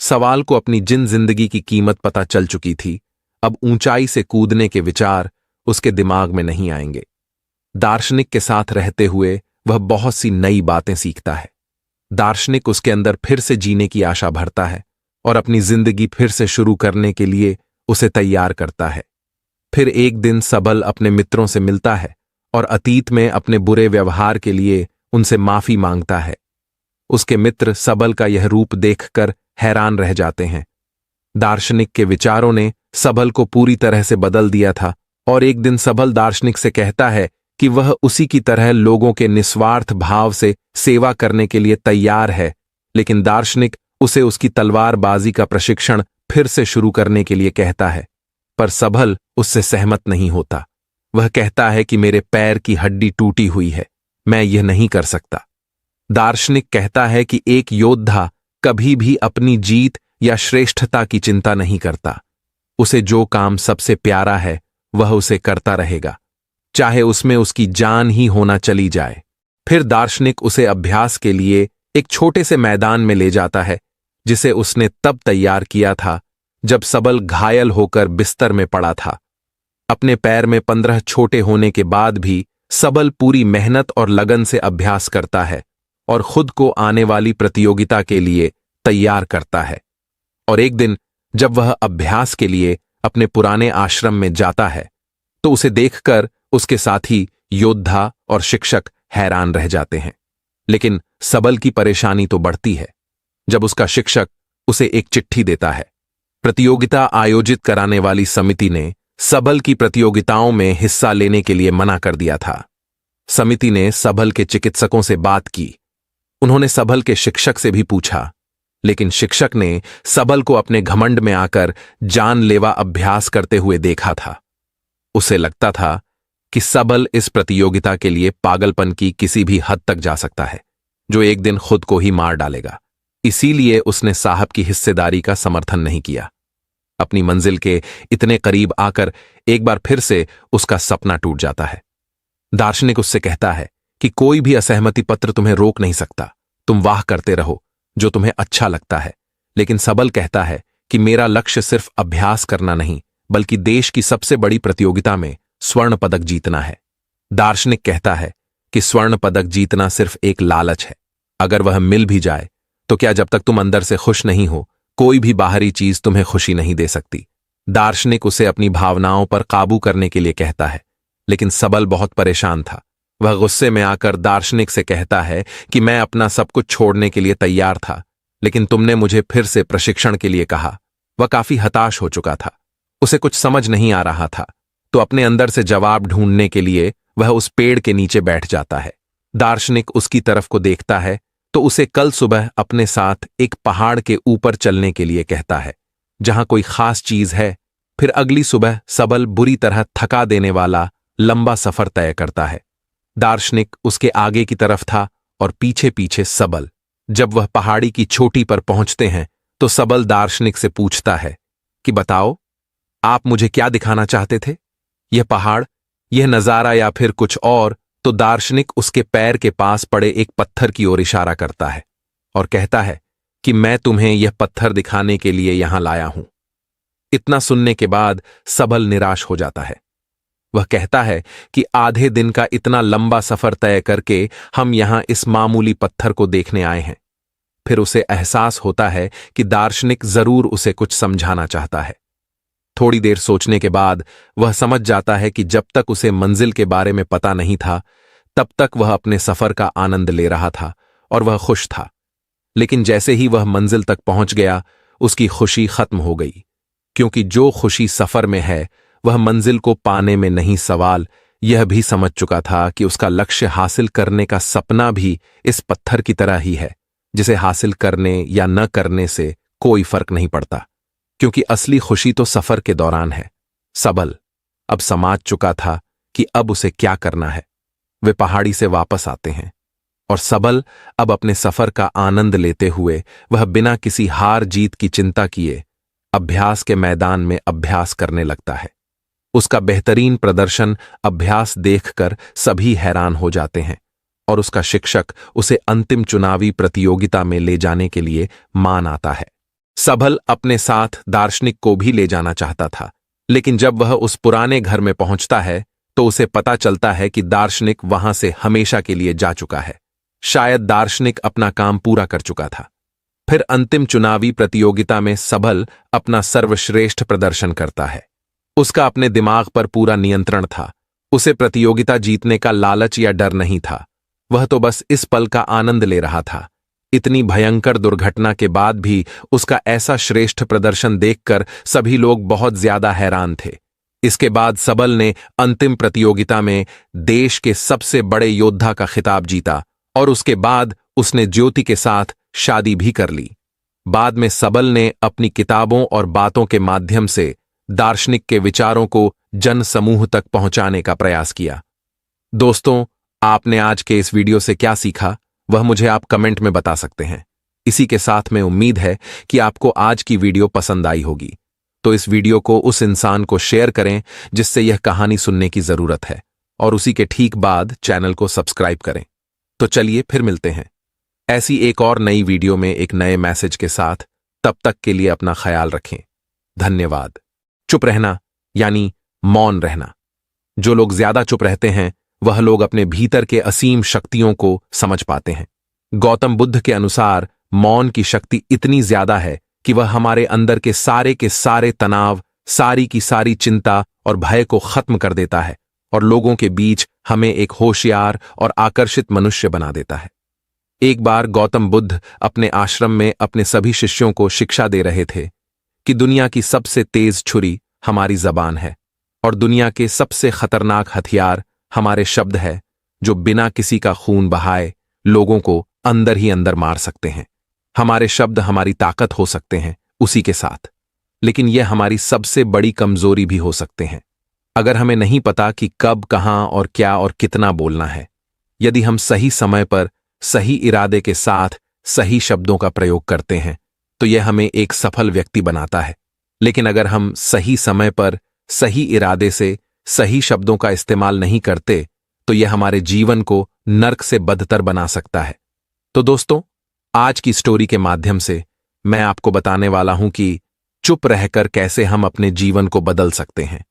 सवाल को अपनी जिन जिंदगी की कीमत पता चल चुकी थी, अब ऊंचाई से कूदने के विचार उसके दिमाग में नहीं आएंगे। दार्शनिक के साथ रहते हुए वह बहुत सी नई बातें सीखता है। दार्शनिक उसके अंदर फिर से जीने की आशा भरता है और अपनी जिंदगी फिर से शुरू करने के लिए उसे तैयार करता है। फिर एक दिन सबल अपने मित्रों से मिलता है और अतीत में अपने बुरे व्यवहार के लिए उनसे माफी मांगता है। उसके मित्र सबल का यह रूप देखकर हैरान रह जाते हैं। दार्शनिक के विचारों ने सबल को पूरी तरह से बदल दिया था और एक दिन सबल दार्शनिक से कहता है कि वह उसी की तरह लोगों के निस्वार्थ भाव से सेवा करने के लिए तैयार है, लेकिन दार्शनिक उसे उसकी तलवारबाजी का प्रशिक्षण फिर से शुरू करने के लिए कहता है। पर सबल उससे सहमत नहीं होता। वह कहता है कि मेरे पैर की हड्डी टूटी हुई है, मैं यह नहीं कर सकता। दार्शनिक कहता है कि एक योद्धा कभी भी अपनी जीत या श्रेष्ठता की चिंता नहीं करता। उसे जो काम सबसे प्यारा है वह उसे करता रहेगा, चाहे उसमें उसकी जान ही होना चली जाए। फिर दार्शनिक उसे अभ्यास के लिए एक छोटे से मैदान में ले जाता है, जिसे उसने तब तैयार किया था जब सबल घायल होकर बिस्तर में पड़ा था। अपने पैर में 15 छोटे होने के बाद भी सबल पूरी मेहनत और लगन से अभ्यास करता है और खुद को आने वाली प्रतियोगिता के लिए तैयार करता है। और एक दिन जब वह अभ्यास के लिए अपने पुराने आश्रम में जाता है तो उसे देखकर उसके साथी योद्धा और शिक्षक हैरान रह जाते हैं। लेकिन सबल की परेशानी तो बढ़ती है जब उसका शिक्षक उसे एक चिट्ठी देता है। प्रतियोगिता आयोजित कराने वाली समिति ने सबल की प्रतियोगिताओं में हिस्सा लेने के लिए मना कर दिया था। समिति ने सबल के चिकित्सकों से बात की। उन्होंने सबल के शिक्षक से भी पूछा, लेकिन शिक्षक ने सबल को अपने घमंड में आकर जानलेवा अभ्यास करते हुए देखा था। उसे लगता था कि सबल इस प्रतियोगिता के लिए पागलपन की किसी भी हद तक जा सकता है, जो एक दिन खुद को ही मार डालेगा। इसीलिए उसने साहब की हिस्सेदारी का समर्थन नहीं किया। अपनी मंजिल के इतने करीब आकर एक बार फिर से उसका सपना टूट जाता है। दार्शनिक उससे कहता है कि कोई भी असहमति पत्र तुम्हें रोक नहीं सकता, तुम वाह करते रहो जो तुम्हें अच्छा लगता है। लेकिन सबल कहता है कि मेरा लक्ष्य सिर्फ अभ्यास करना नहीं, बल्कि देश की सबसे बड़ी प्रतियोगिता में स्वर्ण पदक जीतना है। दार्शनिक कहता है कि स्वर्ण पदक जीतना सिर्फ एक लालच है। अगर वह मिल भी जाए तो क्या, जब तक तुम अंदर से खुश नहीं हो, कोई भी बाहरी चीज तुम्हें खुशी नहीं दे सकती। दार्शनिक उसे अपनी भावनाओं पर काबू करने के लिए कहता है, लेकिन सबल बहुत परेशान था। वह गुस्से में आकर दार्शनिक से कहता है कि मैं अपना सब कुछ छोड़ने के लिए तैयार था, लेकिन तुमने मुझे फिर से प्रशिक्षण के लिए कहा। वह काफी हताश हो चुका था, उसे कुछ समझ नहीं आ रहा था, तो अपने अंदर से जवाब ढूंढने के लिए वह उस पेड़ के नीचे बैठ जाता है। दार्शनिक उसकी तरफ को देखता है तो उसे कल सुबह अपने साथ एक पहाड़ के ऊपर चलने के लिए कहता है, जहां कोई खास चीज है। फिर अगली सुबह सबल बुरी तरह थका देने वाला लंबा सफर तय करता है। दार्शनिक उसके आगे की तरफ था और पीछे पीछे सबल। जब वह पहाड़ी की चोटी पर पहुंचते हैं तो सबल दार्शनिक से पूछता है कि बताओ, आप मुझे क्या दिखाना चाहते थे? यह पहाड़, यह नजारा या फिर कुछ और? तो दार्शनिक उसके पैर के पास पड़े एक पत्थर की ओर इशारा करता है और कहता है कि मैं तुम्हें यह पत्थर दिखाने के लिए यहां लाया हूं। इतना सुनने के बाद सबल निराश हो जाता है। वह कहता है कि आधे दिन का इतना लंबा सफर तय करके हम यहां इस मामूली पत्थर को देखने आए हैं। फिर उसे एहसास होता है कि दार्शनिक जरूर उसे कुछ समझाना चाहता है। थोड़ी देर सोचने के बाद वह समझ जाता है कि जब तक उसे मंजिल के बारे में पता नहीं था, तब तक वह अपने सफर का आनंद ले रहा था और वह खुश था। लेकिन जैसे ही वह मंजिल तक पहुंच गया, उसकी खुशी खत्म हो गई, क्योंकि जो खुशी सफर में है वह मंजिल को पाने में नहीं। सवाल यह भी समझ चुका था कि उसका लक्ष्य हासिल करने का सपना भी इस पत्थर की तरह ही है, जिसे हासिल करने या न करने से कोई फर्क नहीं पड़ता, क्योंकि असली खुशी तो सफर के दौरान है। सबल अब समझ चुका था कि अब उसे क्या करना है। वे पहाड़ी से वापस आते हैं और सबल अब अपने सफर का आनंद लेते हुए वह बिना किसी हार जीत की चिंता किए अभ्यास के मैदान में अभ्यास करने लगता है। उसका बेहतरीन प्रदर्शन अभ्यास देखकर सभी हैरान हो जाते हैं और उसका शिक्षक उसे अंतिम चुनावी प्रतियोगिता में ले जाने के लिए मान आता है। सबल अपने साथ दार्शनिक को भी ले जाना चाहता था, लेकिन जब वह उस पुराने घर में पहुंचता है तो उसे पता चलता है कि दार्शनिक वहां से हमेशा के लिए जा चुका है। शायद दार्शनिक अपना काम पूरा कर चुका था। फिर अंतिम चुनावी प्रतियोगिता में सबल अपना सर्वश्रेष्ठ प्रदर्शन करता है। उसका अपने दिमाग पर पूरा नियंत्रण था। उसे प्रतियोगिता जीतने का लालच या डर नहीं था। वह तो बस इस पल का आनंद ले रहा था। इतनी भयंकर दुर्घटना के बाद भी उसका ऐसा श्रेष्ठ प्रदर्शन देखकर सभी लोग बहुत ज्यादा हैरान थे। इसके बाद सबल ने अंतिम प्रतियोगिता में देश के सबसे बड़े योद्धा का खिताब जीता और उसके बाद उसने ज्योति के साथ शादी भी कर ली। बाद में सबल ने अपनी किताबों और बातों के माध्यम से दार्शनिक के विचारों को जन समूह तक पहुंचाने का प्रयास किया। दोस्तों, आपने आज के इस वीडियो से क्या सीखा वह मुझे आप कमेंट में बता सकते हैं। इसी के साथ में उम्मीद है कि आपको आज की वीडियो पसंद आई होगी, तो इस वीडियो को उस इंसान को शेयर करें जिससे यह कहानी सुनने की जरूरत है, और उसी के ठीक बाद चैनल को सब्सक्राइब करें। तो चलिए फिर मिलते हैं ऐसी एक और नई वीडियो में एक नए मैसेज के साथ। तब तक के लिए अपना ख्याल रखें। धन्यवाद। चुप रहना यानी मौन रहना। जो लोग ज्यादा चुप रहते हैं वह लोग अपने भीतर के असीम शक्तियों को समझ पाते हैं। गौतम बुद्ध के अनुसार मौन की शक्ति इतनी ज्यादा है कि वह हमारे अंदर के सारे तनाव, सारी की सारी चिंता और भय को खत्म कर देता है और लोगों के बीच हमें एक होशियार और आकर्षित मनुष्य बना देता है। एक बार गौतम बुद्ध अपने आश्रम में अपने सभी शिष्यों को शिक्षा दे रहे थे कि दुनिया की सबसे तेज छुरी हमारी जबान है और दुनिया के सबसे खतरनाक हथियार हमारे शब्द है, जो बिना किसी का खून बहाए लोगों को अंदर ही अंदर मार सकते हैं। हमारे शब्द हमारी ताकत हो सकते हैं उसी के साथ, लेकिन यह हमारी सबसे बड़ी कमजोरी भी हो सकते हैं अगर हमें नहीं पता कि कब, कहां और क्या और कितना बोलना है। यदि हम सही समय पर सही इरादे के साथ सही शब्दों का प्रयोग करते हैं तो यह हमें एक सफल व्यक्ति बनाता है, लेकिन अगर हम सही समय पर सही इरादे से सही शब्दों का इस्तेमाल नहीं करते तो यह हमारे जीवन को नर्क से बदतर बना सकता है। तो दोस्तों, आज की स्टोरी के माध्यम से मैं आपको बताने वाला हूं कि चुप रहकर कैसे हम अपने जीवन को बदल सकते हैं।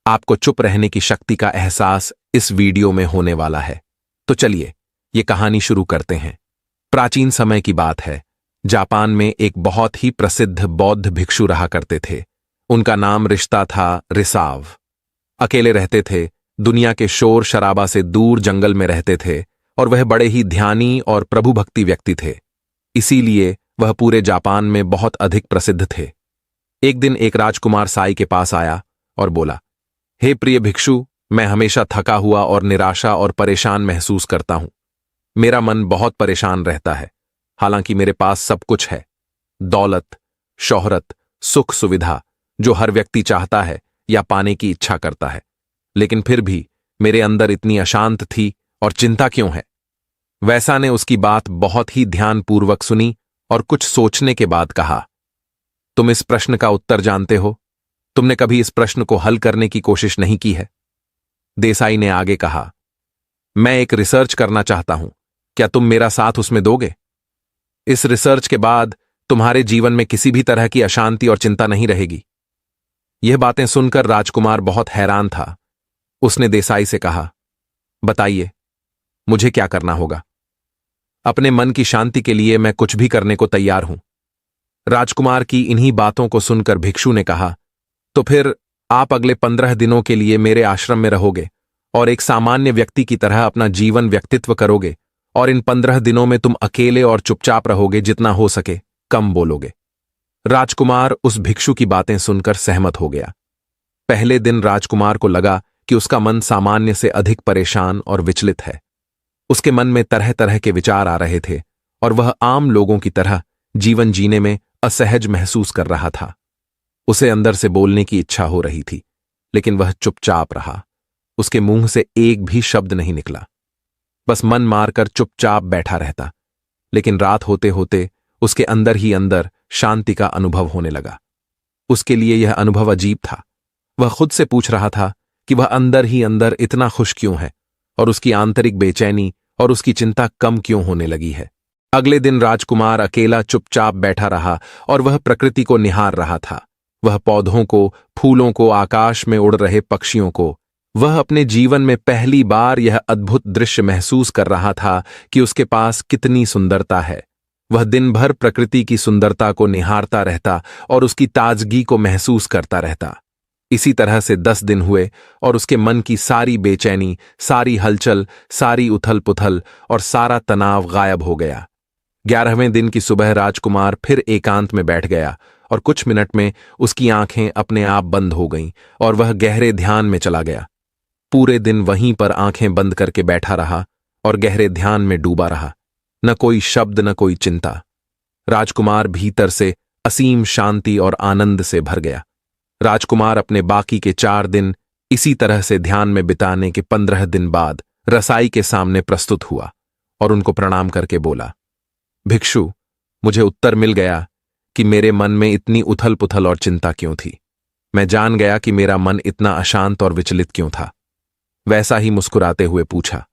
आपको चुप रहने की शक्ति का एहसास इस वीडियो में होने वाला है। तो चलिए ये कहानी शुरू करते हैं। प्राचीन समय की बात है। जापान में एक बहुत ही प्रसिद्ध बौद्ध भिक्षु रहा करते थे। उनका नाम रिश्ता था रिसाव। अकेले रहते थे, दुनिया के शोर शराबा से दूर जंगल में रहते थे और वह बड़े ही ध्यानी और प्रभु भक्ति व्यक्ति थे। इसीलिए वह पूरे जापान में बहुत अधिक प्रसिद्ध थे। एक दिन एक राजकुमार साई के पास आया और बोला, हे प्रिय भिक्षु, मैं हमेशा थका हुआ और निराशा और परेशान महसूस करता हूं। मेरा मन बहुत परेशान रहता है। हालांकि मेरे पास सब कुछ है, दौलत, शोहरत, सुख सुविधा, जो हर व्यक्ति चाहता है या पाने की इच्छा करता है, लेकिन फिर भी मेरे अंदर इतनी अशांत थी और चिंता क्यों है। वैसा ने उसकी बात बहुत ही ध्यानपूर्वक सुनी और कुछ सोचने के बाद कहा, तुम इस प्रश्न का उत्तर जानते हो? तुमने कभी इस प्रश्न को हल करने की कोशिश नहीं की है? देसाई ने आगे कहा, मैं एक रिसर्च करना चाहता हूं, क्या तुम मेरा साथ उसमें दोगे? इस रिसर्च के बाद तुम्हारे जीवन में किसी भी तरह की अशांति और चिंता नहीं रहेगी। यह बातें सुनकर राजकुमार बहुत हैरान था। उसने देसाई से कहा, बताइए, मुझे क्या करना होगा? अपने मन की शांति के लिए मैं कुछ भी करने को तैयार हूं। राजकुमार की इन्हीं बातों को सुनकर भिक्षु ने कहा, तो फिर आप अगले 15 दिनों के लिए मेरे आश्रम में रहोगे और एक सामान्य व्यक्ति की तरह अपना जीवन व्यक्तित्व करोगे, और इन 15 दिनों में तुम अकेले और चुपचाप रहोगे, जितना हो सके कम बोलोगे। राजकुमार उस भिक्षु की बातें सुनकर सहमत हो गया। पहले दिन राजकुमार को लगा कि उसका मन सामान्य से अधिक परेशान और विचलित है। उसके मन में तरह तरह के विचार आ रहे थे और वह आम लोगों की तरह जीवन जीने में असहज महसूस कर रहा था। उसे अंदर से बोलने की इच्छा हो रही थी, लेकिन वह चुपचाप रहा। उसके मुंह से एक भी शब्द नहीं निकला, बस मन मारकर चुपचाप बैठा रहता। लेकिन रात होते होते उसके अंदर ही अंदर शांति का अनुभव होने लगा। उसके लिए यह अनुभव अजीब था। वह खुद से पूछ रहा था कि वह अंदर ही अंदर इतना खुश क्यों है और उसकी आंतरिक बेचैनी और उसकी चिंता कम क्यों होने लगी है। अगले दिन राजकुमार अकेला चुपचाप बैठा रहा और वह प्रकृति को निहार रहा था। वह पौधों को, फूलों को, आकाश में उड़ रहे पक्षियों को। वह अपने जीवन में पहली बार यह अद्भुत दृश्य महसूस कर रहा था कि उसके पास कितनी सुंदरता है। वह दिन भर प्रकृति की सुंदरता को निहारता रहता और उसकी ताजगी को महसूस करता रहता। इसी तरह से 10 दिन हुए और उसके मन की सारी बेचैनी, सारी हलचल, सारी उथल पुथल और सारा तनाव गायब हो गया। 11वें दिन की सुबह राजकुमार फिर एकांत में बैठ गया और कुछ मिनट में उसकी आंखें अपने आप बंद हो गईं और वह गहरे ध्यान में चला गया। पूरे दिन वहीं पर आंखें बंद करके बैठा रहा और गहरे ध्यान में डूबा रहा। न कोई शब्द, न कोई चिंता। राजकुमार भीतर से असीम शांति और आनंद से भर गया। राजकुमार अपने बाकी के 4 दिन इसी तरह से ध्यान में बिताने के 15 दिन बाद रसाई के सामने प्रस्तुत हुआ और उनको प्रणाम करके बोला, भिक्षु, मुझे उत्तर मिल गया कि मेरे मन में इतनी उथल पुथल और चिंता क्यों थी। मैं जान गया कि मेरा मन इतना अशांत और विचलित क्यों था। वैसा ही मुस्कुराते हुए पूछा,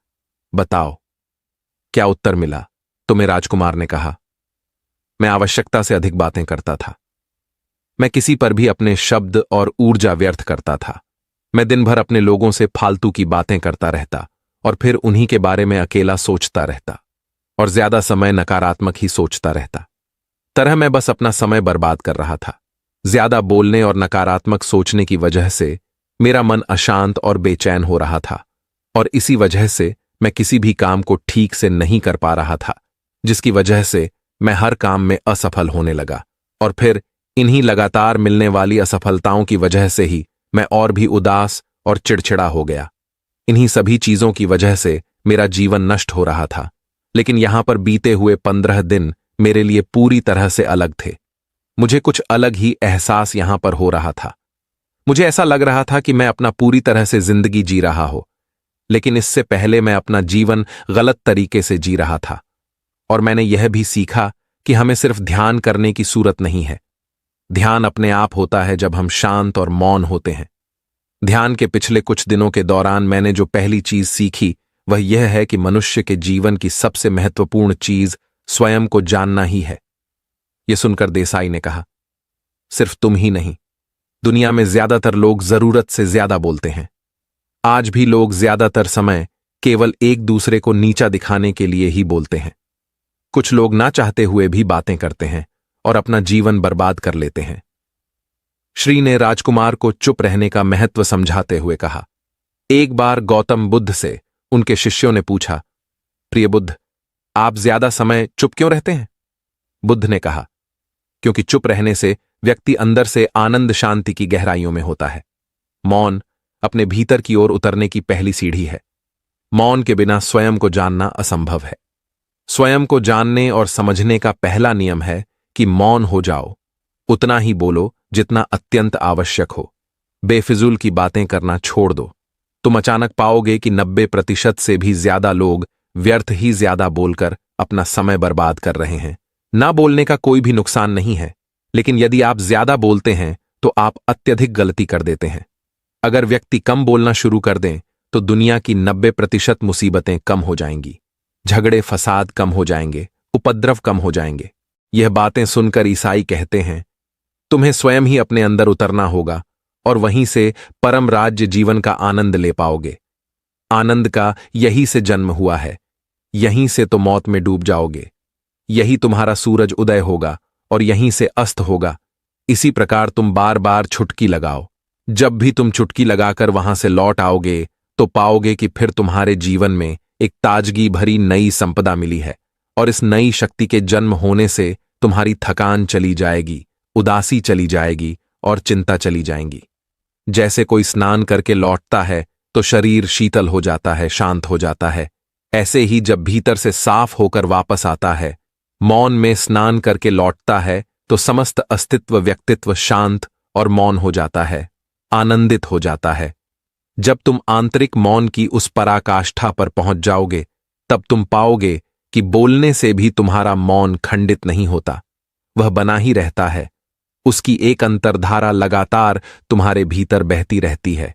बताओ क्या उत्तर मिला तुम्हें? राजकुमार ने कहा, मैं आवश्यकता से अधिक बातें करता था। मैं किसी पर भी अपने शब्द और ऊर्जा व्यर्थ करता था। मैं दिन भर अपने लोगों से फालतू की बातें करता रहता और फिर उन्हीं के बारे में अकेला सोचता रहता और ज्यादा समय नकारात्मक ही सोचता रहता। तरह मैं बस अपना समय बर्बाद कर रहा था। ज्यादा बोलने और नकारात्मक सोचने की वजह से मेरा मन अशांत और बेचैन हो रहा था और इसी वजह से मैं किसी भी काम को ठीक से नहीं कर पा रहा था, जिसकी वजह से मैं हर काम में असफल होने लगा और फिर इन्हीं लगातार मिलने वाली असफलताओं की वजह से ही मैं और भी उदास और चिड़चिड़ा हो गया। इन्हीं सभी चीजों की वजह से मेरा जीवन नष्ट हो रहा था। लेकिन यहां पर बीते हुए 15 दिन मेरे लिए पूरी तरह से अलग थे। मुझे कुछ अलग ही एहसास यहां पर हो रहा था। मुझे ऐसा लग रहा था कि मैं अपना पूरी तरह से जिंदगी जी रहा हो, लेकिन इससे पहले मैं अपना जीवन गलत तरीके से जी रहा था। और मैंने यह भी सीखा कि हमें सिर्फ ध्यान करने की सूरत नहीं है। ध्यान अपने आप होता है जब हम शांत और मौन होते हैं। ध्यान के पिछले कुछ दिनों के दौरान मैंने जो पहली चीज सीखी वह यह है कि मनुष्य के जीवन की सबसे महत्वपूर्ण चीज स्वयं को जानना ही है। यह सुनकर देसाई ने कहा, सिर्फ तुम ही नहीं, दुनिया में ज्यादातर लोग जरूरत से ज्यादा बोलते हैं। आज भी लोग ज्यादातर समय केवल एक दूसरे को नीचा दिखाने के लिए ही बोलते हैं। कुछ लोग ना चाहते हुए भी बातें करते हैं और अपना जीवन बर्बाद कर लेते हैं। श्री ने राजकुमार को चुप रहने का महत्व समझाते हुए कहा। एक बार गौतम बुद्ध से उनके शिष्यों ने पूछा, प्रिय बुद्ध, आप ज्यादा समय चुप क्यों रहते हैं? बुद्ध ने कहा, क्योंकि चुप रहने से व्यक्ति अंदर से आनंद शांति की गहराइयों में होता है। मौन अपने भीतर की ओर उतरने की पहली सीढ़ी है। मौन के बिना स्वयं को जानना असंभव है। स्वयं को जानने और समझने का पहला नियम है कि मौन हो जाओ, उतना ही बोलो जितना अत्यंत आवश्यक हो। बेफिजूल की बातें करना छोड़ दो। तुम अचानक पाओगे कि 90% से भी ज्यादा लोग व्यर्थ ही ज्यादा बोलकर अपना समय बर्बाद कर रहे हैं। ना बोलने का कोई भी नुकसान नहीं है, लेकिन यदि आप ज्यादा बोलते हैं तो आप अत्यधिक गलती कर देते हैं। अगर व्यक्ति कम बोलना शुरू कर दें तो दुनिया की 90% मुसीबतें कम हो जाएंगी। झगड़े फसाद कम हो जाएंगे, उपद्रव कम हो जाएंगे। यह बातें सुनकर ईसाई कहते हैं, तुम्हें स्वयं ही अपने अंदर उतरना होगा और वहीं से परम राज्य जीवन का आनंद ले पाओगे। आनंद का यही से जन्म हुआ है, यहीं से तो मौत में डूब जाओगे। यही तुम्हारा सूरज उदय होगा और यहीं से अस्त होगा। इसी प्रकार तुम बार बार चुटकी लगाओ। जब भी तुम चुटकी लगाकर वहां से लौट आओगे तो पाओगे कि फिर तुम्हारे जीवन में एक ताजगी भरी नई संपदा मिली है और इस नई शक्ति के जन्म होने से तुम्हारी थकान चली जाएगी, उदासी चली जाएगी और चिंता चली जाएंगी। जैसे कोई स्नान करके लौटता है तो शरीर शीतल हो जाता है, शांत हो जाता है, ऐसे ही जब भीतर से साफ होकर वापस आता है, मौन में स्नान करके लौटता है तो समस्त अस्तित्व व्यक्तित्व शांत और मौन हो जाता है, आनंदित हो जाता है। जब तुम आंतरिक मौन की उस पराकाष्ठा पर पहुंच जाओगे तब तुम पाओगे कि बोलने से भी तुम्हारा मौन खंडित नहीं होता, वह बना ही रहता है। उसकी एक अंतर्धारा लगातार तुम्हारे भीतर बहती रहती है।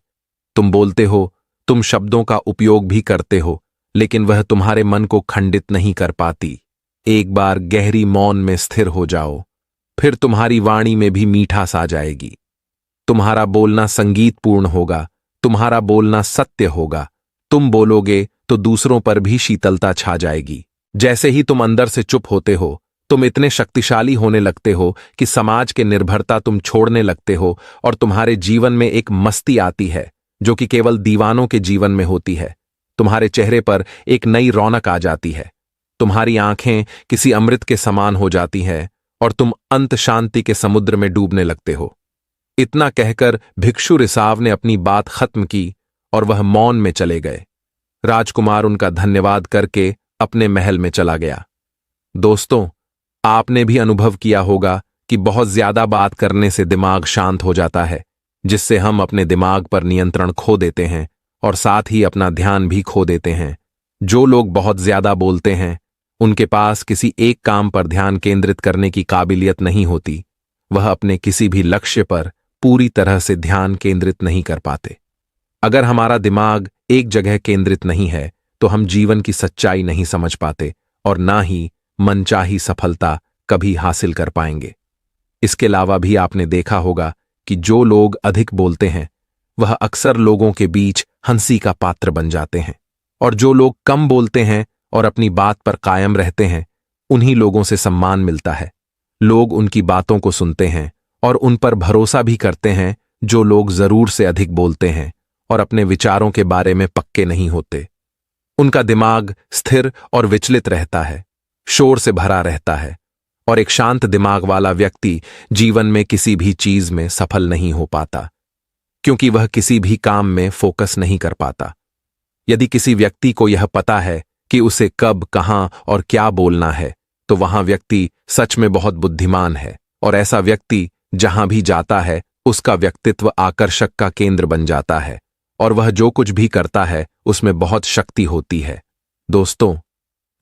तुम बोलते हो, तुम शब्दों का उपयोग भी करते हो, लेकिन वह तुम्हारे मन को खंडित नहीं कर पाती। एक बार गहरी मौन में स्थिर हो जाओ, फिर तुम्हारी वाणी में भी मिठास आ जाएगी। तुम्हारा बोलना संगीतपूर्ण होगा, तुम्हारा बोलना सत्य होगा। तुम बोलोगे तो दूसरों पर भी शीतलता छा जाएगी। जैसे ही तुम अंदर से चुप होते हो, तुम इतने शक्तिशाली होने लगते हो कि समाज के निर्भरता तुम छोड़ने लगते हो और तुम्हारे जीवन में एक मस्ती आती है जो कि केवल दीवानों के जीवन में होती है। तुम्हारे चेहरे पर एक नई रौनक आ जाती है। तुम्हारी आंखें किसी अमृत के समान हो जाती हैं और तुम अंत शांति के समुद्र में डूबने लगते हो। इतना कहकर भिक्षु रिसाव ने अपनी बात खत्म की और वह मौन में चले गए। राजकुमार उनका धन्यवाद करके अपने महल में चला गया। दोस्तों, आपने भी अनुभव किया होगा कि बहुत ज्यादा बात करने से दिमाग शांत हो जाता है, जिससे हम अपने दिमाग पर नियंत्रण खो देते हैं और साथ ही अपना ध्यान भी खो देते हैं। जो लोग बहुत ज्यादा बोलते हैं, उनके पास किसी एक काम पर ध्यान केंद्रित करने की काबिलियत नहीं होती। वह अपने किसी भी लक्ष्य पर पूरी तरह से ध्यान केंद्रित नहीं कर पाते। अगर हमारा दिमाग एक जगह केंद्रित नहीं है तो हम जीवन की सच्चाई नहीं समझ पाते और ना ही मनचाही सफलता कभी हासिल कर पाएंगे। इसके अलावा भी आपने देखा होगा कि जो लोग अधिक बोलते हैं वह अक्सर लोगों के बीच हंसी का पात्र बन जाते हैं, और जो लोग कम बोलते हैं और अपनी बात पर कायम रहते हैं, उन्हीं लोगों से सम्मान मिलता है। लोग उनकी बातों को सुनते हैं और उन पर भरोसा भी करते हैं जो लोग जरूर से अधिक बोलते हैं और अपने विचारों के बारे में पक्के नहीं होते। उनका दिमाग स्थिर और विचलित रहता है, शोर से भरा रहता है, और एक शांत दिमाग वाला व्यक्ति जीवन में किसी भी चीज में सफल नहीं हो पाता, क्योंकि वह किसी भी काम में फोकस नहीं कर पाता। यदि किसी व्यक्ति को यह पता है कि उसे कब, कहां और क्या बोलना है, तो वहां व्यक्ति सच में बहुत बुद्धिमान है, और ऐसा व्यक्ति जहां भी जाता है उसका व्यक्तित्व आकर्षक का केंद्र बन जाता है, और वह जो कुछ भी करता है उसमें बहुत शक्ति होती है। दोस्तों,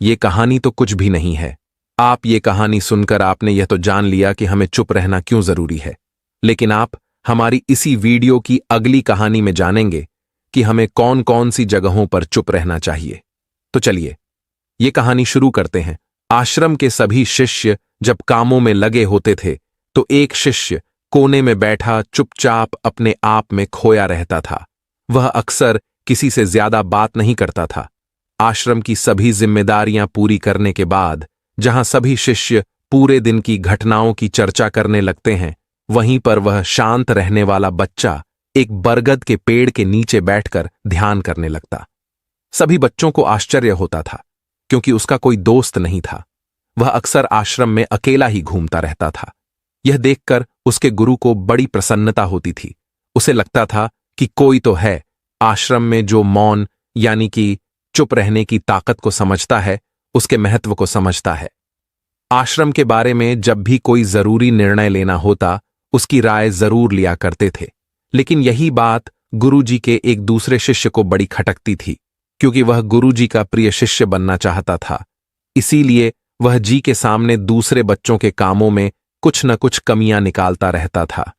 ये कहानी तो कुछ भी नहीं है। आप ये कहानी सुनकर आपने यह तो जान लिया कि हमें चुप रहना क्यों जरूरी है, लेकिन आप हमारी इसी वीडियो की अगली कहानी में जानेंगे कि हमें कौन कौन सी जगहों पर चुप रहना चाहिए। तो चलिए ये कहानी शुरू करते हैं। आश्रम के सभी शिष्य जब कामों में लगे होते थे तो एक शिष्य कोने में बैठा चुपचाप अपने आप में खोया रहता था। वह अक्सर किसी से ज्यादा बात नहीं करता था। आश्रम की सभी जिम्मेदारियां पूरी करने के बाद जहां सभी शिष्य पूरे दिन की घटनाओं की चर्चा करने लगते हैं, वहीं पर वह शांत रहने वाला बच्चा एक बरगद के पेड़ के नीचे बैठकर ध्यान करने लगता। सभी बच्चों को आश्चर्य होता था, क्योंकि उसका कोई दोस्त नहीं था। वह अक्सर आश्रम में अकेला ही घूमता रहता था। यह देखकर उसके गुरु को बड़ी प्रसन्नता होती थी। उसे लगता था कि कोई तो है आश्रम में जो मौन यानी कि चुप रहने की ताकत को समझता है, उसके महत्व को समझता है। आश्रम के बारे में जब भी कोई जरूरी निर्णय लेना होता, उसकी राय जरूर लिया करते थे। लेकिन यही बात गुरुजी के एक दूसरे शिष्य को बड़ी खटकती थी, क्योंकि वह गुरुजी का प्रिय शिष्य बनना चाहता था। इसीलिए वह जी के सामने दूसरे बच्चों के कामों में कुछ न कुछ कमियां निकालता रहता था,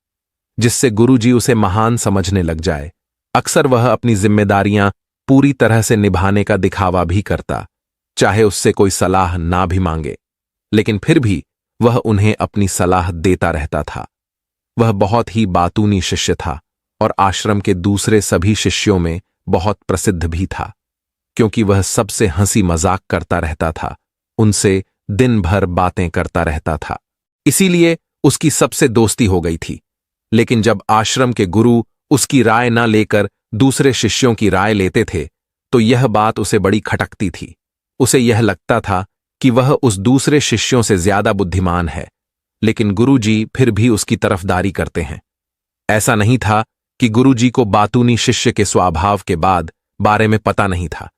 जिससे गुरुजी उसे महान समझने लग जाए। अक्सर वह अपनी जिम्मेदारियां पूरी तरह से निभाने का दिखावा भी करता, चाहे उससे कोई सलाह ना भी मांगे, लेकिन फिर भी वह उन्हें अपनी सलाह देता रहता था। वह बहुत ही बातूनी शिष्य था और आश्रम के दूसरे सभी शिष्यों में बहुत प्रसिद्ध भी था, क्योंकि वह सबसे हंसी मजाक करता रहता था, उनसे दिन भर बातें करता रहता था। इसीलिए उसकी सबसे दोस्ती हो गई थी। लेकिन जब आश्रम के गुरु उसकी राय न लेकर दूसरे शिष्यों की राय लेते थे, तो यह बात उसे बड़ी खटकती थी। उसे यह लगता था कि वह उस दूसरे शिष्यों से ज्यादा बुद्धिमान है, लेकिन गुरुजी फिर भी उसकी तरफदारी करते हैं। ऐसा नहीं था कि गुरुजी को बातूनी शिष्य के स्वभाव के बारे में पता नहीं था,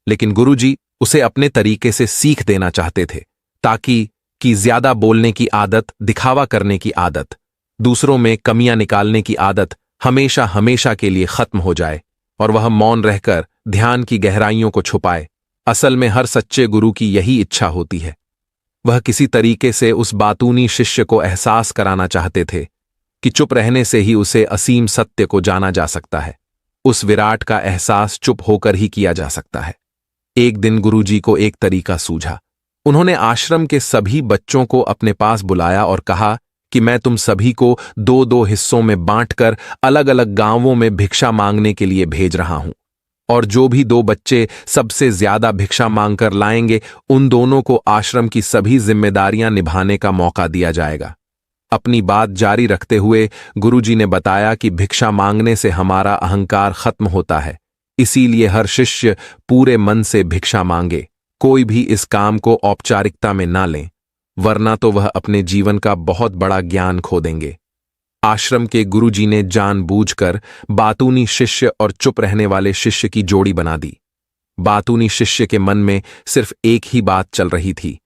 लेकिन गुरुजी उसे अपने तरीके से सीख देना चाहते थे, ताकि ज्यादा बोलने की आदत, दिखावा करने की आदत, दूसरों में कमियां निकालने की आदत हमेशा हमेशा के लिए खत्म हो जाए और वह मौन रहकर ध्यान की गहराइयों को छुपाए। असल में हर सच्चे गुरु की यही इच्छा होती है। वह किसी तरीके से उस बातूनी शिष्य को एहसास कराना चाहते थे कि चुप रहने से ही उसे असीम सत्य को जाना जा सकता है। उस विराट का एहसास चुप होकर ही किया जा सकता है। एक दिन गुरुजी को एक तरीका सूझा। उन्होंने आश्रम के सभी बच्चों को अपने पास बुलाया और कहा कि मैं तुम सभी को 2-2 हिस्सों में बांटकर अलग अलग गांवों में भिक्षा मांगने के लिए भेज रहा हूं, और जो भी 2 बच्चे सबसे ज्यादा भिक्षा मांगकर लाएंगे, उन दोनों को आश्रम की सभी जिम्मेदारियां निभाने का मौका दिया जाएगा। अपनी बात जारी रखते हुए गुरुजी ने बताया कि भिक्षा मांगने से हमारा अहंकार खत्म होता है, इसीलिए हर शिष्य पूरे मन से भिक्षा मांगे, कोई भी इस काम को औपचारिकता में ना लें, वरना तो वह अपने जीवन का बहुत बड़ा ज्ञान खो देंगे। आश्रम के गुरुजी ने जानबूझकर बातूनी शिष्य और चुप रहने वाले शिष्य की जोड़ी बना दी। बातूनी शिष्य के मन में सिर्फ एक ही बात चल रही थी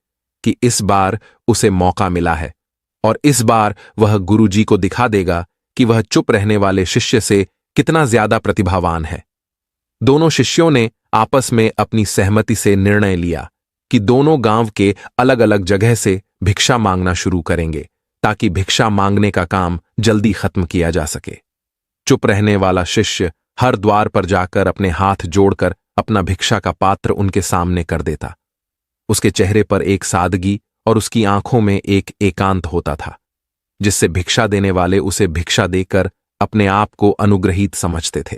कि इस बार उसे मौका मिला है और इस बार वह गुरुजी को दिखा देगा कि वह चुप रहने वाले शिष्य से कितना ज्यादा प्रतिभावान है। दोनों शिष्यों ने आपस में अपनी सहमति से निर्णय लिया कि दोनों गांव के अलग अलग जगह से भिक्षा मांगना शुरू करेंगे ताकि भिक्षा मांगने का काम जल्दी खत्म किया जा सके। चुप रहने वाला शिष्य हर द्वार पर जाकर अपने हाथ जोड़कर अपना भिक्षा का पात्र उनके सामने कर देता। उसके चेहरे पर एक सादगी और उसकी आंखों में एक एकांत होता था, जिससे भिक्षा देने वाले उसे भिक्षा देकर अपने आप को अनुग्रहित समझते थे।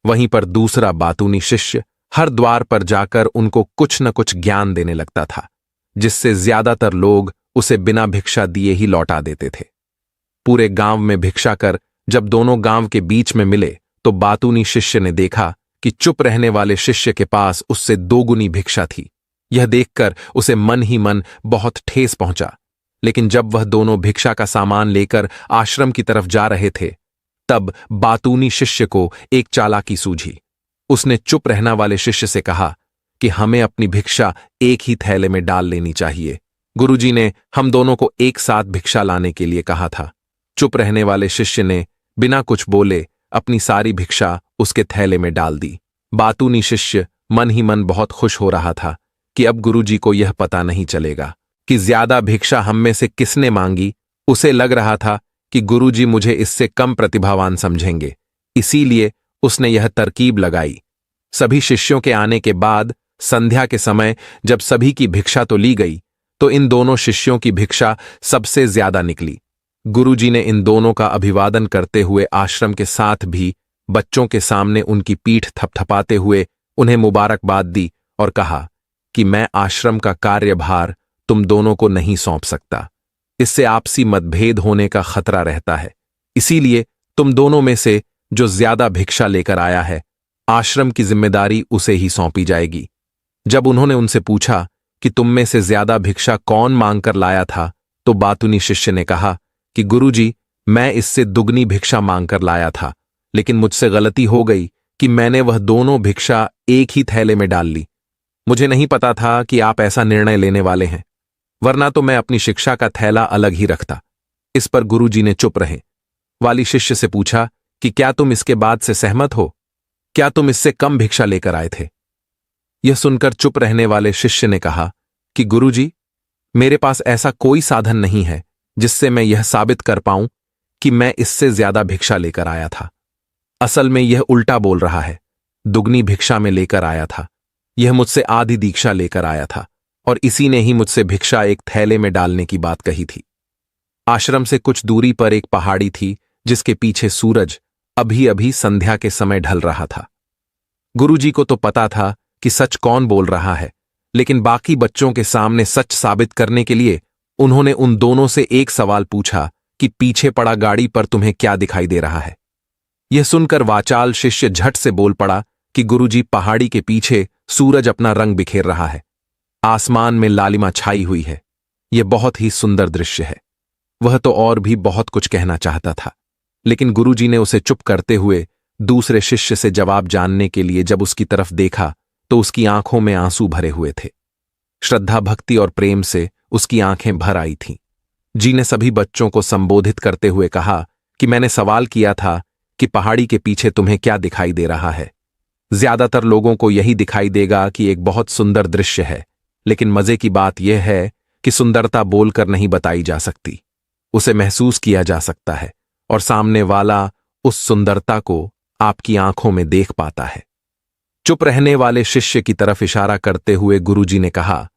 वहीं पर दूसरा बातूनी शिष्य हर द्वार पर जाकर उनको कुछ न कुछ ज्ञान देने लगता था, जिससे ज्यादातर लोग उसे बिना भिक्षा दिए ही लौटा देते थे। पूरे गांव में भिक्षा कर जब दोनों गांव के बीच में मिले तो बातूनी शिष्य ने देखा कि चुप रहने वाले शिष्य के पास उससे दोगुनी भिक्षा थी। यह देखकर उसे मन ही मन बहुत ठेस पहुंचा, लेकिन जब वह दोनों भिक्षा का सामान लेकर आश्रम की तरफ जा रहे थे, तब बातूनी शिष्य को एक चालाकी सूझी। उसने चुप रहना वाले शिष्य से कहा कि हमें अपनी भिक्षा एक ही थैले में डाल लेनी चाहिए। गुरुजी ने हम दोनों को एक साथ भिक्षा लाने के लिए कहा था। चुप रहने वाले शिष्य ने बिना कुछ बोले अपनी सारी भिक्षा उसके थैले में डाल दी। बातूनी शिष्य मन ही मन बहुत खुश हो रहा था कि अब गुरुजी को यह पता नहीं चलेगा कि ज्यादा भिक्षा हम में से किसने मांगी। उसे लग रहा था कि गुरुजी मुझे इससे कम प्रतिभावान समझेंगे, इसीलिए उसने यह तरकीब लगाई। सभी शिष्यों के आने के बाद संध्या के समय जब सभी की भिक्षा तो ली गई, तो इन दोनों शिष्यों की भिक्षा सबसे ज्यादा निकली। गुरुजी ने इन दोनों का अभिवादन करते हुए आश्रम के साथ भी बच्चों के सामने उनकी पीठ थपथपाते हुए उन्हें मुबारकबाद दी और कहा कि मैं आश्रम का कार्यभार तुम दोनों को नहीं सौंप सकता। इससे आपसी मतभेद होने का खतरा रहता है। इसीलिए तुम दोनों में से जो ज्यादा भिक्षा लेकर आया है, आश्रम की जिम्मेदारी उसे ही सौंपी जाएगी। जब उन्होंने उनसे पूछा कि तुम में से ज्यादा भिक्षा कौन मांगकर लाया था, तो बातूनी शिष्य ने कहा कि गुरुजी, मैं इससे दुगनी भिक्षा मांगकर लाया था, लेकिन मुझसे गलती हो गई कि मैंने वह दोनों भिक्षा एक ही थैले में डाल ली। मुझे नहीं पता था कि आप ऐसा निर्णय लेने वाले हैं, वरना तो मैं अपनी शिक्षा का थैला अलग ही रखता। इस पर गुरुजी ने चुप रहे वाली शिष्य से पूछा कि क्या तुम इसके बाद से सहमत हो? क्या तुम इससे कम भिक्षा लेकर आए थे? यह सुनकर चुप रहने वाले शिष्य ने कहा कि गुरुजी, मेरे पास ऐसा कोई साधन नहीं है जिससे मैं यह साबित कर पाऊं कि मैं इससे ज्यादा भिक्षा लेकर आया था। असल में यह उल्टा बोल रहा है। दुगनी भिक्षा में लेकर आया था। यह मुझसे आधी दीक्षा लेकर आया था और इसी ने ही मुझसे भिक्षा एक थैले में डालने की बात कही थी। आश्रम से कुछ दूरी पर एक पहाड़ी थी जिसके पीछे सूरज अभी अभी संध्या के समय ढल रहा था। गुरुजी को तो पता था कि सच कौन बोल रहा है, लेकिन बाकी बच्चों के सामने सच साबित करने के लिए उन्होंने उन दोनों से एक सवाल पूछा कि पीछे पड़ा गाड़ी पर तुम्हें क्या दिखाई दे रहा है? यह सुनकर वाचाल शिष्य झट से बोल पड़ा कि गुरुजी, पहाड़ी के पीछे सूरज अपना रंग बिखेर रहा है। आसमान में लालिमा छाई हुई है। यह बहुत ही सुंदर दृश्य है। वह तो और भी बहुत कुछ कहना चाहता था, लेकिन गुरुजी ने उसे चुप करते हुए दूसरे शिष्य से जवाब जानने के लिए जब उसकी तरफ देखा तो उसकी आंखों में आंसू भरे हुए थे। श्रद्धा, भक्ति और प्रेम से उसकी आंखें भर आई थीं। जी ने सभी बच्चों को संबोधित करते हुए कहा कि मैंने सवाल किया था कि पहाड़ी के पीछे तुम्हें क्या दिखाई दे रहा है? ज्यादातर लोगों को यही दिखाई देगा कि एक बहुत सुंदर दृश्य है, लेकिन मजे की बात यह है कि सुंदरता बोलकर नहीं बताई जा सकती, उसे महसूस किया जा सकता है और सामने वाला उस सुंदरता को आपकी आंखों में देख पाता है। चुप रहने वाले शिष्य की तरफ इशारा करते हुए गुरुजी ने कहा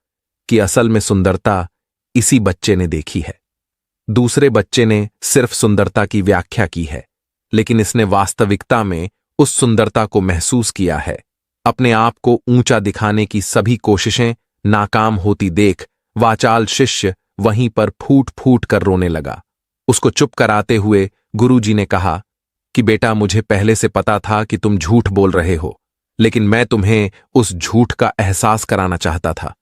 कि असल में सुंदरता इसी बच्चे ने देखी है। दूसरे बच्चे ने सिर्फ सुंदरता की व्याख्या की है, लेकिन इसने वास्तविकता में उस सुंदरता को महसूस किया है। अपने आप को ऊंचा दिखाने की सभी कोशिशें नाकाम होती देख वाचाल शिष्य वहीं पर फूट फूट कर रोने लगा। उसको चुप कराते हुए गुरुजी ने कहा कि बेटा, मुझे पहले से पता था कि तुम झूठ बोल रहे हो, लेकिन मैं तुम्हें उस झूठ का एहसास कराना चाहता था।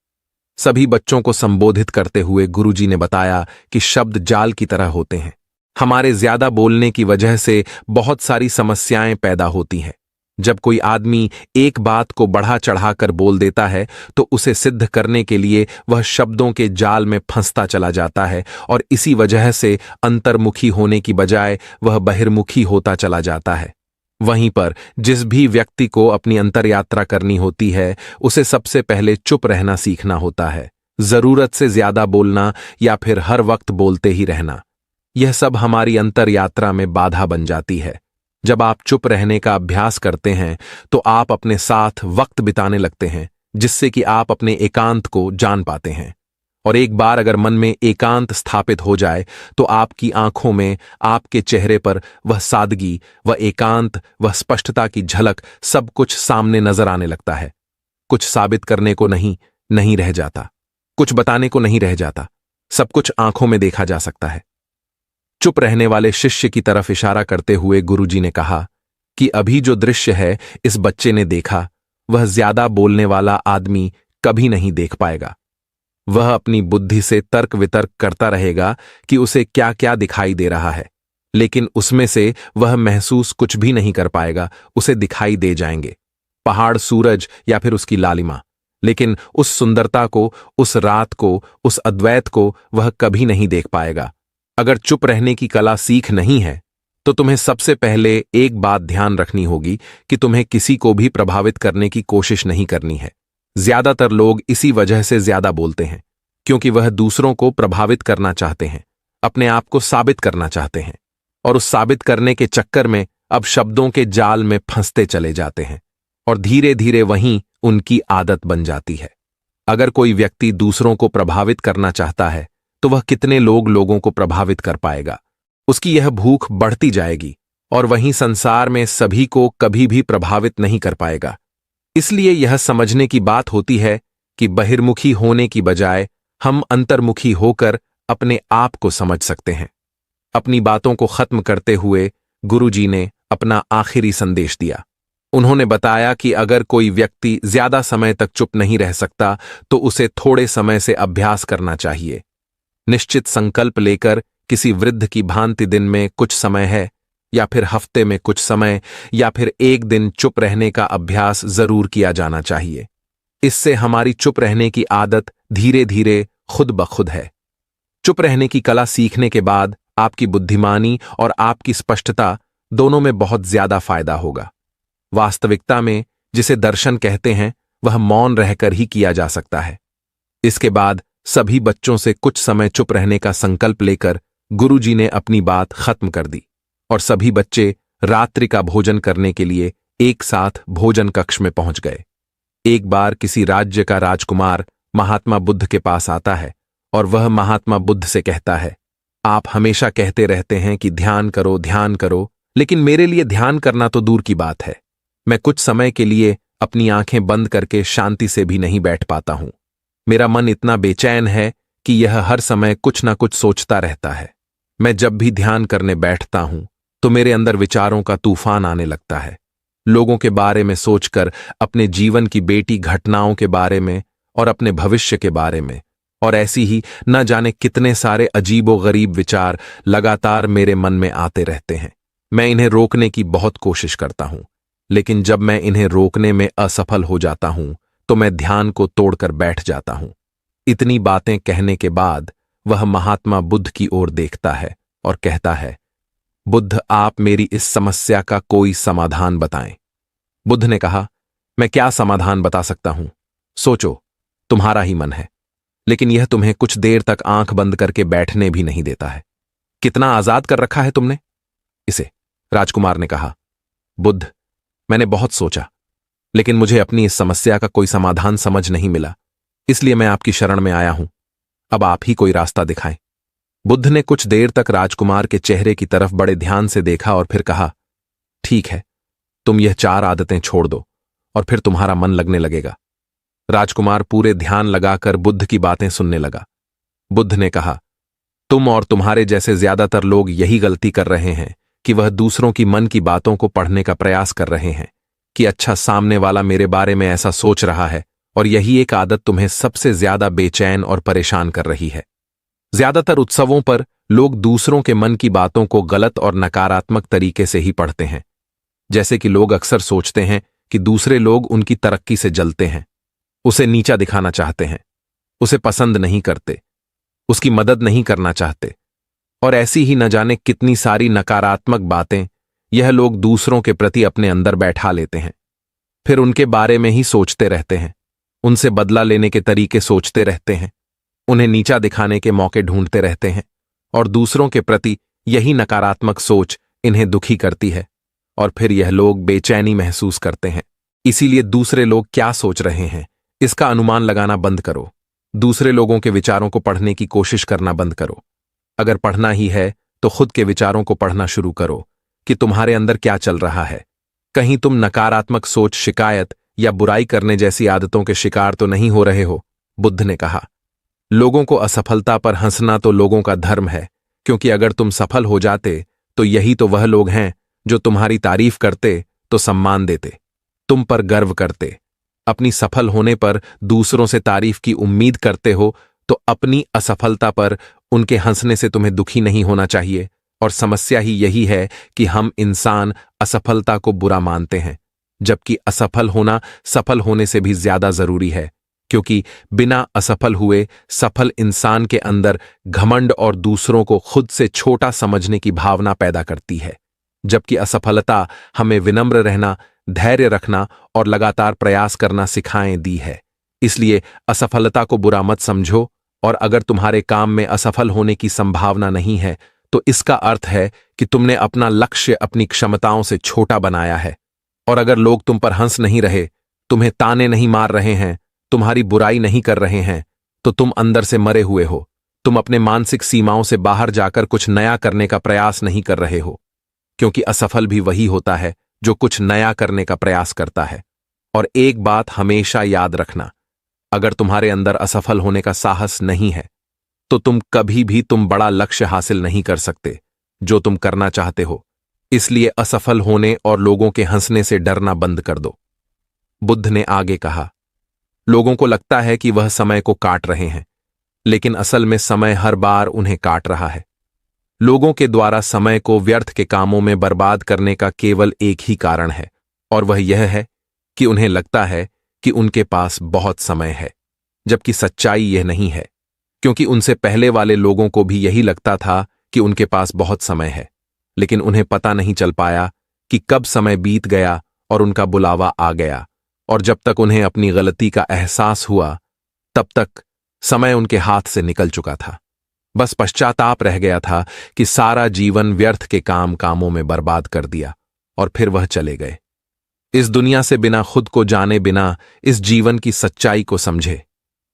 सभी बच्चों को संबोधित करते हुए गुरुजी ने बताया कि शब्द जाल की तरह होते हैं। हमारे ज्यादा बोलने की वजह से बहुत सारी समस्याएं पैदा होती हैं। जब कोई आदमी एक बात को बढ़ा चढ़ाकर बोल देता है तो उसे सिद्ध करने के लिए वह शब्दों के जाल में फंसता चला जाता है और इसी वजह से अंतर्मुखी होने की बजाय वह बहिर्मुखी होता चला जाता है। वहीं पर जिस भी व्यक्ति को अपनी अंतर यात्रा करनी होती है उसे सबसे पहले चुप रहना सीखना होता है। जरूरत से ज्यादा बोलना या फिर हर वक्त बोलते ही रहना, यह सब हमारी अंतर यात्रा में बाधा बन जाती है। जब आप चुप रहने का अभ्यास करते हैं तो आप अपने साथ वक्त बिताने लगते हैं, जिससे कि आप अपने एकांत को जान पाते हैं। और एक बार अगर मन में एकांत स्थापित हो जाए तो आपकी आंखों में, आपके चेहरे पर वह सादगी, वह एकांत, वह स्पष्टता की झलक, सब कुछ सामने नजर आने लगता है। कुछ साबित करने को नहीं रह जाता, कुछ बताने को नहीं रह जाता, सब कुछ आंखों में देखा जा सकता है। चुप रहने वाले शिष्य की तरफ इशारा करते हुए गुरुजी ने कहा कि अभी जो दृश्य है इस बच्चे ने देखा, वह ज्यादा बोलने वाला आदमी कभी नहीं देख पाएगा। वह अपनी बुद्धि से तर्क वितर्क करता रहेगा कि उसे क्या क्या दिखाई दे रहा है, लेकिन उसमें से वह महसूस कुछ भी नहीं कर पाएगा। उसे दिखाई दे जाएंगे पहाड़, सूरज या फिर उसकी लालिमा, लेकिन उस सुंदरता को, उस रात को, उस अद्वैत को वह कभी नहीं देख पाएगा। अगर चुप रहने की कला सीख नहीं है तो तुम्हें सबसे पहले एक बात ध्यान रखनी होगी कि तुम्हें किसी को भी प्रभावित करने की कोशिश नहीं करनी है। ज्यादातर लोग इसी वजह से ज्यादा बोलते हैं, क्योंकि वह दूसरों को प्रभावित करना चाहते हैं, अपने आप को साबित करना चाहते हैं, और उस साबित करने के चक्कर में अब शब्दों के जाल में फंसते चले जाते हैं और धीरे धीरे वहीं उनकी आदत बन जाती है। अगर कोई व्यक्ति दूसरों को प्रभावित करना चाहता है तो वह कितने लोगों को प्रभावित कर पाएगा। उसकी यह भूख बढ़ती जाएगी और वहीं संसार में सभी को कभी भी प्रभावित नहीं कर पाएगा। इसलिए यह समझने की बात होती है कि बहिर्मुखी होने की बजाय हम अंतर्मुखी होकर अपने आप को समझ सकते हैं। अपनी बातों को खत्म करते हुए गुरुजी ने अपना आखिरी संदेश दिया। उन्होंने बताया कि अगर कोई व्यक्ति ज्यादा समय तक चुप नहीं रह सकता तो उसे थोड़े समय से अभ्यास करना चाहिए। निश्चित संकल्प लेकर किसी वृद्ध की भांति दिन में कुछ समय है, या फिर हफ्ते में कुछ समय, या फिर एक दिन चुप रहने का अभ्यास जरूर किया जाना चाहिए। इससे हमारी चुप रहने की आदत धीरे धीरे खुद ब खुद है। चुप रहने की कला सीखने के बाद आपकी बुद्धिमानी और आपकी स्पष्टता दोनों में बहुत ज्यादा फायदा होगा। वास्तविकता में जिसे दर्शन कहते हैं वह मौन रहकर ही किया जा सकता है। इसके बाद सभी बच्चों से कुछ समय चुप रहने का संकल्प लेकर गुरुजी ने अपनी बात खत्म कर दी और सभी बच्चे रात्रि का भोजन करने के लिए एक साथ भोजन कक्ष में पहुंच गए। एक बार किसी राज्य का राजकुमार महात्मा बुद्ध के पास आता है और वह महात्मा बुद्ध से कहता है, आप हमेशा कहते रहते हैं कि ध्यान करो, लेकिन मेरे लिए ध्यान करना तो दूर की बात है। मैं कुछ समय के लिए अपनी आंखें बंद करके शांति से भी नहीं बैठ पाता हूं। मेरा मन इतना बेचैन है कि यह हर समय कुछ ना कुछ सोचता रहता है। मैं जब भी ध्यान करने बैठता हूं तो मेरे अंदर विचारों का तूफान आने लगता है, लोगों के बारे में सोचकर, अपने जीवन की बेटी घटनाओं के बारे में और अपने भविष्य के बारे में, और ऐसी ही न जाने कितने सारे अजीबोगरीब विचार लगातार मेरे मन में आते रहते हैं। मैं इन्हें रोकने की बहुत कोशिश करता हूं, लेकिन जब मैं इन्हें रोकने में असफल हो जाता हूं तो मैं ध्यान को तोड़कर बैठ जाता हूं। इतनी बातें कहने के बाद वह महात्मा बुद्ध की ओर देखता है और कहता है, बुद्ध, आप मेरी इस समस्या का कोई समाधान बताएं। बुद्ध ने कहा, मैं क्या समाधान बता सकता हूं? सोचो, तुम्हारा ही मन है, लेकिन यह तुम्हें कुछ देर तक आंख बंद करके बैठने भी नहीं देता है। कितना आजाद कर रखा है तुमने इसे। राजकुमार ने कहा, बुद्ध, मैंने बहुत सोचा, लेकिन मुझे अपनी इस समस्या का कोई समाधान समझ नहीं मिला, इसलिए मैं आपकी शरण में आया हूं। अब आप ही कोई रास्ता दिखाएं। बुद्ध ने कुछ देर तक राजकुमार के चेहरे की तरफ बड़े ध्यान से देखा और फिर कहा, ठीक है, तुम यह 4 आदतें छोड़ दो और फिर तुम्हारा मन लगने लगेगा। राजकुमार पूरे ध्यान लगाकर बुद्ध की बातें सुनने लगा। बुद्ध ने कहा, तुम और तुम्हारे जैसे ज्यादातर लोग यही गलती कर रहे हैं कि वह दूसरों की मन की बातों को पढ़ने का प्रयास कर रहे हैं, कि अच्छा सामने वाला मेरे बारे में ऐसा सोच रहा है, और यही एक आदत तुम्हें सबसे ज्यादा बेचैन और परेशान कर रही है। ज्यादातर उत्सवों पर लोग दूसरों के मन की बातों को गलत और नकारात्मक तरीके से ही पढ़ते हैं। जैसे कि लोग अक्सर सोचते हैं कि दूसरे लोग उनकी तरक्की से जलते हैं, उसे नीचा दिखाना चाहते हैं, उसे पसंद नहीं करते, उसकी मदद नहीं करना चाहते, और ऐसी ही न जाने कितनी सारी नकारात्मक बातें यह लोग दूसरों के प्रति अपने अंदर बैठा लेते हैं। फिर उनके बारे में ही सोचते रहते हैं, उनसे बदला लेने के तरीके सोचते रहते हैं, उन्हें नीचा दिखाने के मौके ढूंढते रहते हैं, और दूसरों के प्रति यही नकारात्मक सोच इन्हें दुखी करती है, और फिर यह लोग बेचैनी महसूस करते हैं। इसीलिए दूसरे लोग क्या सोच रहे हैं इसका अनुमान लगाना बंद करो। दूसरे लोगों के विचारों को पढ़ने की कोशिश करना बंद करो। अगर पढ़ना ही है तो खुद के विचारों को पढ़ना शुरू करो कि तुम्हारे अंदर क्या चल रहा है। कहीं तुम नकारात्मक सोच, शिकायत या बुराई करने जैसी आदतों के शिकार तो नहीं हो रहे हो। बुद्ध ने कहा, लोगों को असफलता पर हंसना तो लोगों का धर्म है, क्योंकि अगर तुम सफल हो जाते तो यही तो वह लोग हैं जो तुम्हारी तारीफ करते तो सम्मान देते, तुम पर गर्व करते। अपनी सफल होने पर दूसरों से तारीफ की उम्मीद करते हो, तो अपनी असफलता पर उनके हंसने से तुम्हें दुखी नहीं होना चाहिए। और समस्या ही यही है कि हम इंसान असफलता को बुरा मानते हैं, जबकि असफल होना सफल होने से भी ज्यादा जरूरी है, क्योंकि बिना असफल हुए सफल इंसान के अंदर घमंड और दूसरों को खुद से छोटा समझने की भावना पैदा करती है, जबकि असफलता हमें विनम्र रहना, धैर्य रखना और लगातार प्रयास करना सिखाएं दी है। इसलिए असफलता को बुरा मत समझो, और अगर तुम्हारे काम में असफल होने की संभावना नहीं है तो इसका अर्थ है कि तुमने अपना लक्ष्य अपनी क्षमताओं से छोटा बनाया है। और अगर लोग तुम पर हंस नहीं रहे, तुम्हें ताने नहीं मार रहे हैं, तुम्हारी बुराई नहीं कर रहे हैं, तो तुम अंदर से मरे हुए हो। तुम अपने मानसिक सीमाओं से बाहर जाकर कुछ नया करने का प्रयास नहीं कर रहे हो, क्योंकि असफल भी वही होता है जो कुछ नया करने का प्रयास करता है। और एक बात हमेशा याद रखना, अगर तुम्हारे अंदर असफल होने का साहस नहीं है तो तुम बड़ा लक्ष्य हासिल नहीं कर सकते जो तुम करना चाहते हो। इसलिए असफल होने और लोगों के हंसने से डरना बंद कर दो। बुद्ध ने आगे कहा, लोगों को लगता है कि वह समय को काट रहे हैं, लेकिन असल में समय हर बार उन्हें काट रहा है। लोगों के द्वारा समय को व्यर्थ के कामों में बर्बाद करने का केवल एक ही कारण है, और वह यह है कि उन्हें लगता है कि उनके पास बहुत समय है, जबकि सच्चाई यह नहीं है, क्योंकि उनसे पहले वाले लोगों को भी यही लगता था कि उनके पास बहुत समय है, लेकिन उन्हें पता नहीं चल पाया कि कब समय बीत गया और उनका बुलावा आ गया। और जब तक उन्हें अपनी गलती का एहसास हुआ, तब तक समय उनके हाथ से निकल चुका था। बस पश्चाताप रह गया था कि सारा जीवन व्यर्थ के कामों में बर्बाद कर दिया, और फिर वह चले गए इस दुनिया से बिना खुद को जाने, बिना इस जीवन की सच्चाई को समझे।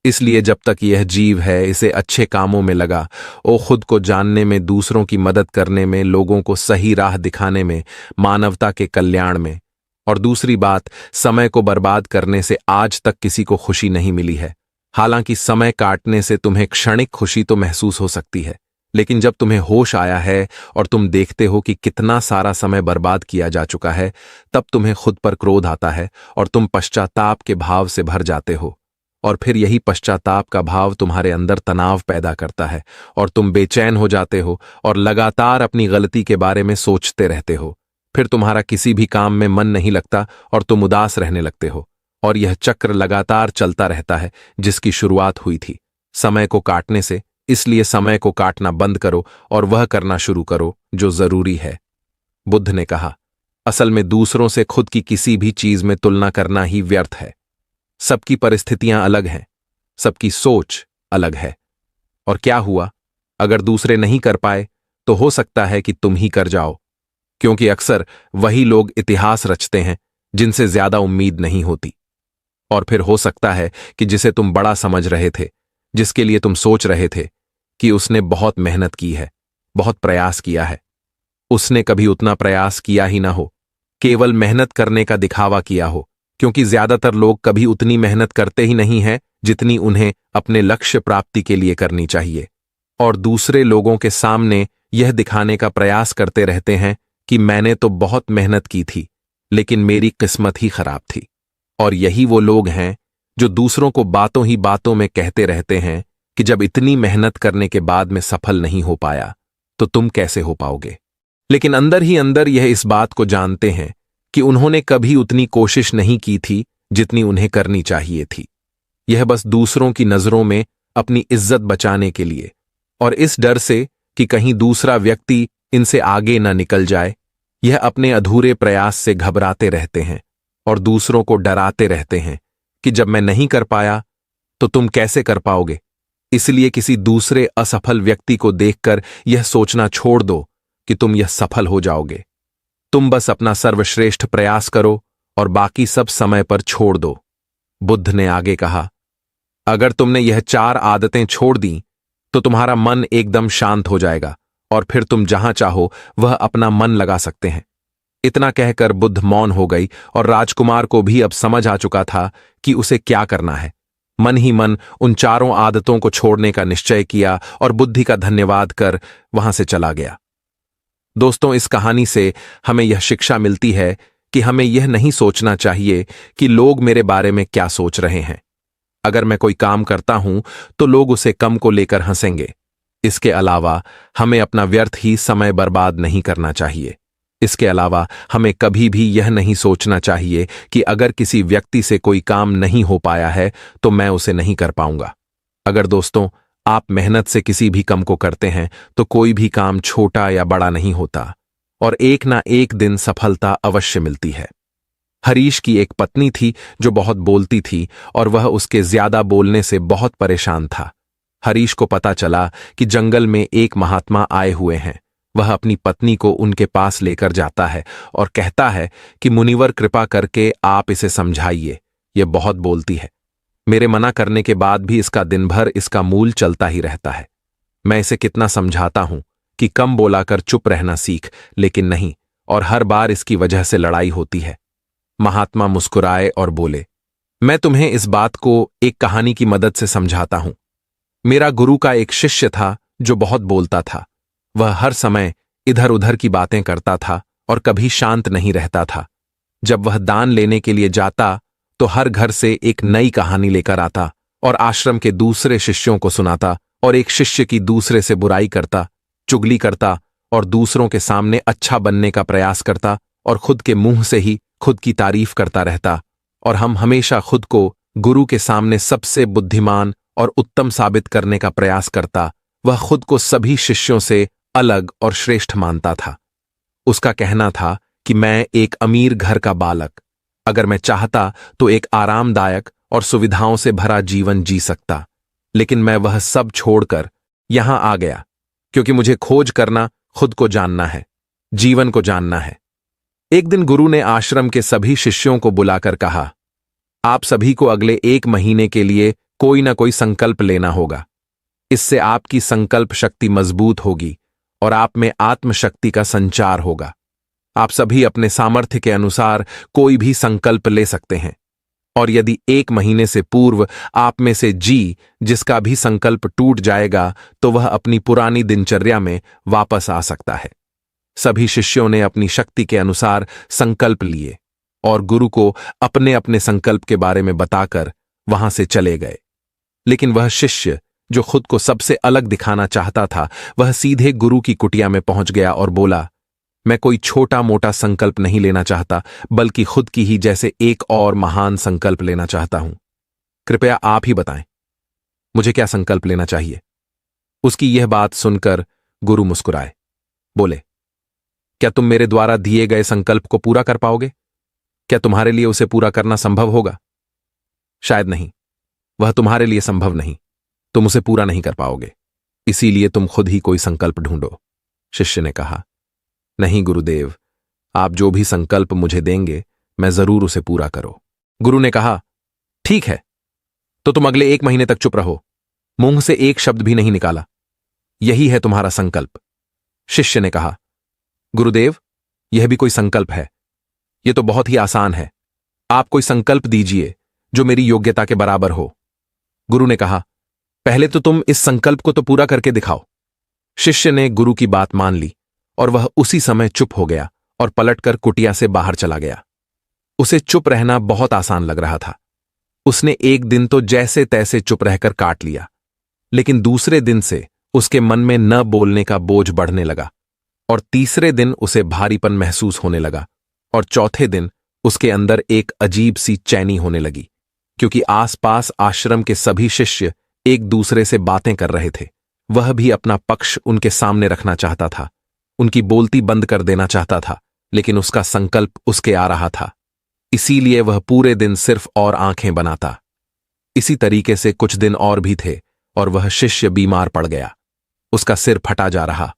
इसलिए जब तक यह जीव है, इसे अच्छे कामों में लगा, वो खुद को जानने में, दूसरों की मदद करने में, लोगों को सही राह दिखाने में, मानवता के कल्याण में। और दूसरी बात, समय को बर्बाद करने से आज तक किसी को खुशी नहीं मिली है। हालांकि समय काटने से तुम्हें क्षणिक खुशी तो महसूस हो सकती है, लेकिन जब तुम्हें होश आया है और तुम देखते हो कि कितना सारा समय बर्बाद किया जा चुका है, तब तुम्हें खुद पर क्रोध आता है और तुम पश्चाताप के भाव से भर जाते हो। और फिर यही पश्चाताप का भाव तुम्हारे अंदर तनाव पैदा करता है, और तुम बेचैन हो जाते हो और लगातार अपनी गलती के बारे में सोचते रहते हो। फिर तुम्हारा किसी भी काम में मन नहीं लगता और तुम उदास रहने लगते हो, और यह चक्र लगातार चलता रहता है जिसकी शुरुआत हुई थी समय को काटने से। इसलिए समय को काटना बंद करो और वह करना शुरू करो जो जरूरी है। बुद्ध ने कहा, असल में दूसरों से खुद की किसी भी चीज में तुलना करना ही व्यर्थ है। सबकी परिस्थितियां अलग हैं, सबकी सोच अलग है। और क्या हुआ, अगर दूसरे नहीं कर पाए तो हो सकता है कि तुम ही कर जाओ, क्योंकि अक्सर वही लोग इतिहास रचते हैं जिनसे ज्यादा उम्मीद नहीं होती। और फिर हो सकता है कि जिसे तुम बड़ा समझ रहे थे, जिसके लिए तुम सोच रहे थे कि उसने बहुत मेहनत की है, बहुत प्रयास किया है, उसने कभी उतना प्रयास किया ही ना हो, केवल मेहनत करने का दिखावा किया हो। क्योंकि ज्यादातर लोग कभी उतनी मेहनत करते ही नहीं हैं जितनी उन्हें अपने लक्ष्य प्राप्ति के लिए करनी चाहिए, और दूसरे लोगों के सामने यह दिखाने का प्रयास करते रहते हैं कि मैंने तो बहुत मेहनत की थी, लेकिन मेरी किस्मत ही खराब थी। और यही वो लोग हैं जो दूसरों को बातों ही बातों में कहते रहते हैं कि जब इतनी मेहनत करने के बाद में सफल नहीं हो पाया तो तुम कैसे हो पाओगे। लेकिन अंदर ही अंदर यह इस बात को जानते हैं कि उन्होंने कभी उतनी कोशिश नहीं की थी जितनी उन्हें करनी चाहिए थी। यह बस दूसरों की नजरों में अपनी इज्जत बचाने के लिए और इस डर से कि कहीं दूसरा व्यक्ति इनसे आगे न निकल जाए, यह अपने अधूरे प्रयास से घबराते रहते हैं और दूसरों को डराते रहते हैं कि जब मैं नहीं कर पाया तो तुम कैसे कर पाओगे। इसलिए किसी दूसरे असफल व्यक्ति को देखकर यह सोचना छोड़ दो कि तुम यह सफल हो जाओगे। तुम बस अपना सर्वश्रेष्ठ प्रयास करो और बाकी सब समय पर छोड़ दो। बुद्ध ने आगे कहा, अगर तुमने यह 4 आदतें छोड़ दी तो तुम्हारा मन एकदम शांत हो जाएगा और फिर तुम जहां चाहो वह अपना मन लगा सकते हैं। इतना कहकर बुद्ध मौन हो गई और राजकुमार को भी अब समझ आ चुका था कि उसे क्या करना है। मन ही मन उन 4 आदतों को छोड़ने का निश्चय किया और बुद्धि का धन्यवाद कर वहां से चला गया। दोस्तों, इस कहानी से हमें यह शिक्षा मिलती है कि हमें यह नहीं सोचना चाहिए कि लोग मेरे बारे में क्या सोच रहे हैं। अगर मैं कोई काम करता हूं तो लोग उसे कम को लेकर हंसेंगे। इसके अलावा हमें अपना व्यर्थ ही समय बर्बाद नहीं करना चाहिए। इसके अलावा हमें कभी भी यह नहीं सोचना चाहिए कि अगर किसी व्यक्ति से कोई काम नहीं हो पाया है तो मैं उसे नहीं कर पाऊंगा। अगर दोस्तों आप मेहनत से किसी भी काम को करते हैं तो कोई भी काम छोटा या बड़ा नहीं होता और एक ना एक दिन सफलता अवश्य मिलती है। हरीश की एक पत्नी थी जो बहुत बोलती थी और वह उसके ज्यादा बोलने से बहुत परेशान था। हरीश को पता चला कि जंगल में एक महात्मा आए हुए हैं। वह अपनी पत्नी को उनके पास लेकर जाता है और कहता है कि मुनिवर कृपा करके आप इसे समझाइए, यह बहुत बोलती है। मेरे मना करने के बाद भी इसका दिन भर इसका मूल चलता ही रहता है। मैं इसे कितना समझाता हूं कि कम बोलाकर चुप रहना सीख, लेकिन नहीं, और हर बार इसकी वजह से लड़ाई होती है। महात्मा मुस्कुराए और बोले, मैं तुम्हें इस बात को एक कहानी की मदद से समझाता हूं। मेरा गुरु का एक शिष्य था जो बहुत बोलता था। वह हर समय इधर उधर की बातें करता था और कभी शांत नहीं रहता था। जब वह दान लेने के लिए जाता तो हर घर से एक नई कहानी लेकर आता और आश्रम के दूसरे शिष्यों को सुनाता और एक शिष्य की दूसरे से बुराई करता, चुगली करता और दूसरों के सामने अच्छा बनने का प्रयास करता और खुद के मुंह से ही खुद की तारीफ करता रहता। और हम हमेशा खुद को गुरु के सामने सबसे बुद्धिमान और उत्तम साबित करने का प्रयास करता। वह खुद को सभी शिष्यों से अलग और श्रेष्ठ मानता था। उसका कहना था कि मैं एक अमीर घर का बालक, अगर मैं चाहता तो एक आरामदायक और सुविधाओं से भरा जीवन जी सकता, लेकिन मैं वह सब छोड़कर यहां आ गया क्योंकि मुझे खोज करना, खुद को जानना है, जीवन को जानना है। एक दिन गुरु ने आश्रम के सभी शिष्यों को बुलाकर कहा, आप सभी को अगले 1 महीने के लिए कोई ना कोई संकल्प लेना होगा। इससे आपकी संकल्प शक्ति मजबूत होगी और आप में आत्मशक्ति का संचार होगा। आप सभी अपने सामर्थ्य के अनुसार कोई भी संकल्प ले सकते हैं और यदि 1 महीने से पूर्व आप में से जिसका भी संकल्प टूट जाएगा तो वह अपनी पुरानी दिनचर्या में वापस आ सकता है। सभी शिष्यों ने अपनी शक्ति के अनुसार संकल्प लिए और गुरु को अपने अपने संकल्प के बारे में बताकर वहां से चले गए। लेकिन वह शिष्य जो खुद को सबसे अलग दिखाना चाहता था, वह सीधे गुरु की कुटिया में पहुंच गया और बोला, मैं कोई छोटा मोटा संकल्प नहीं लेना चाहता, बल्कि खुद की ही जैसे एक और महान संकल्प लेना चाहता हूं। कृपया आप ही बताएं, मुझे क्या संकल्प लेना चाहिए। उसकी यह बात सुनकर गुरु मुस्कुराए, बोले, क्या तुम मेरे द्वारा दिए गए संकल्प को पूरा कर पाओगे? क्या तुम्हारे लिए उसे पूरा करना संभव होगा? शायद नहीं, वह तुम्हारे लिए संभव नहीं, तुम उसे पूरा नहीं कर पाओगे, इसीलिए तुम खुद ही कोई संकल्प ढूंढो। शिष्य ने कहा, नहीं गुरुदेव, आप जो भी संकल्प मुझे देंगे मैं जरूर उसे पूरा करो। गुरु ने कहा, ठीक है, तो तुम अगले 1 महीने तक चुप रहो, मुंह से एक शब्द भी नहीं निकाला, यही है तुम्हारा संकल्प। शिष्य ने कहा, गुरुदेव, यह भी कोई संकल्प है? यह तो बहुत ही आसान है, आप कोई संकल्प दीजिए जो मेरी योग्यता के बराबर हो। गुरु ने कहा, पहले तो तुम इस संकल्प को तो पूरा करके दिखाओ। शिष्य ने गुरु की बात मान ली और वह उसी समय चुप हो गया और पलटकर कुटिया से बाहर चला गया। उसे चुप रहना बहुत आसान लग रहा था। उसने एक दिन तो जैसे तैसे चुप रहकर काट लिया, लेकिन दूसरे दिन से उसके मन में न बोलने का बोझ बढ़ने लगा, और तीसरे दिन उसे भारीपन महसूस होने लगा, और चौथे दिन उसके अंदर एक अजीब सी चैनी होने लगी, क्योंकि आसपास आश्रम के सभी शिष्य एक दूसरे से बातें कर रहे थे। वह भी अपना पक्ष उनके सामने रखना चाहता था, उनकी बोलती बंद कर देना चाहता था, लेकिन उसका संकल्प उसके आ रहा था, इसीलिए वह पूरे दिन सिर्फ और आंखें बनाता। इसी तरीके से कुछ दिन और भी थे और वह शिष्य बीमार पड़ गया। उसका सिर फटा जा रहा,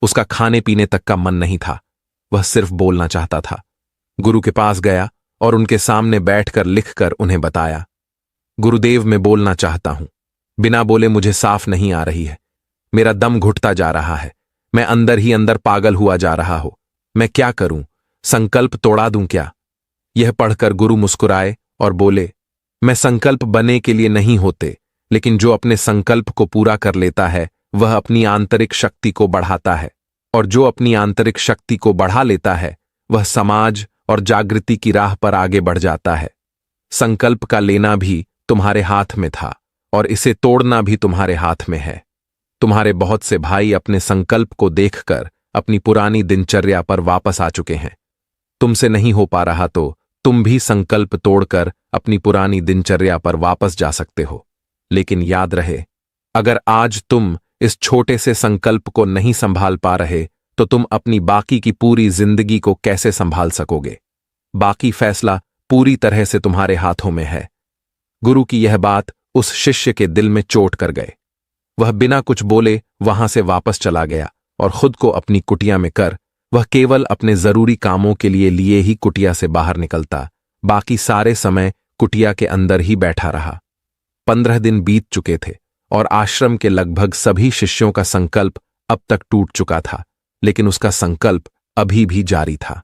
उसका खाने पीने तक का मन नहीं था, वह सिर्फ बोलना चाहता था। गुरु के पास गया और उनके सामने बैठकर लिखकर उन्हें बताया, गुरुदेव, मैं बोलना चाहता हूं, बिना बोले मुझे साफ नहीं आ रही है, मेरा दम घुटता जा रहा है, मैं अंदर ही अंदर पागल हुआ जा रहा हूं, मैं क्या करूं, संकल्प तोड़ा दूं क्या? यह पढ़कर गुरु मुस्कुराए और बोले, मैं संकल्प बने के लिए नहीं होते, लेकिन जो अपने संकल्प को पूरा कर लेता है वह अपनी आंतरिक शक्ति को बढ़ाता है, और जो अपनी आंतरिक शक्ति को बढ़ा लेता है वह समाज और जागृति की राह पर आगे बढ़ जाता है। संकल्प का लेना भी तुम्हारे हाथ में था और इसे तोड़ना भी तुम्हारे हाथ में है। तुम्हारे बहुत से भाई अपने संकल्प को देखकर अपनी पुरानी दिनचर्या पर वापस आ चुके हैं। तुमसे नहीं हो पा रहा तो तुम भी संकल्प तोड़कर अपनी पुरानी दिनचर्या पर वापस जा सकते हो। लेकिन याद रहे, अगर आज तुम इस छोटे से संकल्प को नहीं संभाल पा रहे तो तुम अपनी बाकी की पूरी जिंदगी को कैसे संभाल सकोगे? बाकी फैसला पूरी तरह से तुम्हारे हाथों में है। गुरु की यह बात उस शिष्य के दिल में चोट कर गए। वह बिना कुछ बोले वहां से वापस चला गया और खुद को अपनी कुटिया में कर वह केवल अपने जरूरी कामों के लिए ही कुटिया से बाहर निकलता, बाकी सारे समय कुटिया के अंदर ही बैठा रहा। 15 दिन बीत चुके थे और आश्रम के लगभग सभी शिष्यों का संकल्प अब तक टूट चुका था, लेकिन उसका संकल्प अभी भी जारी था।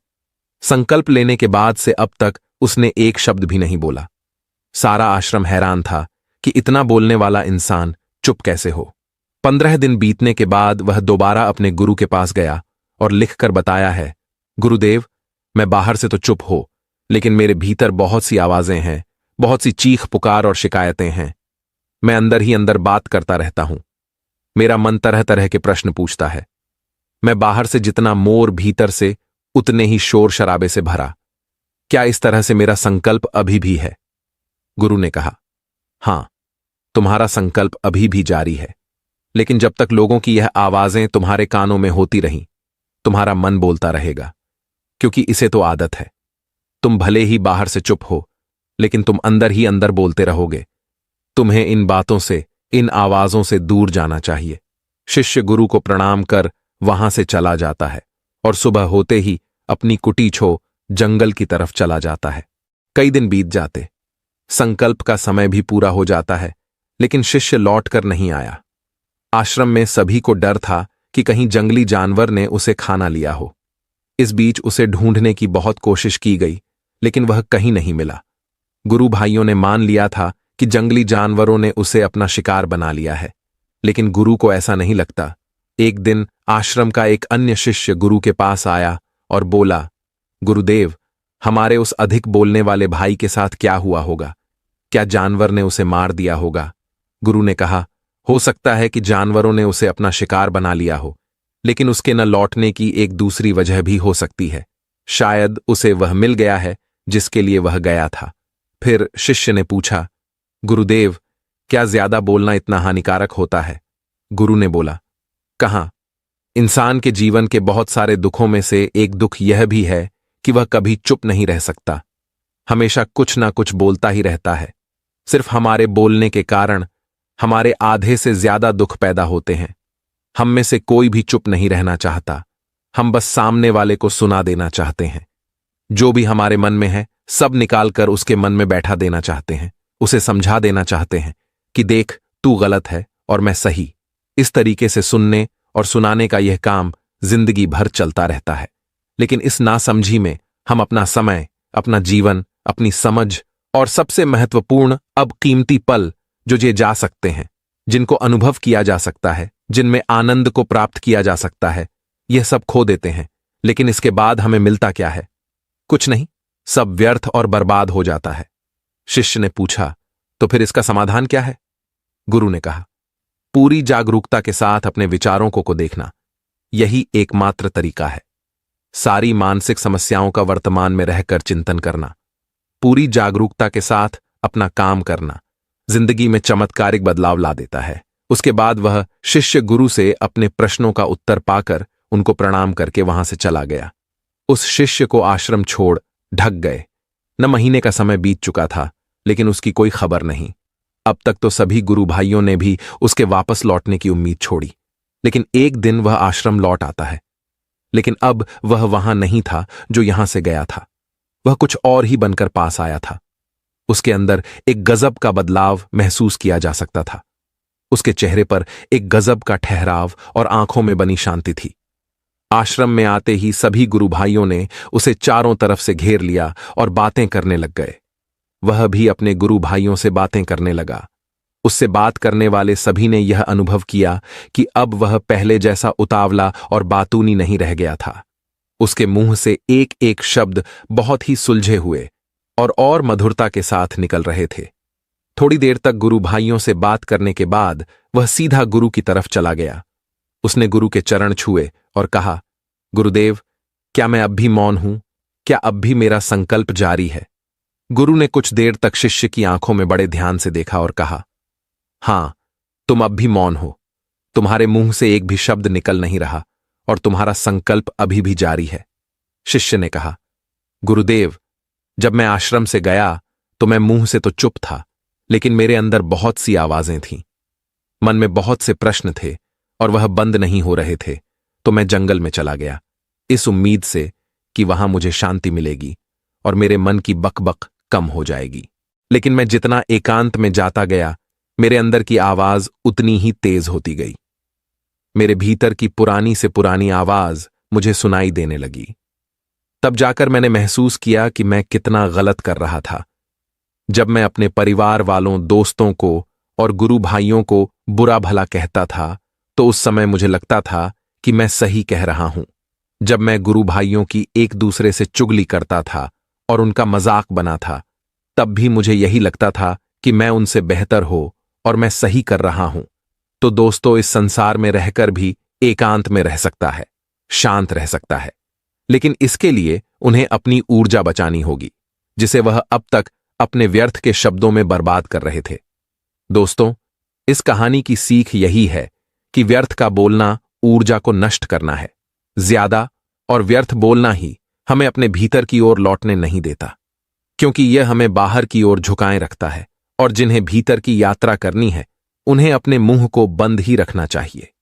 संकल्प लेने के बाद से अब तक उसने एक शब्द भी नहीं बोला। सारा आश्रम हैरान था कि इतना बोलने वाला इंसान चुप कैसे हो। 15 दिन बीतने के बाद वह दोबारा अपने गुरु के पास गया और लिखकर बताया है, गुरुदेव, मैं बाहर से तो चुप हो, लेकिन मेरे भीतर बहुत सी आवाजें हैं, बहुत सी चीख पुकार और शिकायतें हैं। मैं अंदर ही अंदर बात करता रहता हूं। मेरा मन तरह तरह के प्रश्न पूछता है। मैं बाहर से जितना मोर, भीतर से उतने ही शोर शराबे से भरा। क्या इस तरह से मेरा संकल्प अभी भी है? गुरु ने कहा, हां, तुम्हारा संकल्प अभी भी जारी है, लेकिन जब तक लोगों की यह आवाजें तुम्हारे कानों में होती रहीं, तुम्हारा मन बोलता रहेगा, क्योंकि इसे तो आदत है। तुम भले ही बाहर से चुप हो, लेकिन तुम अंदर ही अंदर बोलते रहोगे। तुम्हें इन बातों से, इन आवाजों से दूर जाना चाहिए। शिष्य गुरु को प्रणाम कर वहां से चला जाता है और सुबह होते ही अपनी कुटी छो जंगल की तरफ चला जाता है। कई दिन बीत जाते, संकल्प का समय भी पूरा हो जाता है, लेकिन शिष्य लौट कर नहीं आया। आश्रम में सभी को डर था कि कहीं जंगली जानवर ने उसे खाना लिया हो। इस बीच उसे ढूंढने की बहुत कोशिश की गई, लेकिन वह कहीं नहीं मिला। गुरु भाइयों ने मान लिया था कि जंगली जानवरों ने उसे अपना शिकार बना लिया है, लेकिन गुरु को ऐसा नहीं लगता। एक दिन आश्रम का एक अन्य शिष्य गुरु के पास आया और बोला, गुरुदेव, हमारे उस अधिक बोलने वाले भाई के साथ क्या हुआ होगा? क्या जानवर ने उसे मार दिया होगा? गुरु ने कहा, हो सकता है कि जानवरों ने उसे अपना शिकार बना लिया हो, लेकिन उसके न लौटने की एक दूसरी वजह भी हो सकती है। शायद उसे वह मिल गया है जिसके लिए वह गया था। फिर शिष्य ने पूछा, गुरुदेव, क्या ज्यादा बोलना इतना हानिकारक होता है? गुरु ने बोला, कहाँ? इंसान के जीवन के बहुत सारे दुखों में से एक दुख यह भी है कि वह कभी चुप नहीं रह सकता, हमेशा कुछ ना कुछ बोलता ही रहता है। सिर्फ हमारे बोलने के कारण हमारे आधे से ज्यादा दुख पैदा होते हैं। हम में से कोई भी चुप नहीं रहना चाहता, हम बस सामने वाले को सुना देना चाहते हैं। जो भी हमारे मन में है सब निकालकर उसके मन में बैठा देना चाहते हैं, उसे समझा देना चाहते हैं कि देख, तू गलत है और मैं सही। इस तरीके से सुनने और सुनाने का यह काम जिंदगी भर चलता रहता है, लेकिन इस नासमझी में हम अपना समय, अपना जीवन, अपनी समझ और सबसे महत्वपूर्ण अब कीमती पल जो ये जा सकते हैं, जिनको अनुभव किया जा सकता है, जिनमें आनंद को प्राप्त किया जा सकता है, यह सब खो देते हैं। लेकिन इसके बाद हमें मिलता क्या है? कुछ नहीं, सब व्यर्थ और बर्बाद हो जाता है। शिष्य ने पूछा, तो फिर इसका समाधान क्या है? गुरु ने कहा, पूरी जागरूकता के साथ अपने विचारों को देखना, यही एकमात्र तरीका है। सारी मानसिक समस्याओं का वर्तमान में रहकर चिंतन करना, पूरी जागरूकता के साथ अपना काम करना जिंदगी में चमत्कारिक बदलाव ला देता है। उसके बाद वह शिष्य गुरु से अपने प्रश्नों का उत्तर पाकर उनको प्रणाम करके वहां से चला गया। उस शिष्य को आश्रम छोड़ ढक गए। न महीने का समय बीत चुका था, लेकिन उसकी कोई खबर नहीं। अब तक तो सभी गुरु भाइयों ने भी उसके वापस लौटने की उम्मीद छोड़ी, लेकिन एक दिन वह आश्रम लौट आता है। लेकिन अब वह वहां नहीं था जो यहां से गया था। वह कुछ और ही बनकर पास आया था। उसके अंदर एक गजब का बदलाव महसूस किया जा सकता था। उसके चेहरे पर एक गजब का ठहराव और आंखों में बनी शांति थी। आश्रम में आते ही सभी गुरु भाइयों ने उसे चारों तरफ से घेर लिया और बातें करने लग गए। वह भी अपने गुरु भाइयों से बातें करने लगा। उससे बात करने वाले सभी ने यह अनुभव किया कि अब वह पहले जैसा उतावला और बातूनी नहीं रह गया था। उसके मुंह से एक एक शब्द बहुत ही सुलझे हुए और मधुरता के साथ निकल रहे थे। थोड़ी देर तक गुरु भाइयों से बात करने के बाद वह सीधा गुरु की तरफ चला गया। उसने गुरु के चरण छुए और कहा, गुरुदेव, क्या मैं अब भी मौन हूं? क्या अब भी मेरा संकल्प जारी है? गुरु ने कुछ देर तक शिष्य की आंखों में बड़े ध्यान से देखा और कहा, हां, तुम अब भी मौन हो। तुम्हारे मुंह से एक भी शब्द निकल नहीं रहा और तुम्हारा संकल्प अभी भी जारी है। शिष्य ने कहा, गुरुदेव, जब मैं आश्रम से गया तो मैं मुंह से तो चुप था, लेकिन मेरे अंदर बहुत सी आवाजें थीं। मन में बहुत से प्रश्न थे और वह बंद नहीं हो रहे थे। तो मैं जंगल में चला गया, इस उम्मीद से कि वहां मुझे शांति मिलेगी और मेरे मन की बकबक कम हो जाएगी। लेकिन मैं जितना एकांत में जाता गया, मेरे अंदर की आवाज उतनी ही तेज होती गई। मेरे भीतर की पुरानी से पुरानी आवाज मुझे सुनाई देने लगी। तब जाकर मैंने महसूस किया कि मैं कितना गलत कर रहा था। जब मैं अपने परिवार वालों, दोस्तों को और गुरु भाइयों को बुरा भला कहता था, तो उस समय मुझे लगता था कि मैं सही कह रहा हूं। जब मैं गुरु भाइयों की एक दूसरे से चुगली करता था और उनका मजाक बना था, तब भी मुझे यही लगता था कि मैं उनसे बेहतर हो और मैं सही कर रहा हूं। तो दोस्तों, इस संसार में रहकर भी एकांत में रह सकता है, शांत रह सकता है, लेकिन इसके लिए उन्हें अपनी ऊर्जा बचानी होगी, जिसे वह अब तक अपने व्यर्थ के शब्दों में बर्बाद कर रहे थे। दोस्तों, इस कहानी की सीख यही है कि व्यर्थ का बोलना ऊर्जा को नष्ट करना है। ज्यादा और व्यर्थ बोलना ही हमें अपने भीतर की ओर लौटने नहीं देता, क्योंकि यह हमें बाहर की ओर झुकाए रखता है, और जिन्हें भीतर की यात्रा करनी है, उन्हें अपने मुंह को बंद ही रखना चाहिए।